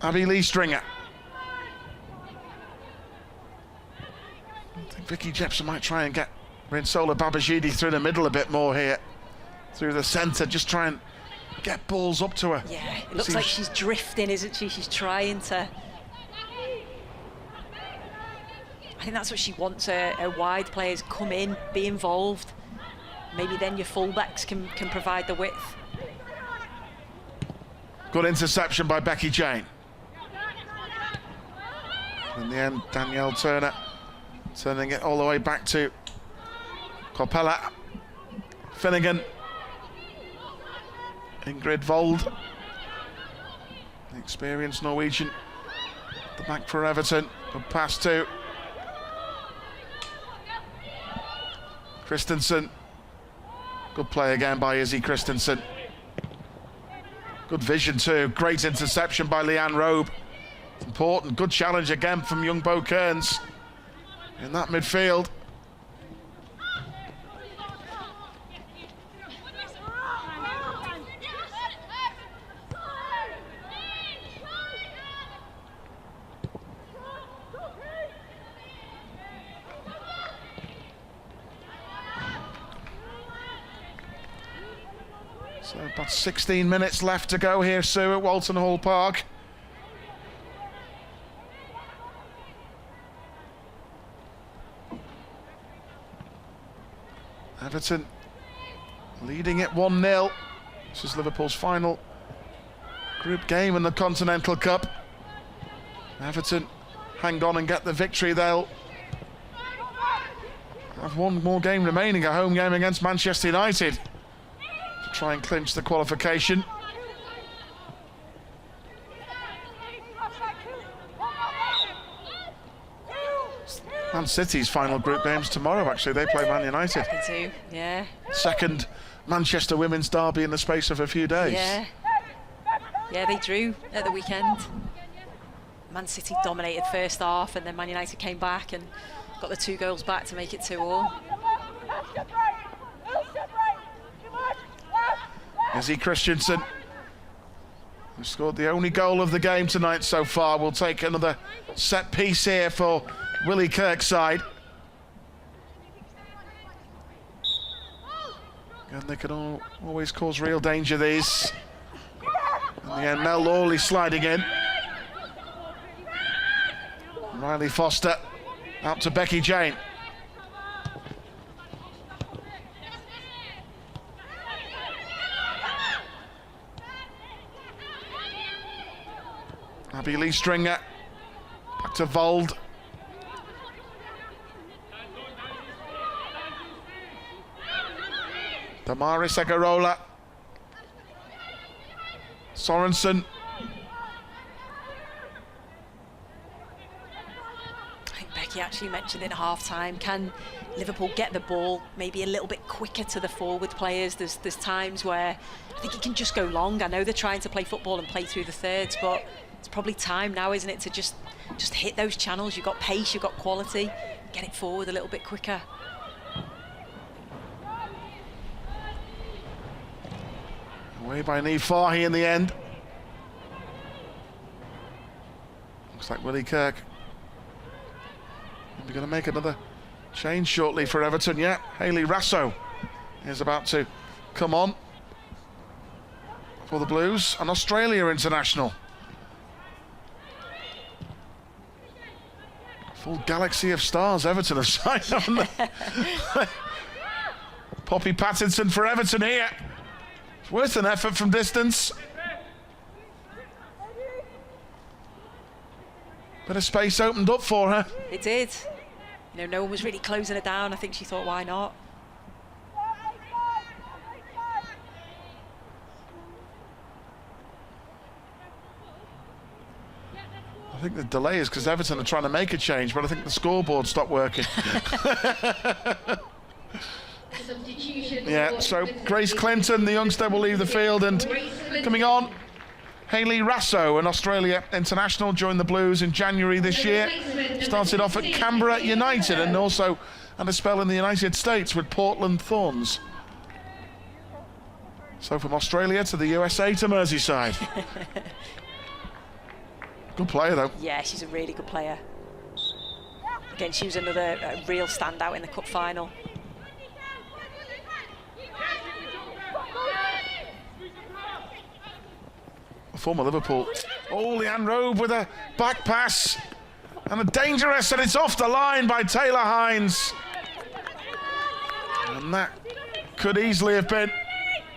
Abby Lee Stringer. I think Vicky Jepson might try and get Rinsola Babajide through the middle a bit more here. Through the centre, just try and get balls up to her. Yeah, it looks like she's drifting, isn't she? She's trying to... I think that's what she wants, her wide players come in, be involved. Maybe then your fullbacks can provide the width. Good interception by Becky Jane. In the end, Danielle Turner turning it all the way back to Coppella. Finnegan. Ingrid Vold. The experienced Norwegian. The back for Everton. Good pass to Christensen. Good play again by Izzy Christensen. Good vision too. Great interception by Leanne Robe. Important. Good challenge again from young Bo-Kearns in that midfield. So about 16 minutes left to go here, Sue, at Walton Hall Park. Everton leading it 1-0. This is Liverpool's final group game in the Continental Cup. Everton hang on and get the victory. They'll have one more game remaining, a home game against Manchester United, to try and clinch the qualification. Man City's final group games tomorrow, actually. They play Man United. They do, yeah. Second Manchester Women's Derby in the space of a few days. Yeah. Yeah, they drew at the weekend. Man City dominated first half, and then Man United came back and got the 2 goals back to make it 2-2. Izzy Christensen, who scored the only goal of the game tonight so far, will take another set piece here for Willie Kirk's side. And they can always cause real danger, these. In the end, Mel Lawley sliding in. Riley Foster out to Becky Jane. Abby Lee Stringer back to Vold. Damaris Agarola. Sorensen. I think Becky actually mentioned in half-time, can Liverpool get the ball maybe a little bit quicker to the forward players? There's times where I think it can just go long. I know they're trying to play football and play through the thirds, but it's probably time now, isn't it, to just hit those channels. You've got pace, you've got quality, get it forward a little bit quicker. Away by Niamh Fahey in the end. Looks like Willie Kirk. They're going to make another change shortly for Everton. Yeah, Hayley Rasso is about to come on for the Blues, an Australia international. Full galaxy of stars Everton have signed, haven't they? Poppy Pattinson for Everton here. It's worth an effort from distance. Bit of space opened up for her. It did. You know, no one was really closing it down. I think she thought, why not? I think the delay is because Everton are trying to make a change, but I think the scoreboard stopped working. Yeah, so Grace Clinton, the youngster, will leave the field, and coming on, Hayley Rasso, an Australia international, joined the Blues in January this year. Started off at Canberra United and also had a spell in the United States with Portland Thorns. So from Australia to the USA to Merseyside. Good player, though. Yeah, she's a really good player. Again, she was another real standout in the cup final. Former Liverpool. Oh, Leanne Robe with a back pass. And a dangerous, and it's off the line by Taylor Hines. And that could easily have been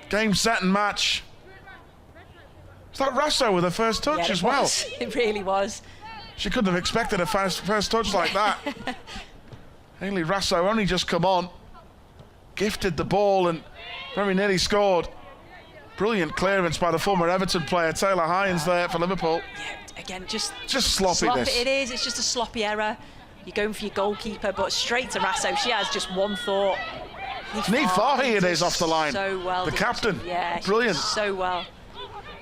game, set and match. Is that Rasso with her first touch as well? It really was. She couldn't have expected a first touch like that. Hayley Rasso only just come on, gifted the ball and very nearly scored. Brilliant clearance by the former Everton player Taylor Hines there for Liverpool. Yeah, again, just sloppy. It is. It's just a sloppy error. You're going for your goalkeeper, but straight to Rasso. She has just one thought. Niamh Fahey it is off the line. So well. The captain. Yeah, brilliant. So well.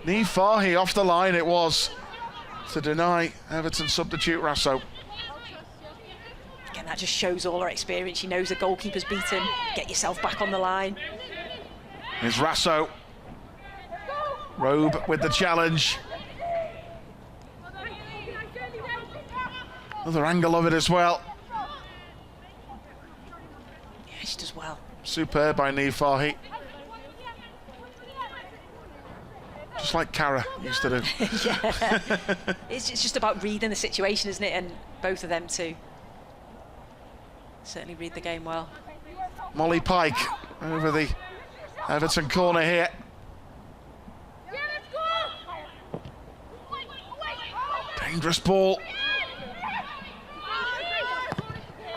Niamh Fahey off the line it was to deny Everton substitute Rasso. Again, that just shows all her experience. She knows the goalkeeper's beaten. Get yourself back on the line. Here's Rasso. Robe with the challenge. Another angle of it as well. Yeah, she does well. Superb by Niamh Fahey. Just like Cara used to do. Yeah. It's just about reading the situation, isn't it? And both of them too. Certainly read the game well. Molly Pike over the Everton corner here. Dangerous ball.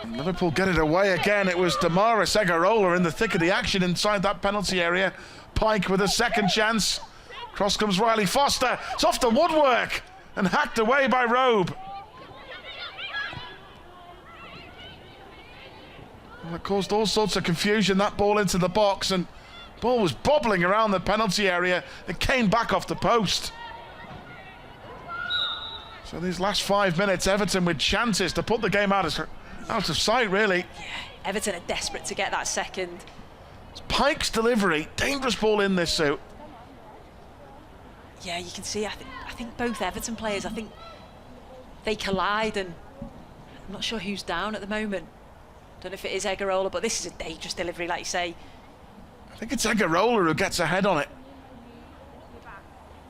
And Liverpool get it away again. It was Damaris Agarola in the thick of the action inside that penalty area. Pike with a second chance. Cross comes Riley Foster. It's off the woodwork and hacked away by Robe. Well, it caused all sorts of confusion, that ball into the box, and the ball was bobbling around the penalty area. It came back off the post. So these last 5 minutes, Everton with chances to put the game out out of sight, really. Yeah, Everton are desperate to get that second. It's Pike's delivery, dangerous ball in this suit. Yeah, you can see, I think both Everton players, I think they collide, and I'm not sure who's down at the moment. Don't know if it is Egarola, but this is a dangerous delivery, like you say. I think it's Egarola who gets ahead on it.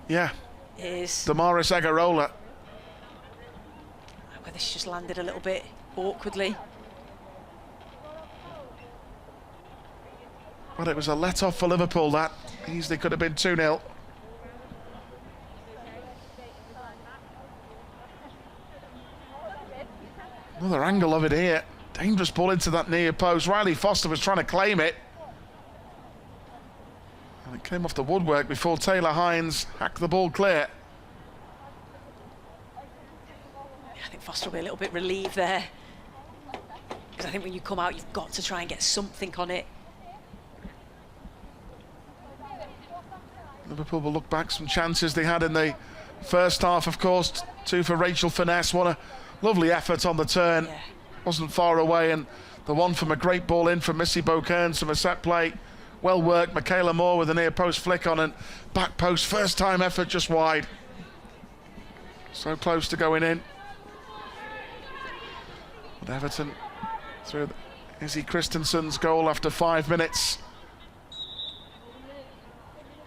Yeah. It is. Damaris Egarola. Where this just landed a little bit awkwardly. But it was a let-off for Liverpool, that. Easily could have been 2-0. Another angle of it here. Dangerous ball into that near post. Riley Foster was trying to claim it. And it came off the woodwork before Taylor Hines hacked the ball clear. I think Foster will be a little bit relieved there. Because I think when you come out, you've got to try and get something on it. Liverpool will look back some chances they had in the first half, of course. 2 for Rachel Finesse. What a lovely effort on the turn. Yeah. Wasn't far away, and the one from a great ball in from Missy Beaucairns from a set play. Well worked. Michaela Moore with a near post flick on, and back post. First time effort just wide. So close to going in. But Everton through Izzy Christensen's goal after 5 minutes.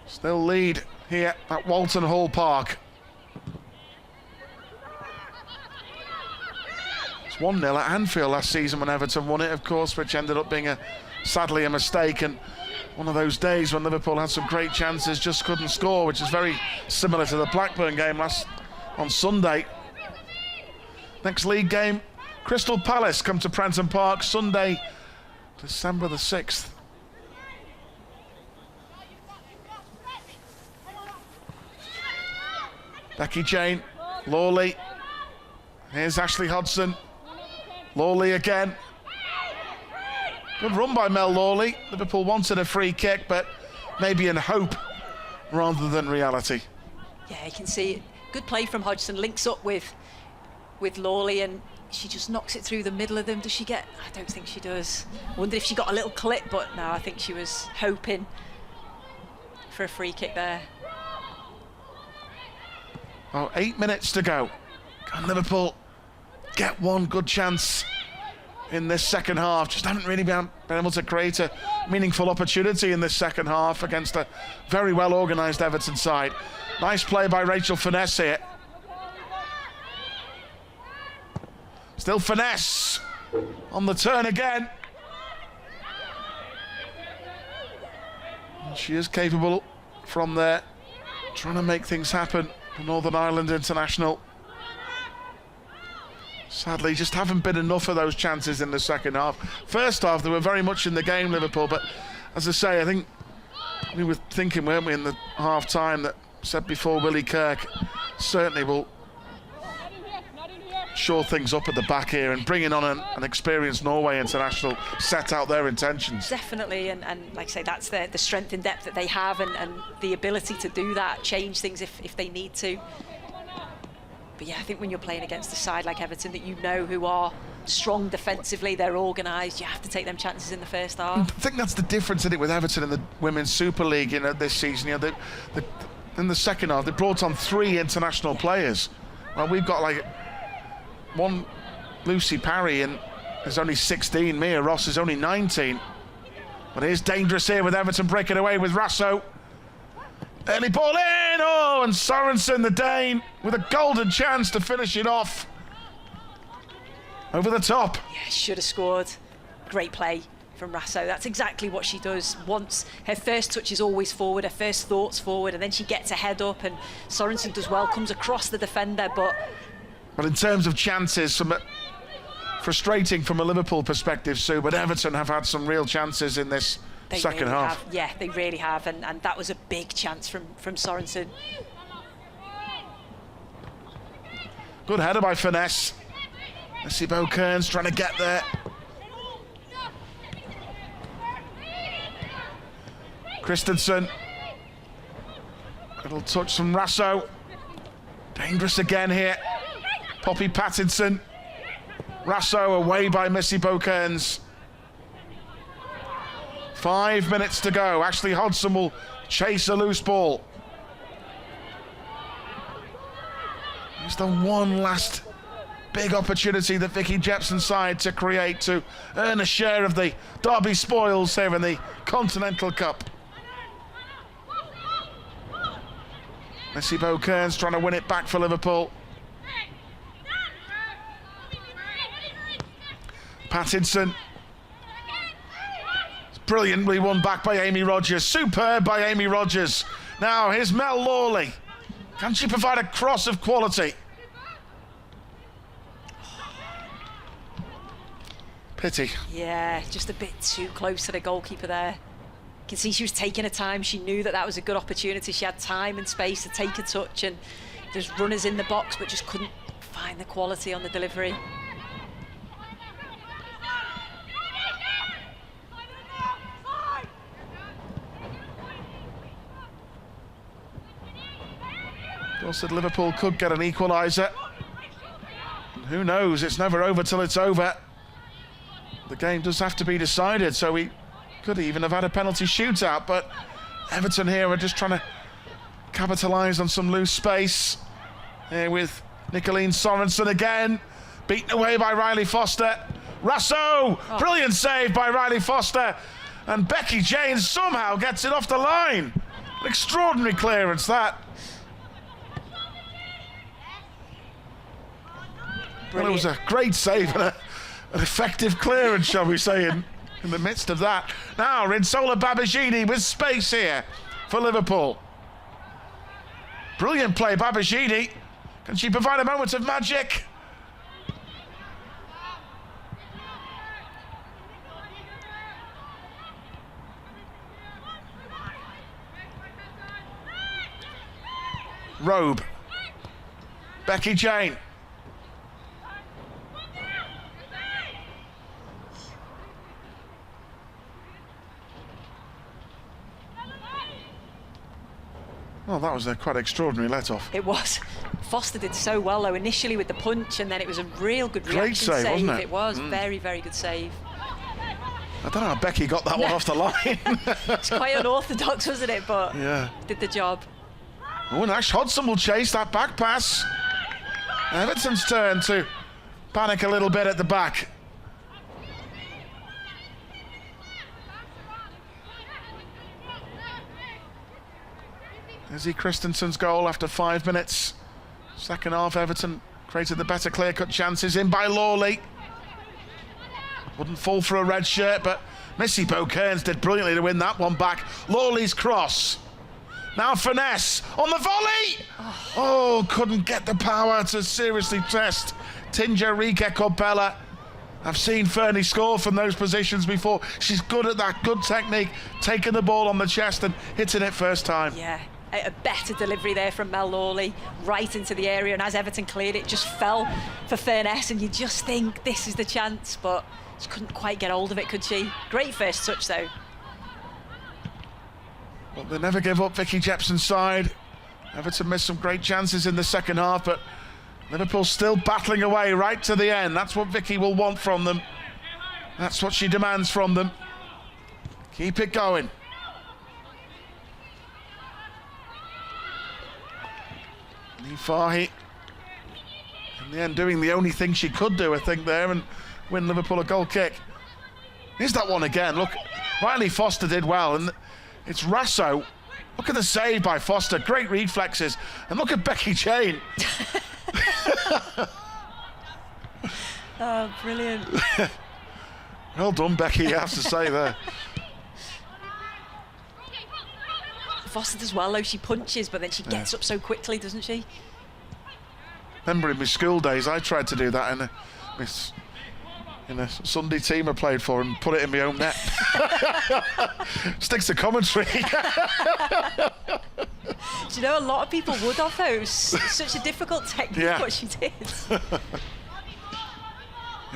Still lead here at Walton Hall Park. It's 1-0 at Anfield last season when Everton won it, of course, which ended up being sadly a mistake, and one of those days when Liverpool had some great chances, just couldn't score, which is very similar to the Blackburn game on Sunday. Next league game, Crystal Palace come to Prenton Park Sunday, December the 6th. Becky Jane, Lawley. Here's Ashley Hodgson. Lawley again. Good run by Mel Lawley. Liverpool wanted a free kick, but maybe in hope rather than reality. Yeah, you can see it. Good play from Hodgson. Links up with Lawley, and she just knocks it through the middle of them. Does she get? I don't think she does. Wondered if she got a little clip, but no, I think she was hoping for a free kick there. Oh, 8 minutes to go. Can Liverpool get one good chance in this second half? Just haven't really been able to create a meaningful opportunity in this second half against a very well organised Everton side. Nice play by Rachel Finesse here. Still Finesse on the turn again. And she is capable from there, trying to make things happen. Northern Ireland international. Sadly, just haven't been enough of those chances in the second half. First half, they were very much in the game, Liverpool, but as I say, I think we were thinking, weren't we, in the half-time that said before Willie Kirk certainly will shore things up at the back here, and bringing on an experienced Norway international set out their intentions. Definitely, and like I say, that's the strength in depth that they have, and the ability to do that, change things if they need to. But yeah, I think when you're playing against a side like Everton that you know who are strong defensively, they're organised, you have to take them chances in the first half. I think that's the difference in it with Everton in the Women's Super League this season. You know, in the second half, they brought on 3 international players. Well, we've got like one Lucy Parry, and there's only 16. Mia Ross is only 19. But it is dangerous here with Everton breaking away with Rasso. Early ball in, oh, and Sorensen, the Dane, with a golden chance to finish it off. Over the top. Yeah, should have scored. Great play from Rasso. That's exactly what she does. Once her first touch is always forward, her first thought's forward, and then she gets a head up, and Sorensen does well, comes across the defender, but in terms of chances, frustrating from a Liverpool perspective, Sue, but Everton have had some real chances in this second half. Yeah, they really have, and that was a big chance from Sorensen. Good header by Finesse. Missy Beaucairns trying to get there. Christensen. Little touch from Rasso. Dangerous again here. Poppy Pattinson. Rasso away by Missy Beaucairns. 5 minutes to go. Ashley Hodson will chase a loose ball. It's the one last big opportunity that Vicky Jepson's side to create to earn a share of the Derby spoils here in the Continental Cup. Missy Beaucairns trying to win it back for Liverpool. Pattinson. It's brilliantly won back by Amy Rogers. Superb by Amy Rogers. Now here's Mel Lawley. Can she provide a cross of quality? Pity. Yeah, just a bit too close to the goalkeeper there. You can see she was taking her time. She knew that that was a good opportunity. She had time and space to take a touch, and there's runners in the box, but just couldn't find the quality on the delivery. Bill said Liverpool could get an equaliser. Who knows? It's never over till it's over. The game does have to be decided, so we could even have had a penalty shootout, but Everton here are just trying to capitalise on some loose space. Here with Nicoline Sorensen again, beaten away by Riley Foster. Rasso, brilliant save by Riley Foster, and Becky James somehow gets it off the line. An extraordinary clearance, that. Well, it was a great save and an effective clearance, shall we say, in the midst of that. Now, Rinsola Babajini with space here for Liverpool. Brilliant play, Babajini. Can she provide a moment of magic? Robe. Becky Jane. Well, that was a quite extraordinary let-off. It was. Foster did so well, though, initially with the punch, and then it was a real good reaction save, wasn't it? It was. Very, very good save. I don't know how Becky got that one off the line. It's quite unorthodox, wasn't it? But yeah, did the job. Oh, and Ash Hodson will chase that back pass. Everton's turn to panic a little bit at the back. Izzy Christensen's goal after 5 minutes. Second half, Everton created the better clear-cut chances. In by Lawley. Wouldn't fall for a red shirt, but Missy Beaucairns did brilliantly to win that one back. Lawley's cross. Now finesse on the volley. Oh, couldn't get the power to seriously test Tinja Rike Corbella. I've seen Fernie score from those positions before. She's good at that, good technique, taking the ball on the chest and hitting it first time. Yeah. A better delivery there from Mel Lawley, right into the area, and as Everton cleared it, just fell for Furness, and you just think this is the chance, but just couldn't quite get hold of it, could she? Great first touch, though. But they never give up, Vicky Jepson's side. Everton missed some great chances in the second half, but Liverpool still battling away right to the end. That's what Vicky will want from them. That's what she demands from them. Keep it going. Fahy in the end doing the only thing she could do, I think, there, and win Liverpool a goal kick. Here's that one again. Look, Riley Foster did well, and it's Rasso. Look at the save by Foster, great reflexes, and look at Becky Jane. Oh, brilliant. Well done, Becky, I have to say there. Foster does well, though. She punches, but then she gets up so quickly, doesn't she? Remember in my school days, I tried to do that in a Sunday team I played for and put it in my own net. Sticks to commentary. Do you know, a lot of people would have, though. It was such a difficult technique, what she did. There's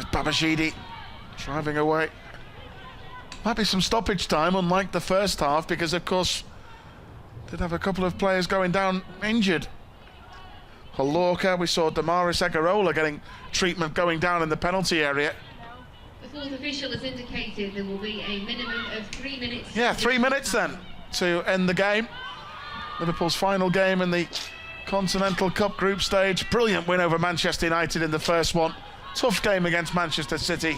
Babajini driving away. Might be some stoppage time, unlike the first half, because, of course, did have a couple of players going down injured. Halorka. We saw Damaris Egarola getting treatment going down in the penalty area. The fourth official has indicated there will be a minimum of 3 minutes. Yeah, 3 minutes then to end the game. Liverpool's final game in the Continental Cup group stage. Brilliant win over Manchester United in the first one. Tough game against Manchester City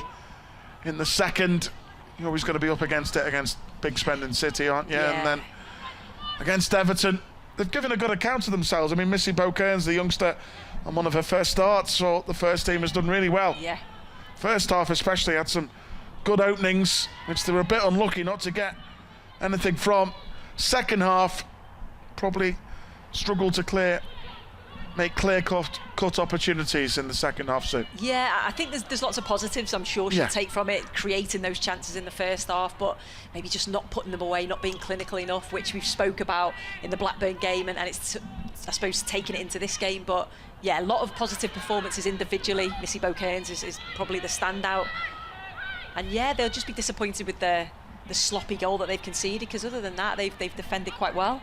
in the second. You're always going to be up against it against big spending City, aren't you? Yeah. And then against Everton, they've given a good account of themselves. I mean, Missy Bow-Kearns, the youngster, on one of her first starts, so the first team has done really well. Yeah. First half especially had some good openings, which they were a bit unlucky not to get anything from. Second half, probably struggled to make clear-cut opportunities in the second half, Sue. Yeah, I think there's lots of positives I'm sure she'll take from it, creating those chances in the first half, but maybe just not putting them away, not being clinical enough, which we've spoke about in the Blackburn game, and it's, I suppose, taking it into this game. But yeah, a lot of positive performances individually. Missy Bow-Kearns is probably the standout. And yeah, they'll just be disappointed with the sloppy goal that they've conceded, because other than that, they've defended quite well.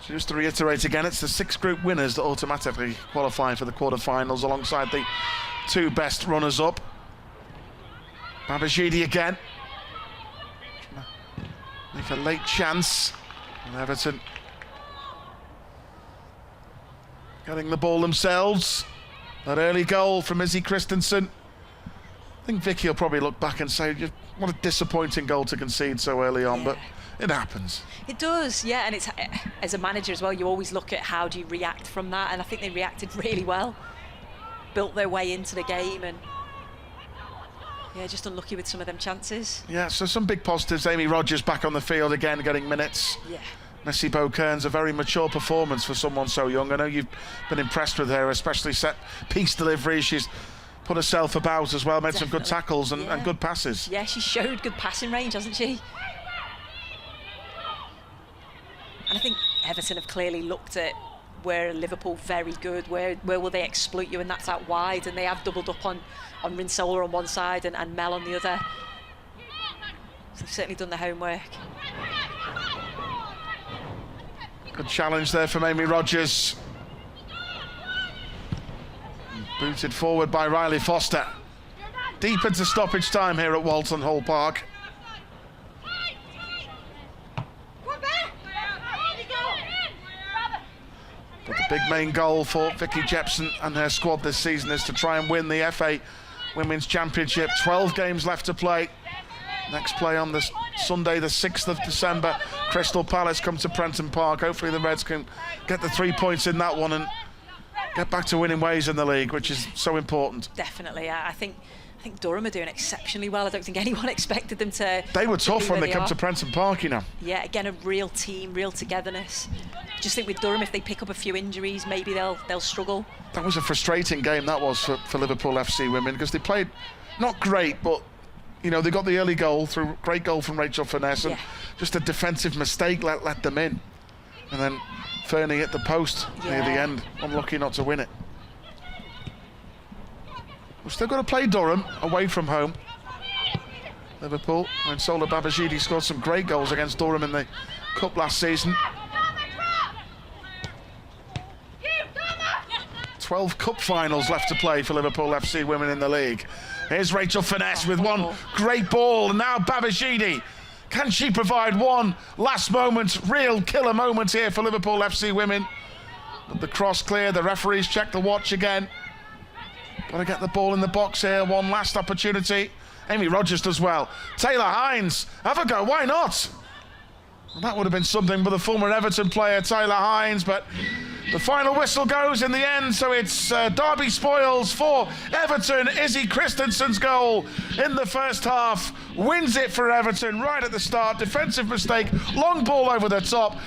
So just to reiterate again, it's the 6 group winners that automatically qualify for the quarter-finals alongside the 2 best runners-up. Babajide again. Make a late chance. And Everton getting the ball themselves. That early goal from Izzy Christensen. I think Vicky will probably look back and say, what a disappointing goal to concede so early on, but it happens. It does, yeah, and it's, as a manager as well, you always look at how do you react from that, and I think they reacted really well. Built their way into the game, and yeah, just unlucky with some of them chances. Yeah, so some big positives. Amy Rodgers back on the field again, getting minutes. Yeah. Missy Bow-Kearns, a very mature performance for someone so young. I know you've been impressed with her, especially set piece delivery. She's put herself about as well, made some good tackles and good passes. Yeah, she showed good passing range, hasn't she? And I think Everton have clearly looked at where Liverpool very good, where will they exploit you, and that's out wide, and they have doubled up on Rinsola on one side and Mel on the other. So they've certainly done their homework. Good challenge there from Amy Rodgers. Booted forward by Riley Foster. Deep into stoppage time here at Walton Hall Park. But the big main goal for Vicky Jepson and her squad this season is to try and win the FA Women's Championship. 12 games left to play. Next play on this Sunday, the 6th of December. Crystal Palace come to Prenton Park. Hopefully the Reds can get the 3 points in that one and get back to winning ways in the league, which is so important. Definitely. I think Durham are doing exceptionally well. I don't think anyone expected them to. They were tough when they come to Prenton Park, you know. Yeah, again, a real team, real togetherness. Just think with Durham, if they pick up a few injuries, maybe they'll struggle. That was a frustrating game, that was, for Liverpool FC women, because they played not great, but you know, they got the early goal through great goal from Rachel Finesse, and just a defensive mistake let them in, and then Fernie hit the post near the end, unlucky not to win it. We've still got to play Durham away from home. Liverpool, when Sola Babajide scored some great goals against Durham in the Cup last season. 12 cup finals left to play for Liverpool FC women in the league. Here's Rachel Finesse with one great ball, and now Babajide. Can she provide one last moment, real killer moment here for Liverpool FC women? But the cross clear, the referees check the watch again. Got to get the ball in the box here, one last opportunity. Amy Rodgers does well. Taylor Hines, have a go, why not? Well, that would have been something with the former Everton player, Taylor Hines, but the final whistle goes in the end, so it's Derby spoils for Everton. Izzy Christensen's goal in the first half wins it for Everton right at the start. Defensive mistake, long ball over the top.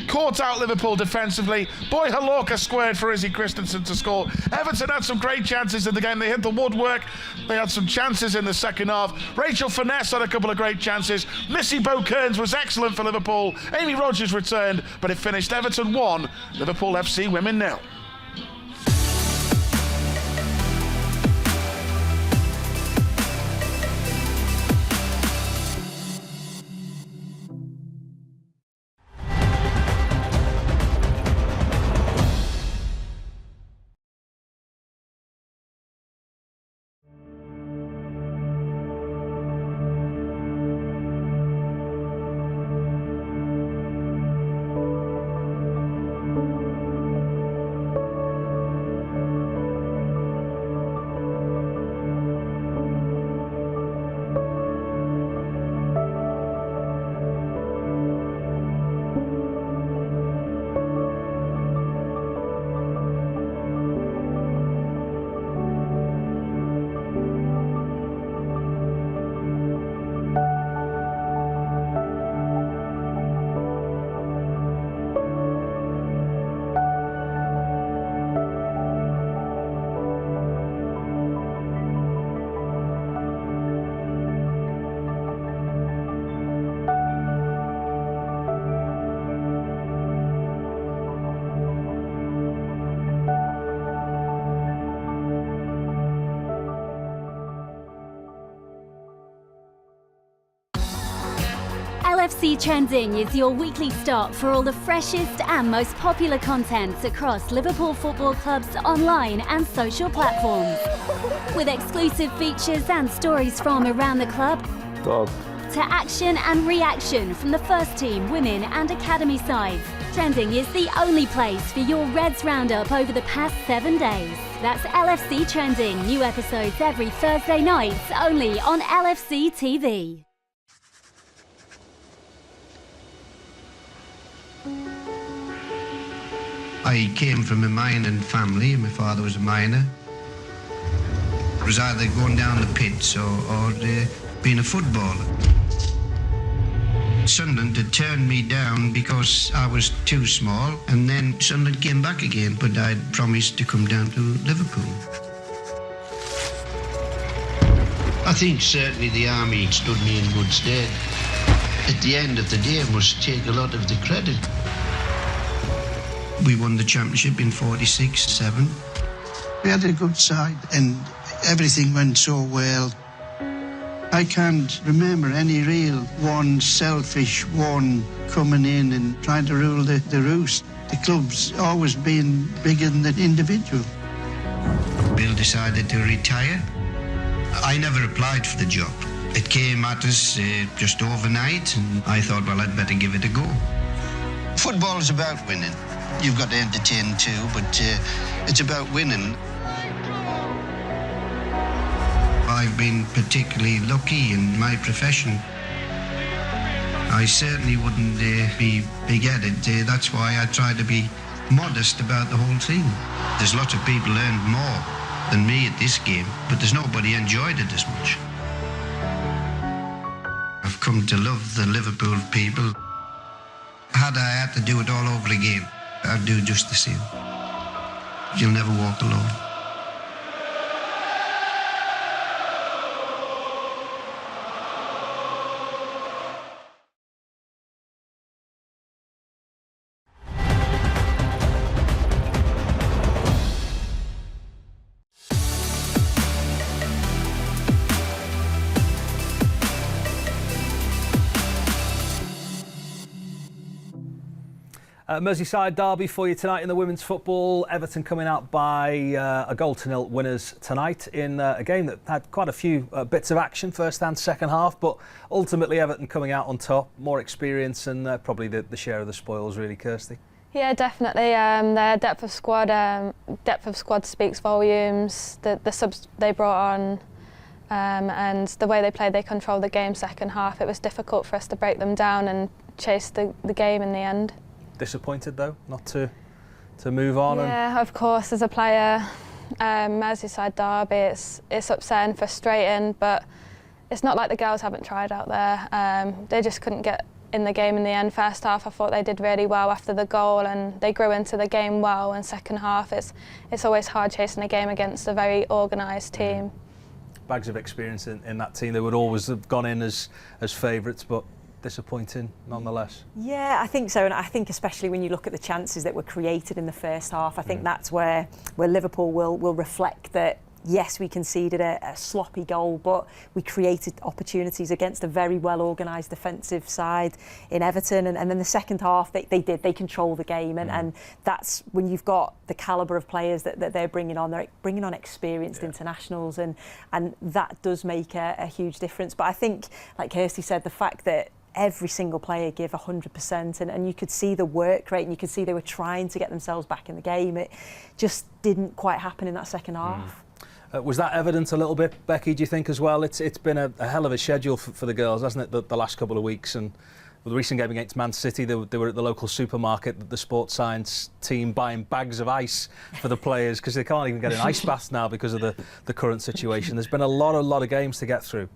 Caught out Liverpool defensively. Boy Halorka squared for Izzy Christensen to score. Everton had some great chances in the game. They hit the woodwork. They had some chances in the second half. Rachel Finesse had a couple of great chances. Missy Bow-Kearns was excellent for Liverpool. Amy Rodgers returned, but it finished Everton 1, Liverpool FC women 0. LFC Trending is your weekly stop for all the freshest and most popular content across Liverpool Football Club's online and social platforms. With exclusive features and stories from around the club, Dog. to action and reaction from the first team, women and academy sides. Trending is the only place for your Reds roundup over the past 7 days. That's LFC Trending. New episodes every Thursday night, only on LFC TV. I came from a mining family. My father was a miner. It was either going down the pits or being a footballer. Sunderland had turned me down because I was too small, and then Sunderland came back again, but I'd promised to come down to Liverpool. I think certainly the army stood me in good stead. At the end of the day, I must take a lot of the credit. We won the championship in 46-7. We had a good side and everything went so well. I can't remember any real one selfish one coming in and trying to rule the roost. The club's always been bigger than the individual. Bill decided to retire. I never applied for the job. It came at us just overnight, and I thought, well, I'd better give it a go. Football is about winning. You've got to entertain too, but it's about winning. I've been particularly lucky in my profession. I certainly wouldn't be big-headed. That's why I try to be modest about the whole thing. There's lots of people earned more than me at this game, but there's nobody enjoyed it as much. I've come to love the Liverpool people. Had I had to do it all over again, I'd do just the same. You'll never walk alone. Merseyside Derby for you tonight in the women's football. Everton coming out by a 0-0 winners tonight in a game that had quite a few bits of action, first and second half, but ultimately Everton coming out on top, more experience and probably the share of the spoils, really, Kirsty. Yeah, definitely. Their depth of squad speaks volumes. The subs they brought on and the way they played, they controlled the game second half. It was difficult for us to break them down and chase the game in the end. Disappointed though, not to move on? Yeah, of course, as a player, Merseyside Derby, it's upsetting, frustrating, but it's not like the girls haven't tried out there. They just couldn't get in the game in the end. First half I thought they did really well after the goal and they grew into the game well, and second half it's always hard chasing a game against a very organised team. Bags of experience in that team. They would always have gone in as favourites, but disappointing nonetheless. Yeah, I think so, and I think especially when you look at the chances that were created in the first half, I think that's where Liverpool will reflect that yes, we conceded a sloppy goal, but we created opportunities against a very well organised defensive side in Everton, and then the second half they control the game, and that's when you've got the calibre of players that they're bringing on. They're bringing on experienced internationals, and that does make a huge difference. But I think, like Kirsty said, the fact that every single player gave 100%, and you could see the work rate, and you could see they were trying to get themselves back in the game. It just didn't quite happen in that second half. Was that evident a little bit, Becky, do you think, as well? It's been a hell of a schedule for the girls, hasn't it, the last couple of weeks? And with the recent game against Man City, they were at the local supermarket, the sports science team, buying bags of ice for the players because they can't even get an ice bath now because of the current situation. There's been a lot of games to get through.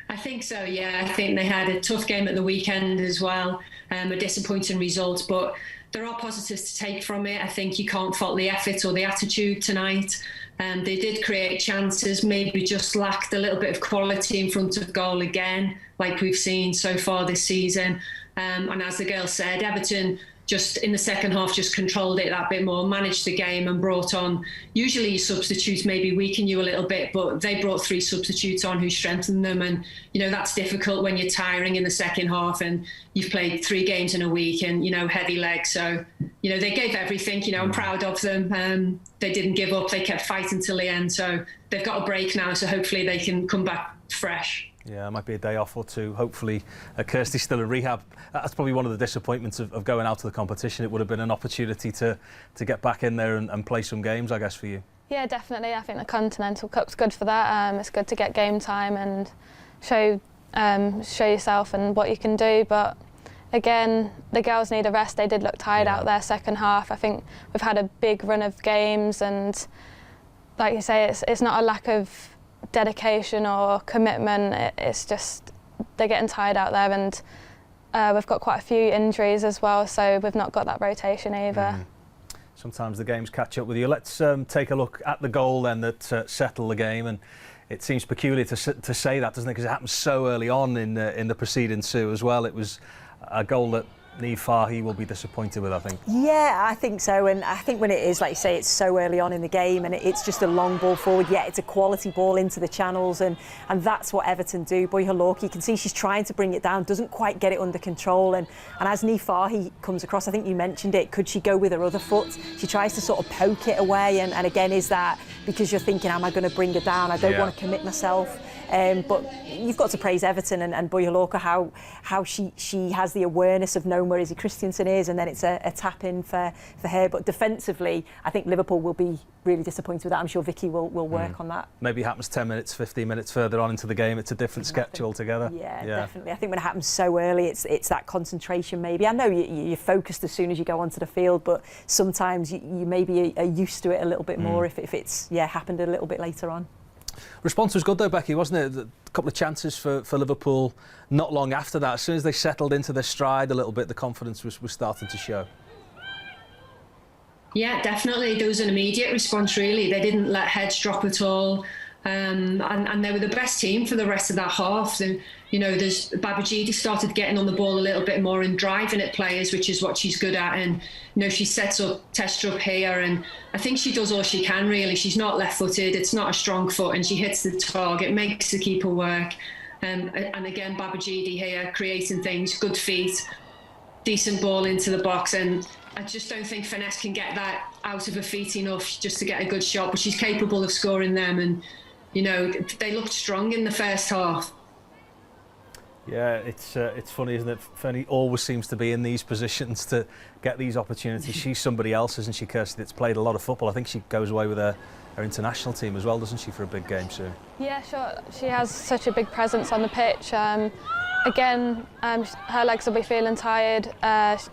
I think so, yeah. I think they had a tough game at the weekend as well, a disappointing result, but there are positives to take from it. I think you can't fault the effort or the attitude tonight. They did create chances, maybe just lacked a little bit of quality in front of goal again, like we've seen so far this season. And as the girl said, Everton just in the second half, just controlled it that bit more, managed the game and brought on, usually substitutes maybe weaken you a little bit, but they brought 3 substitutes on who strengthened them. And, you know, that's difficult when you're tiring in the second half and you've played 3 games in a week and, you know, heavy legs. So, you know, they gave everything, you know, I'm proud of them. They didn't give up. They kept fighting till the end. So they've got a break now. So hopefully they can come back fresh. Yeah, it might be a day off or two. Hopefully, Kirsty's still in rehab. That's probably one of the disappointments of going out to the competition. It would have been an opportunity to get back in there and play some games, I guess, for you. Yeah, definitely. I think the Continental Cup's good for that. It's good to get game time and show yourself and what you can do. But again, the girls need a rest. They did look tired out there second half. I think we've had a big run of games, and like you say, it's not a lack of dedication or commitment. It's just they're getting tired out there, and we've got quite a few injuries as well, so we've not got that rotation either. Sometimes the games catch up with you. Let's take a look at the goal then that settled the game, and it seems peculiar to say that, doesn't it, because it happened so early on in the proceedings too as well. It was a goal that Niamh Fahey will be disappointed with, I think. Yeah, I think so, and I think when it is, like you say, it's so early on in the game and it's just a long ball forward, yeah, it's a quality ball into the channels, and that's what Everton do. Boy Halorki, you can see she's trying to bring it down, doesn't quite get it under control, and as Niamh Fahey comes across, I think you mentioned it, could she go with her other foot? She tries to sort of poke it away, and again, is that because you're thinking, am I going to bring her down? I don't want to commit myself. But you've got to praise Everton and Boy Halorki, how she has the awareness of knowing where Izzy Christiansen is, and then it's a tap in for her. But defensively, I think Liverpool will be really disappointed with that. I'm sure Vicky will work on that. Maybe it happens 10 minutes, 15 minutes further on into the game. It's a different sketch altogether. Yeah, definitely. I think when it happens so early, it's that concentration maybe. I know you're focused as soon as you go onto the field, but sometimes you maybe are used to it a little bit more if it's happened a little bit later on. Response was good though, Becky, wasn't it? A couple of chances for Liverpool not long after that. As soon as they settled into their stride a little bit, the confidence was starting to show. Yeah, definitely. There was an immediate response, really. They didn't let heads drop at all. And they were the best team for the rest of that half. And, you know, Babajide started getting on the ball a little bit more and driving at players, which is what she's good at. And, you know, she sets up Testrup here, and I think she does all she can, really. She's not left-footed, it's not a strong foot, and she hits the target, makes the keeper work. And again, Babajide here, creating things, good feet, decent ball into the box, and I just don't think Finesse can get that out of her feet enough just to get a good shot, but she's capable of scoring them, and you know, they looked strong in the first half. Yeah, it's funny, isn't it? Fernie always seems to be in these positions to get these opportunities. She's somebody else, isn't she, Kirsty, that's played a lot of football. I think she goes away with her international team as well, doesn't she, for a big game soon? Yeah, sure. She has such a big presence on the pitch. Again, her legs will be feeling tired.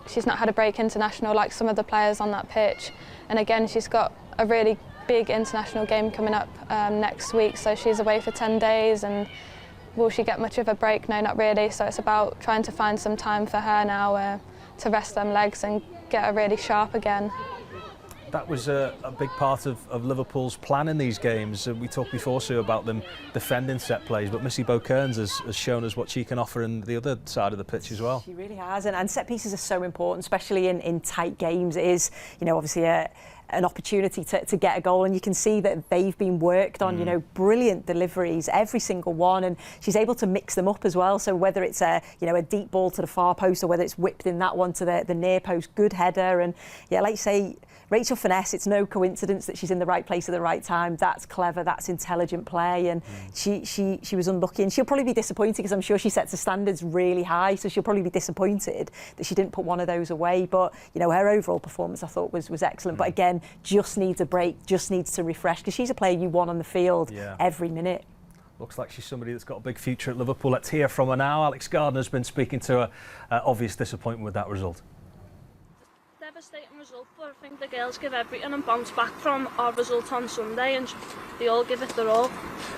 She's not had a break international like some of the players on that pitch. And again, she's got a really big international game coming up next week, so she's away for 10 days, and will she get much of a break? No, not really. So it's about trying to find some time for her now to rest them legs and get her really sharp again. That was a big part of Liverpool's plan in these games. We talked before, Sue, about them defending set plays, but Missy Bow-Kearns has shown us what she can offer in the other side of the pitch as well. She really has, and set pieces are so important, especially in tight games. It is, you know, obviously an opportunity to get a goal, and you can see that they've been worked on, you know, brilliant deliveries, every single one, and she's able to mix them up as well. So whether it's a deep ball to the far post, or whether it's whipped in that one to the near post, good header, and yeah, like you say, Rachel Finesse, it's no coincidence that she's in the right place at the right time. That's clever, that's intelligent play, and she was unlucky, and she'll probably be disappointed because I'm sure she sets the standards really high, so she'll probably be disappointed that she didn't put one of those away. But you know, her overall performance I thought was excellent. But again, just needs a break, just needs to refresh, because she's a player you want on the field every minute. Looks like she's somebody that's got a big future at Liverpool. Let's hear from her now. Alex Gardner's been speaking to her. Obvious disappointment with that result. Devastating result, but I think the girls give everything and bounce back from our result on Sunday, and they all give it their all.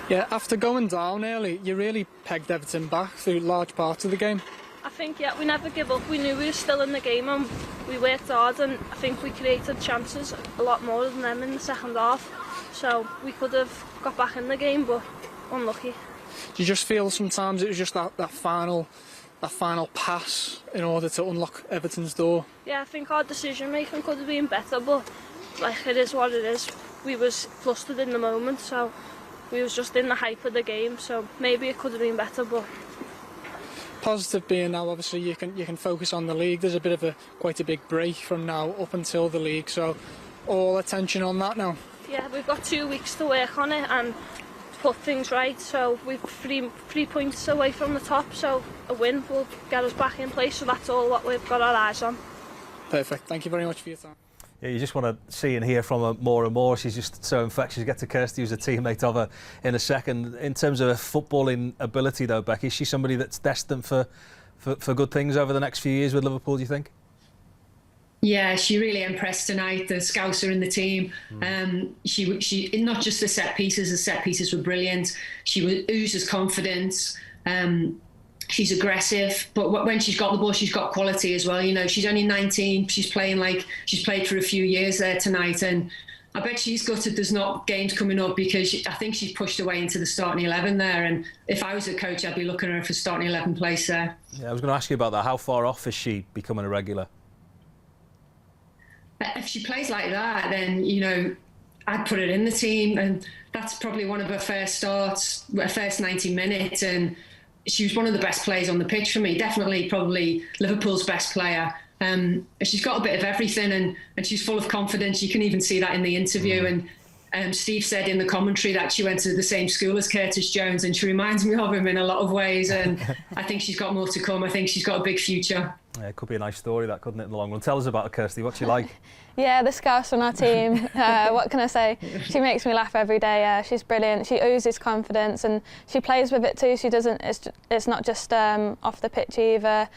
Yeah, after going down early, you really pegged Everton back through large parts of the game. I think, yeah, we never give up. We knew we were still in the game and we worked hard, and I think we created chances a lot more than them in the second half. So we could have got back in the game, but unlucky. Do you just feel sometimes it was just that final that final pass in order to unlock Everton's door? Yeah, I think our decision making could have been better, but like, it is what it is. We was flustered in the moment, so we was just in the hype of the game, so maybe it could have been better. But Positive being now, obviously you can focus on the league. There's a bit of quite a big break from now up until the league, so all attention on that now. yeah, we've got 2 weeks to work on it and put things right, so we've three points away from the top, so a win will get us back in place, so that's all what we've got our eyes on. Perfect, thank you very much for your time. Yeah, you just want to see and hear from her more and more. She's just so infectious. Get to Kirsty, who's a teammate of her, in a second. In terms of her footballing ability, though, Becky, is she somebody that's destined for good things over the next few years with Liverpool, do you think? Yeah, she really impressed tonight. The Scouser in the team. She not just the set pieces were brilliant. She oozes confidence. She's aggressive, but when she's got the ball, she's got quality as well. You know, she's only 19. She's playing like she's played for a few years there tonight, and I bet she's gutted there's not games coming up, because I think she's pushed her way into the starting 11 there. And if I was a coach, I'd be looking at her for starting 11 place there. Yeah, I was going to ask you about that. How far off is she becoming a regular? If she plays like that, then, you know, I'd put her in the team, and that's probably one of her first starts, her first 90 minutes, and she was one of the best players on the pitch for me. Definitely, probably Liverpool's best player. She's got a bit of everything, and she's full of confidence. You can even see that in the interview. And Steve said in the commentary that she went to the same school as Curtis Jones, and she reminds me of him in a lot of ways. And I think she's got more to come. I think she's got a big future. Yeah, it could be a nice story, that, couldn't it, in the long run? Tell us about her, Kirsty. What's she like? Yeah, the Scouse on our team. What can I say? She makes me laugh every day. She's brilliant. She oozes confidence, and she plays with it too. She doesn't. It's not just off the pitch either.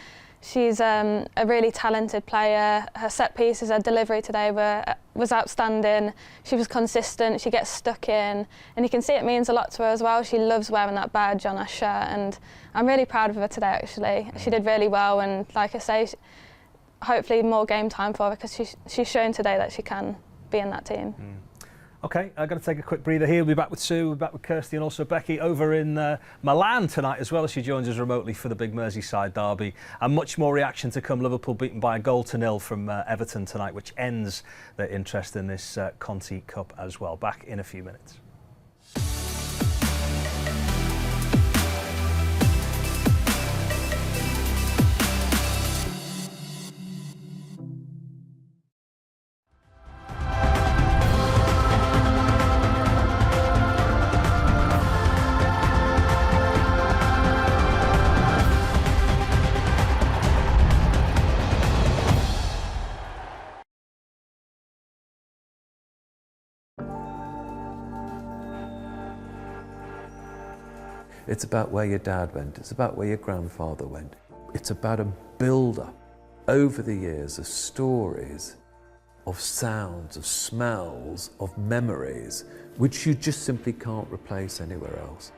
She's a really talented player. Her set pieces, her delivery today was outstanding. She was consistent. She gets stuck in, and you can see it means a lot to her as well. She loves wearing that badge on her shirt, and I'm really proud of her today. Actually, she did really well, and like I say, hopefully more game time for her, because she's shown today that she can be in that team. OK, I'm going to take a quick breather here. We'll be back with Sue, we'll be back with Kirsty, and also Becky over in Milan tonight as well, as she joins us remotely for the big Merseyside derby. And much more reaction to come. Liverpool beaten by 1-0 from Everton tonight, which ends their interest in this Conti Cup as well. Back in a few minutes. It's about where your dad went, it's about where your grandfather went. It's about a build-up over the years of stories, of sounds, of smells, of memories, which you just simply can't replace anywhere else.